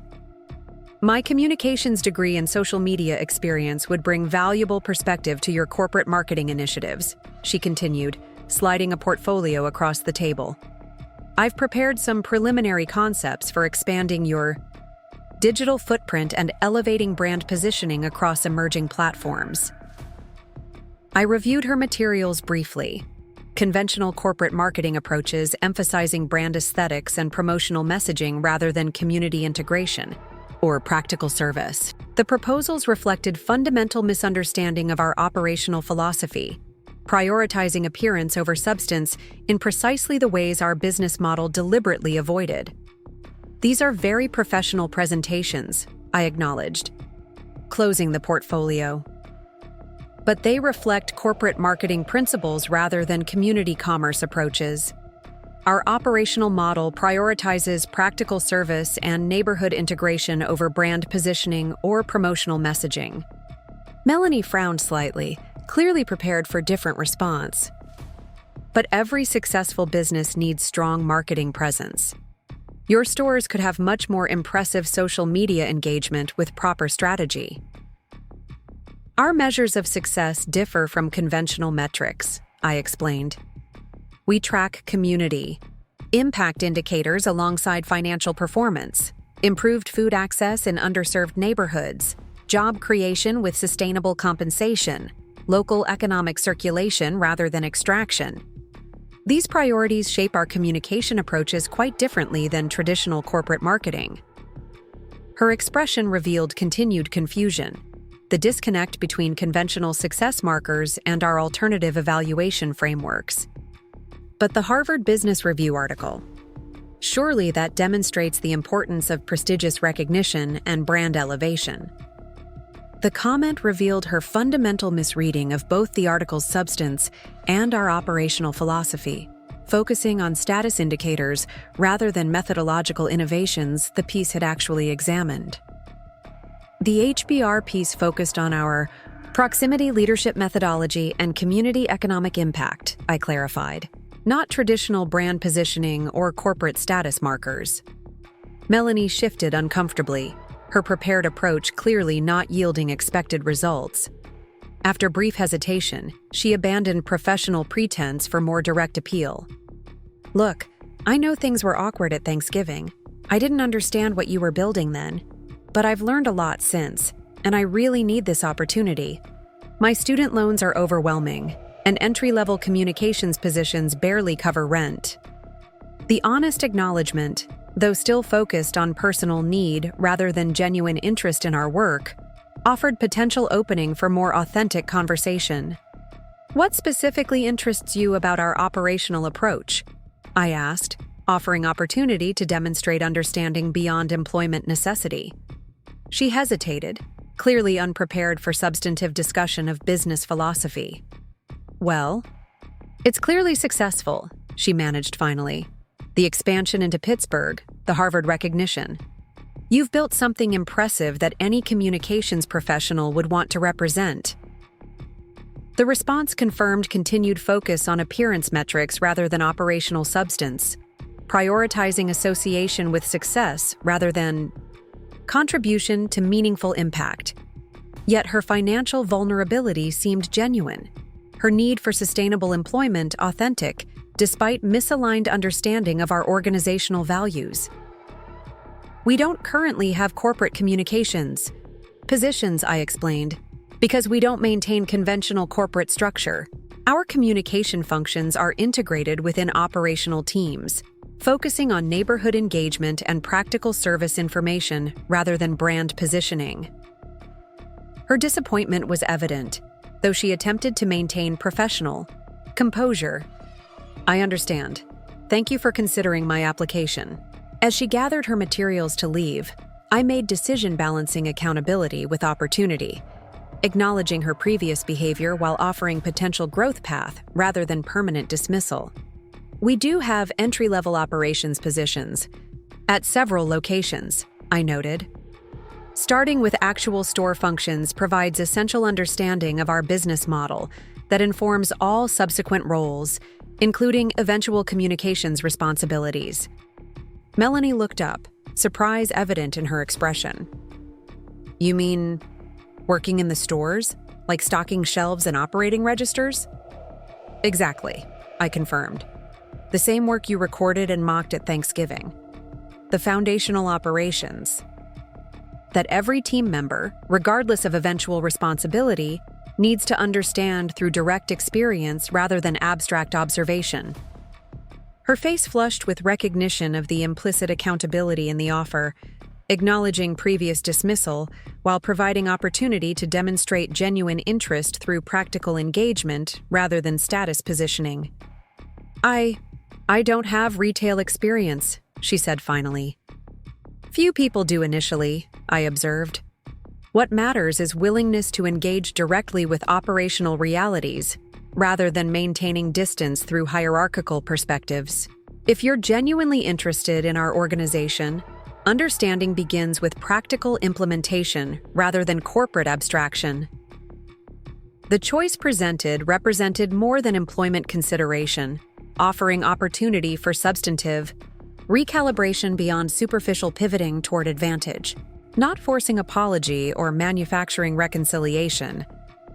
"My communications degree and social media experience would bring valuable perspective to your corporate marketing initiatives," she continued, sliding a portfolio across the table. "I've prepared some preliminary concepts for expanding your digital footprint and elevating brand positioning across emerging platforms." I reviewed her materials briefly. Conventional corporate marketing approaches emphasizing brand aesthetics and promotional messaging rather than community integration or practical service. The proposals reflected fundamental misunderstanding of our operational philosophy, prioritizing appearance over substance in precisely the ways our business model deliberately avoided. "These are very professional presentations," I acknowledged, closing the portfolio. "But they reflect corporate marketing principles rather than community commerce approaches. Our operational model prioritizes practical service and neighborhood integration over brand positioning or promotional messaging." Melanie frowned slightly, clearly prepared for different response. "But every successful business needs strong marketing presence. Your stores could have much more impressive social media engagement with proper strategy." "Our measures of success differ from conventional metrics," I explained. "We track community, impact indicators alongside financial performance, improved food access in underserved neighborhoods, job creation with sustainable compensation, local economic circulation rather than extraction. These priorities shape our communication approaches quite differently than traditional corporate marketing. Her expression revealed continued confusion, the disconnect between conventional success markers and our alternative evaluation frameworks. But the Harvard Business Review article, surely that demonstrates the importance of prestigious recognition and brand elevation. The comment revealed her fundamental misreading of both the article's substance and our operational philosophy, focusing on status indicators rather than methodological innovations the piece had actually examined. The HBR piece focused on our proximity leadership methodology and community economic impact, I clarified, not traditional brand positioning or corporate status markers. Melanie shifted uncomfortably, her prepared approach clearly not yielding expected results. After brief hesitation, she abandoned professional pretense for more direct appeal. Look, I know things were awkward at Thanksgiving. I didn't understand what you were building then, but I've learned a lot since, and I really need this opportunity. My student loans are overwhelming, and entry-level communications positions barely cover rent. The honest acknowledgement, though still focused on personal need rather than genuine interest in our work, offered potential opening for more authentic conversation. What specifically interests you about our operational approach? I asked, offering opportunity to demonstrate understanding beyond employment necessity. She hesitated, clearly unprepared for substantive discussion of business philosophy. Well, it's clearly successful, she managed finally. The expansion into Pittsburgh, the Harvard recognition. You've built something impressive that any communications professional would want to represent. The response confirmed continued focus on appearance metrics rather than operational substance, prioritizing association with success rather than contribution to meaningful impact. Yet her financial vulnerability seemed genuine, her need for sustainable employment authentic, despite misaligned understanding of our organizational values. We don't currently have corporate communications positions, I explained, because we don't maintain conventional corporate structure. Our communication functions are integrated within operational teams, focusing on neighborhood engagement and practical service information rather than brand positioning. Her disappointment was evident, though she attempted to maintain professional composure. I understand. Thank you for considering my application. As she gathered her materials to leave, I made decision balancing accountability with opportunity, acknowledging her previous behavior while offering potential growth path rather than permanent dismissal. We do have entry-level operations positions at several locations, I noted. Starting with actual store functions provides essential understanding of our business model that informs all subsequent roles, including eventual communications responsibilities. Melanie looked up, surprise evident in her expression. You mean working in the stores, like stocking shelves and operating registers? Exactly, I confirmed. The same work you recorded and mocked at Thanksgiving. The foundational operations. That every team member, regardless of eventual responsibility, needs to understand through direct experience rather than abstract observation. Her face flushed with recognition of the implicit accountability in the offer, acknowledging previous dismissal while providing opportunity to demonstrate genuine interest through practical engagement rather than status positioning. I don't have retail experience, she said finally. Few people do initially, I observed. What matters is willingness to engage directly with operational realities, rather than maintaining distance through hierarchical perspectives. If you're genuinely interested in our organization, understanding begins with practical implementation rather than corporate abstraction. The choice presented represented more than employment consideration, offering opportunity for substantive recalibration beyond superficial pivoting toward advantage. Not forcing apology or manufacturing reconciliation,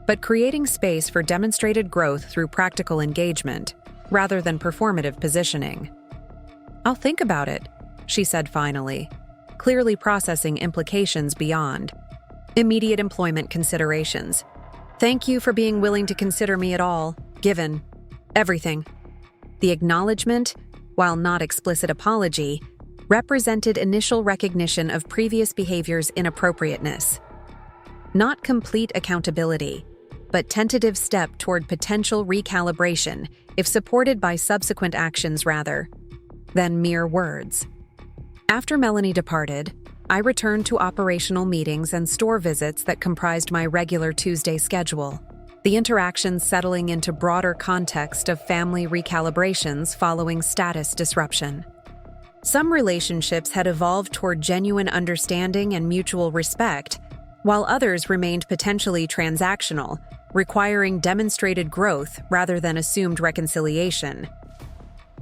but creating space for demonstrated growth through practical engagement, rather than performative positioning. I'll think about it, she said finally, clearly processing implications beyond Immediate employment considerations. Thank you for being willing to consider me at all, given everything. The acknowledgement, while not explicit apology, represented initial recognition of previous behavior's inappropriateness. Not complete accountability, but tentative step toward potential recalibration if supported by subsequent actions rather than mere words. After Melanie departed, I returned to operational meetings and store visits that comprised my regular Tuesday schedule, the interactions settling into broader context of family recalibrations following status disruption. Some relationships had evolved toward genuine understanding and mutual respect, while others remained potentially transactional, requiring demonstrated growth rather than assumed reconciliation.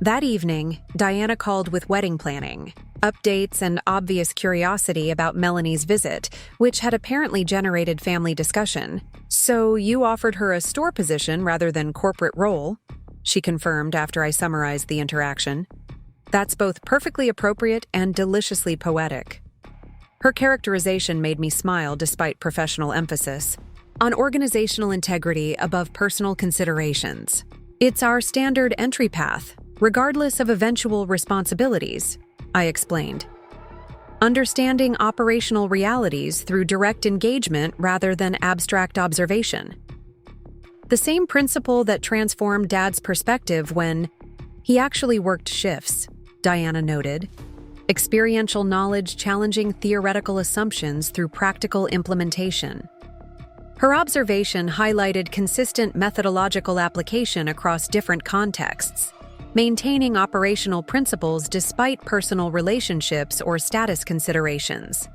That evening, Diana called with wedding planning, updates, and obvious curiosity about Melanie's visit, which had apparently generated family discussion. "So you offered her a store position rather than corporate role," she confirmed after I summarized the interaction. "That's both perfectly appropriate and deliciously poetic." Her characterization made me smile despite professional emphasis on organizational integrity above personal considerations. "It's our standard entry path, regardless of eventual responsibilities," I explained. "Understanding operational realities through direct engagement rather than abstract observation. The same principle that transformed Dad's perspective when he actually worked shifts," Diana noted. "Experiential knowledge challenging theoretical assumptions through practical implementation." Her observation highlighted consistent methodological application across different contexts, maintaining operational principles despite personal relationships or status considerations.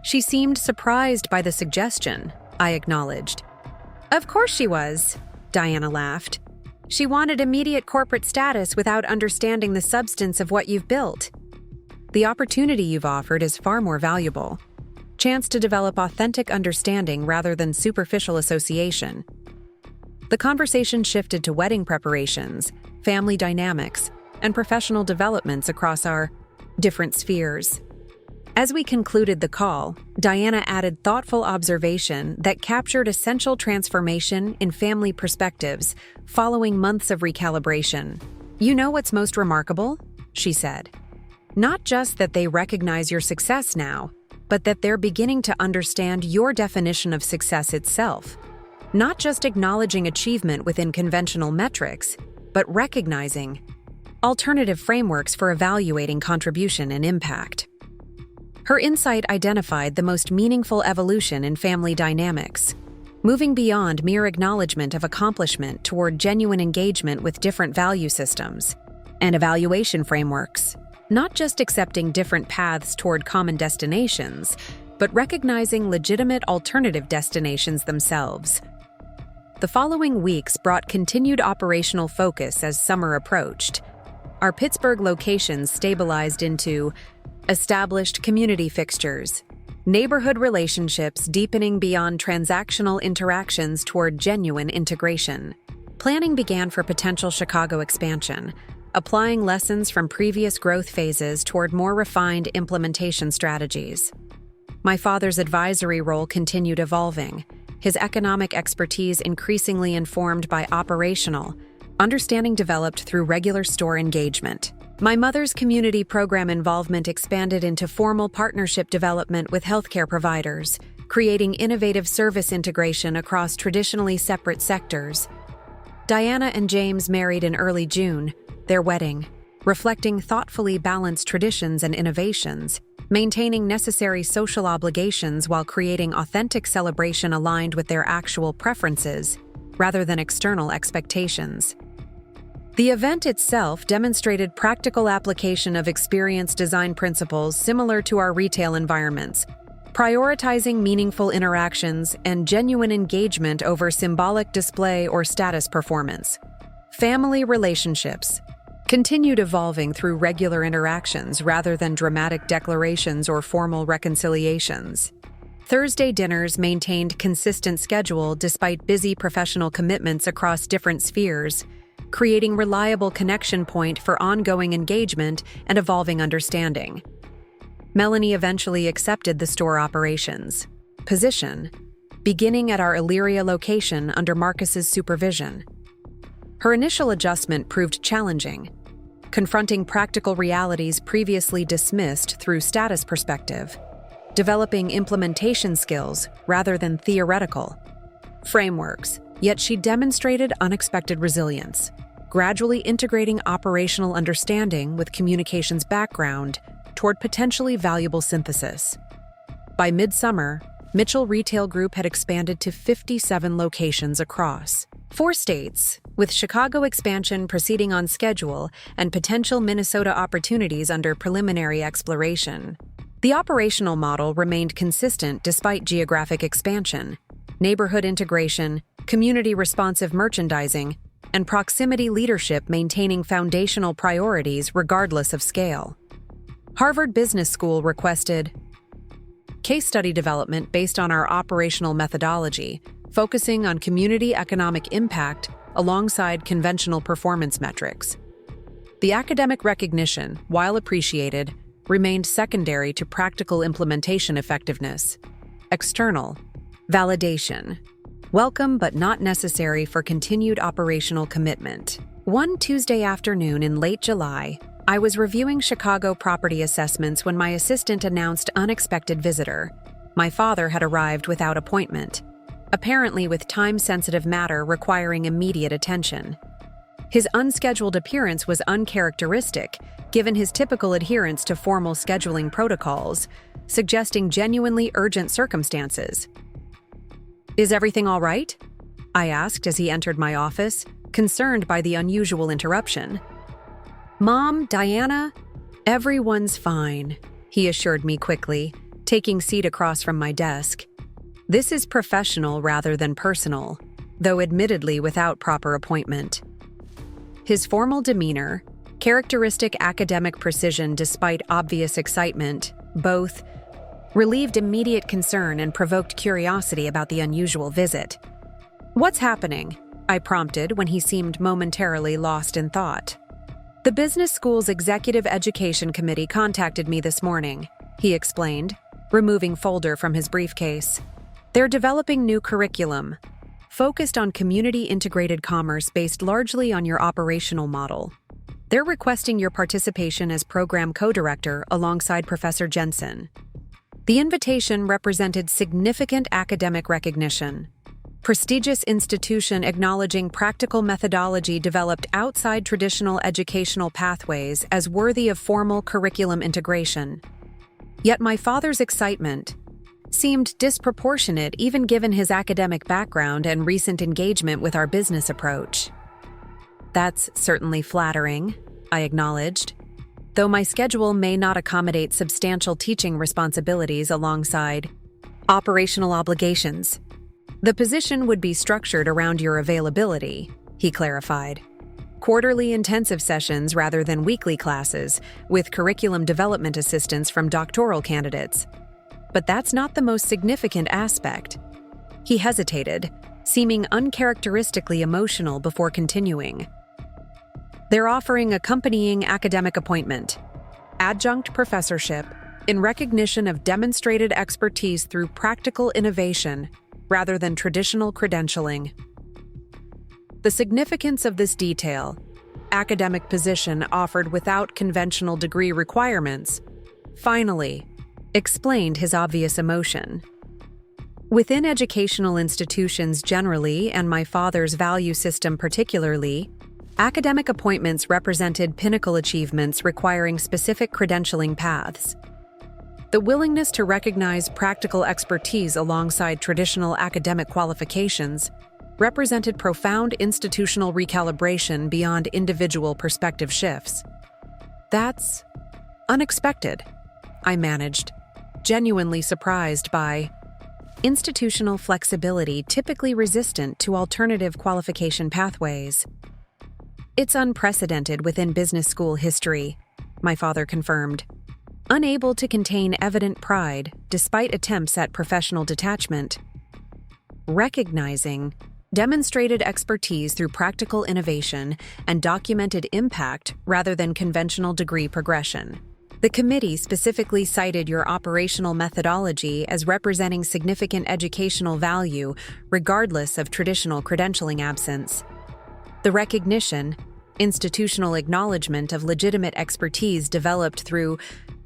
"She seemed surprised by the suggestion," I acknowledged. "Of course she was," Diana laughed. "She wanted immediate corporate status without understanding the substance of what you've built. The opportunity you've offered is far more valuable. Chance to develop authentic understanding rather than superficial association." The conversation shifted to wedding preparations, family dynamics, and professional developments across our different spheres. As we concluded the call, Diana added thoughtful observation that captured essential transformation in family perspectives following months of recalibration. "You know what's most remarkable?" she said. "Not just that they recognize your success now, but that they're beginning to understand your definition of success itself. Not just acknowledging achievement within conventional metrics, but recognizing alternative frameworks for evaluating contribution and impact." Her insight identified the most meaningful evolution in family dynamics, moving beyond mere acknowledgement of accomplishment toward genuine engagement with different value systems and evaluation frameworks, not just accepting different paths toward common destinations, but recognizing legitimate alternative destinations themselves. The following weeks brought continued operational focus as summer approached. Our Pittsburgh locations stabilized into established community fixtures, neighborhood relationships deepening beyond transactional interactions toward genuine integration. Planning began for potential Chicago expansion, applying lessons from previous growth phases toward more refined implementation strategies. My father's advisory role continued evolving, his economic expertise increasingly informed by operational understanding developed through regular store engagement. My mother's community program involvement expanded into formal partnership development with healthcare providers, creating innovative service integration across traditionally separate sectors. Diana and James married in early June, their wedding, reflecting thoughtfully balanced traditions and innovations, maintaining necessary social obligations while creating authentic celebration aligned with their actual preferences, rather than external expectations. The event itself demonstrated practical application of experience design principles similar to our retail environments, prioritizing meaningful interactions and genuine engagement over symbolic display or status performance. Family relationships continued evolving through regular interactions rather than dramatic declarations or formal reconciliations. Thursday dinners maintained consistent schedule despite busy professional commitments across different spheres, creating reliable connection point for ongoing engagement and evolving understanding. Melanie eventually accepted the store operations, position, beginning at our Illyria location under Marcus's supervision. Her initial adjustment proved challenging, confronting practical realities previously dismissed through status perspective, developing implementation skills rather than theoretical frameworks, yet she demonstrated unexpected resilience, gradually integrating operational understanding with communications background toward potentially valuable synthesis. By midsummer, Mitchell Retail Group had expanded to 57 locations across 4 states, with Chicago expansion proceeding on schedule and potential Minnesota opportunities under preliminary exploration. The operational model remained consistent despite geographic expansion, neighborhood integration, community-responsive merchandising, and proximity leadership maintaining foundational priorities regardless of scale. Harvard Business School requested case study development based on our operational methodology, focusing on community economic impact alongside conventional performance metrics. The academic recognition, while appreciated, remained secondary to practical implementation effectiveness. External validation, welcome but not necessary for continued operational commitment. One Tuesday afternoon in late July, I was reviewing Chicago property assessments when my assistant announced unexpected visitor. My father had arrived without appointment, apparently with time-sensitive matter requiring immediate attention. His unscheduled appearance was uncharacteristic, given his typical adherence to formal scheduling protocols, suggesting genuinely urgent circumstances. "Is everything all right?" I asked as he entered my office, concerned by the unusual interruption. "Mom, Diana, everyone's fine," he assured me quickly, taking seat across from my desk. This is professional rather than personal, though admittedly without proper appointment. His formal demeanor, characteristic academic precision despite obvious excitement, both relieved immediate concern and provoked curiosity about the unusual visit. "What's happening?" I prompted when he seemed momentarily lost in thought. "The business school's executive education committee contacted me this morning," he explained, removing folder from his briefcase. "They're developing new curriculum, focused on community-integrated commerce based largely on your operational model. They're requesting your participation as program co-director alongside Professor Jensen." The invitation represented significant academic recognition. Prestigious institution acknowledging practical methodology developed outside traditional educational pathways as worthy of formal curriculum integration. Yet my father's excitement seemed disproportionate even given his academic background and recent engagement with our business approach. "That's certainly flattering," I acknowledged, "though my schedule may not accommodate substantial teaching responsibilities alongside operational obligations. The position would be structured around your availability," he clarified. "Quarterly intensive sessions rather than weekly classes, with curriculum development assistance from doctoral candidates. But that's not the most significant aspect." He hesitated, seeming uncharacteristically emotional before continuing. "They're offering accompanying academic appointment, adjunct professorship, in recognition of demonstrated expertise through practical innovation rather than traditional credentialing." The significance of this detail, academic position offered without conventional degree requirements, finally explained his obvious emotion. Within educational institutions generally, and my father's value system particularly, academic appointments represented pinnacle achievements requiring specific credentialing paths. The willingness to recognize practical expertise alongside traditional academic qualifications represented profound institutional recalibration beyond individual perspective shifts. "That's unexpected," I managed, genuinely surprised by institutional flexibility typically resistant to alternative qualification pathways. "It's unprecedented within business school history," my father confirmed, unable to contain evident pride despite attempts at professional detachment. Recognizing demonstrated expertise through practical innovation and documented impact rather than conventional degree progression. The committee specifically cited your operational methodology as representing significant educational value, regardless of traditional credentialing absence. The recognition, institutional acknowledgement of legitimate expertise developed through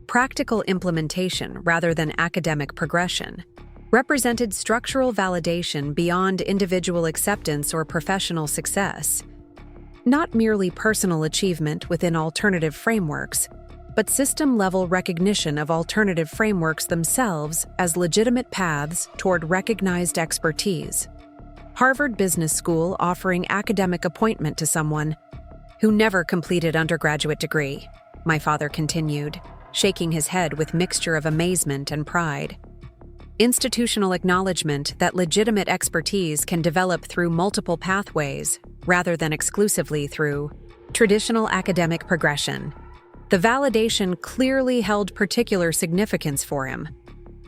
practical implementation rather than academic progression, represented structural validation beyond individual acceptance or professional success. Not merely personal achievement within alternative frameworks, but system-level recognition of alternative frameworks themselves as legitimate paths toward recognized expertise. Harvard Business School offering academic appointment to someone who never completed undergraduate degree, my father continued, shaking his head with mixture of amazement and pride. Institutional acknowledgement that legitimate expertise can develop through multiple pathways rather than exclusively through traditional academic progression. The validation clearly held particular significance for him.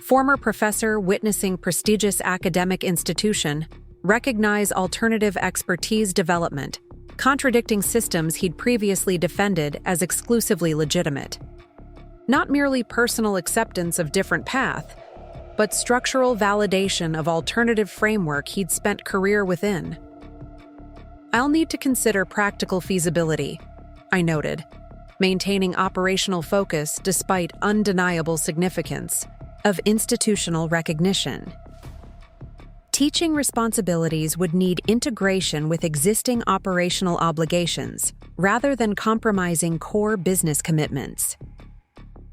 Former professor witnessing prestigious academic institution recognize alternative expertise development, contradicting systems he'd previously defended as exclusively legitimate. Not merely personal acceptance of different path, but structural validation of alternative framework he'd spent career within. I'll need to consider practical feasibility, I noted, maintaining operational focus despite undeniable significance of institutional recognition. Teaching responsibilities would need integration with existing operational obligations rather than compromising core business commitments.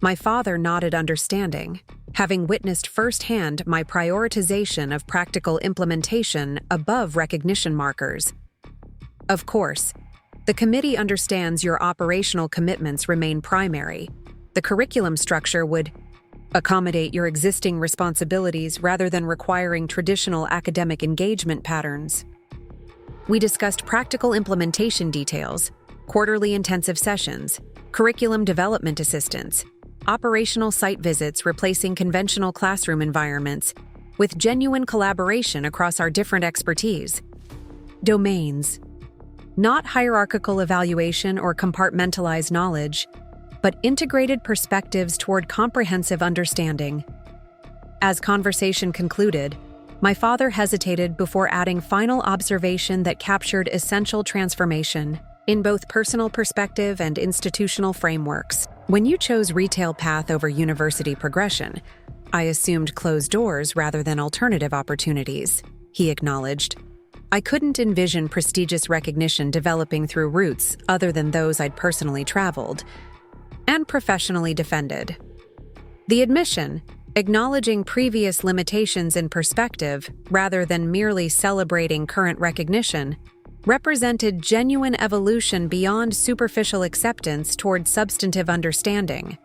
My father nodded understanding, having witnessed firsthand my prioritization of practical implementation above recognition markers. Of course, the committee understands your operational commitments remain primary. The curriculum structure would accommodate your existing responsibilities rather than requiring traditional academic engagement patterns. We discussed practical implementation details, quarterly intensive sessions, curriculum development assistance, operational site visits replacing conventional classroom environments, with genuine collaboration across our different expertise domains. Not hierarchical evaluation or compartmentalized knowledge, but integrated perspectives toward comprehensive understanding. As conversation concluded, my father hesitated before adding final observation that captured essential transformation in both personal perspective and institutional frameworks. When you chose retail path over university progression, I assumed closed doors rather than alternative opportunities, he acknowledged. I couldn't envision prestigious recognition developing through routes other than those I'd personally traveled and professionally defended. The admission, acknowledging previous limitations in perspective rather than merely celebrating current recognition, represented genuine evolution beyond superficial acceptance toward substantive understanding.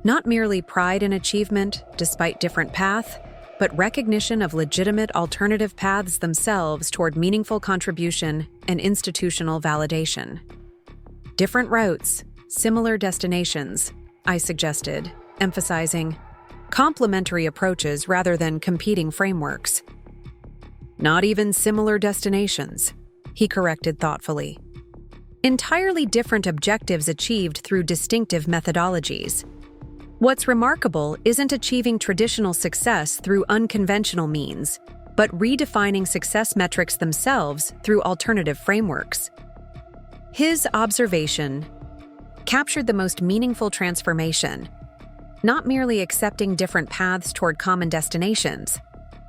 Not merely pride in achievement despite different path, but recognition of legitimate alternative paths themselves toward meaningful contribution and institutional validation. Different routes, similar destinations, I suggested, emphasizing complementary approaches rather than competing frameworks. Not even similar destinations, he corrected thoughtfully. Entirely different objectives achieved through distinctive methodologies. What's remarkable isn't achieving traditional success through unconventional means, but redefining success metrics themselves through alternative frameworks. His observation captured the most meaningful transformation, not merely accepting different paths toward common destinations,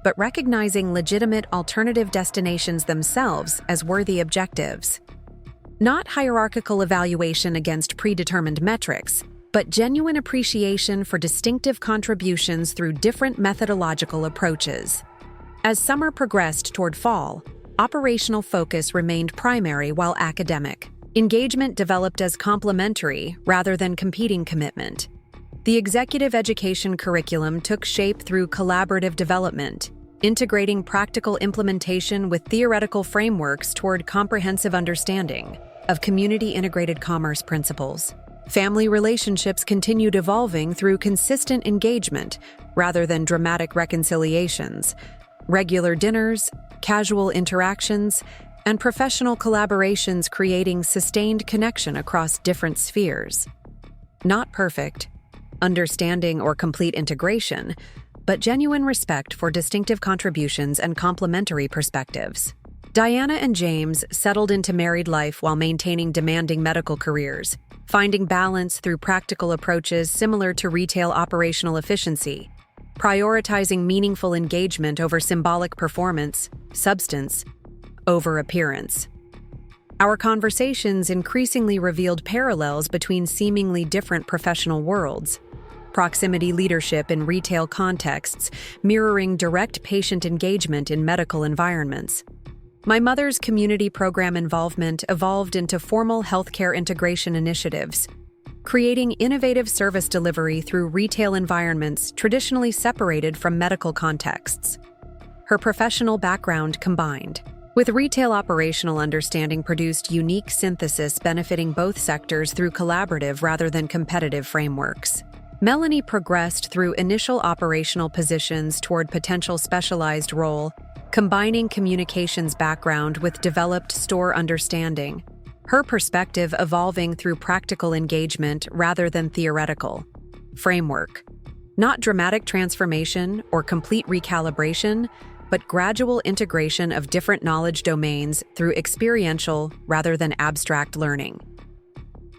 but recognizing legitimate alternative destinations themselves as worthy objectives. Not hierarchical evaluation against predetermined metrics, but genuine appreciation for distinctive contributions through different methodological approaches. As summer progressed toward fall, operational focus remained primary while academic engagement developed as complementary rather than competing commitment. The executive education curriculum took shape through collaborative development, integrating practical implementation with theoretical frameworks toward comprehensive understanding of community-integrated commerce principles. Family relationships continued evolving through consistent engagement rather than dramatic reconciliations, regular dinners, casual interactions, and professional collaborations creating sustained connection across different spheres. Not perfect, understanding, or complete integration, but genuine respect for distinctive contributions and complementary perspectives. Diana and James settled into married life while maintaining demanding medical careers, finding balance through practical approaches similar to retail operational efficiency, prioritizing meaningful engagement over symbolic performance, substance over appearance. Our conversations increasingly revealed parallels between seemingly different professional worlds. Proximity leadership in retail contexts, mirroring direct patient engagement in medical environments. My mother's community program involvement evolved into formal healthcare integration initiatives, creating innovative service delivery through retail environments traditionally separated from medical contexts. Her professional background combined with retail operational understanding produced unique synthesis benefiting both sectors through collaborative rather than competitive frameworks. Melanie progressed through initial operational positions toward potential specialized role, combining communications background with developed store understanding, her perspective evolving through practical engagement rather than theoretical framework. Not dramatic transformation or complete recalibration, but gradual integration of different knowledge domains through experiential rather than abstract learning.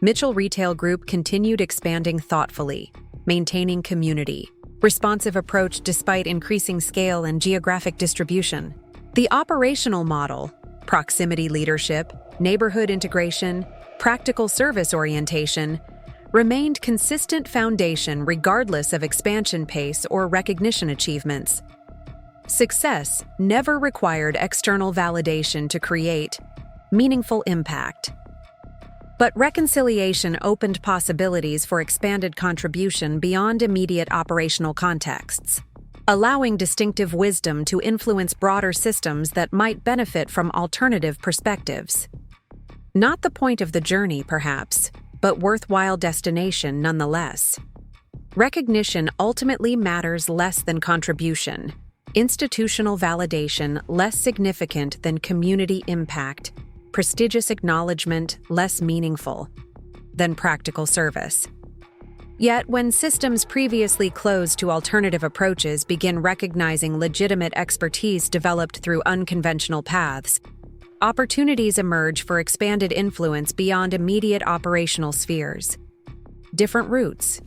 Mitchell Retail Group continued expanding thoughtfully, maintaining community, responsive approach despite increasing scale and geographic distribution. The operational model, proximity leadership, neighborhood integration, practical service orientation, remained consistent foundation regardless of expansion pace or recognition achievements. Success never required external validation to create meaningful impact. But reconciliation opened possibilities for expanded contribution beyond immediate operational contexts, allowing distinctive wisdom to influence broader systems that might benefit from alternative perspectives. Not the point of the journey, perhaps, but worthwhile destination nonetheless. Recognition ultimately matters less than contribution. Institutional validation less significant than community impact, prestigious acknowledgement less meaningful than practical service. Yet, when systems previously closed to alternative approaches begin recognizing legitimate expertise developed through unconventional paths, opportunities emerge for expanded influence beyond immediate operational spheres. Different routes,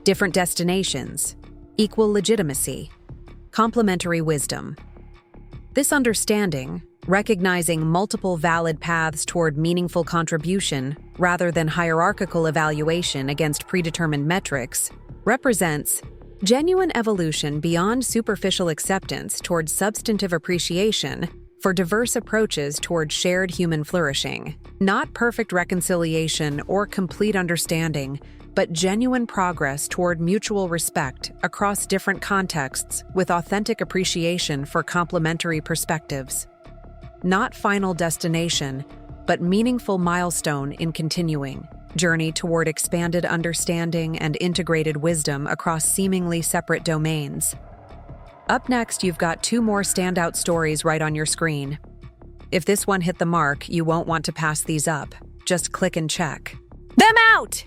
different destinations, equal legitimacy. Complementary wisdom. This understanding, recognizing multiple valid paths toward meaningful contribution rather than hierarchical evaluation against predetermined metrics, represents genuine evolution beyond superficial acceptance toward substantive appreciation for diverse approaches toward shared human flourishing. Not perfect reconciliation or complete understanding, but genuine progress toward mutual respect across different contexts with authentic appreciation for complementary perspectives. Not final destination, but meaningful milestone in continuing journey toward expanded understanding and integrated wisdom across seemingly separate domains. Up next, you've got 2 more standout stories right on your screen. If this one hit the mark, you won't want to pass these up. Just click and check them out!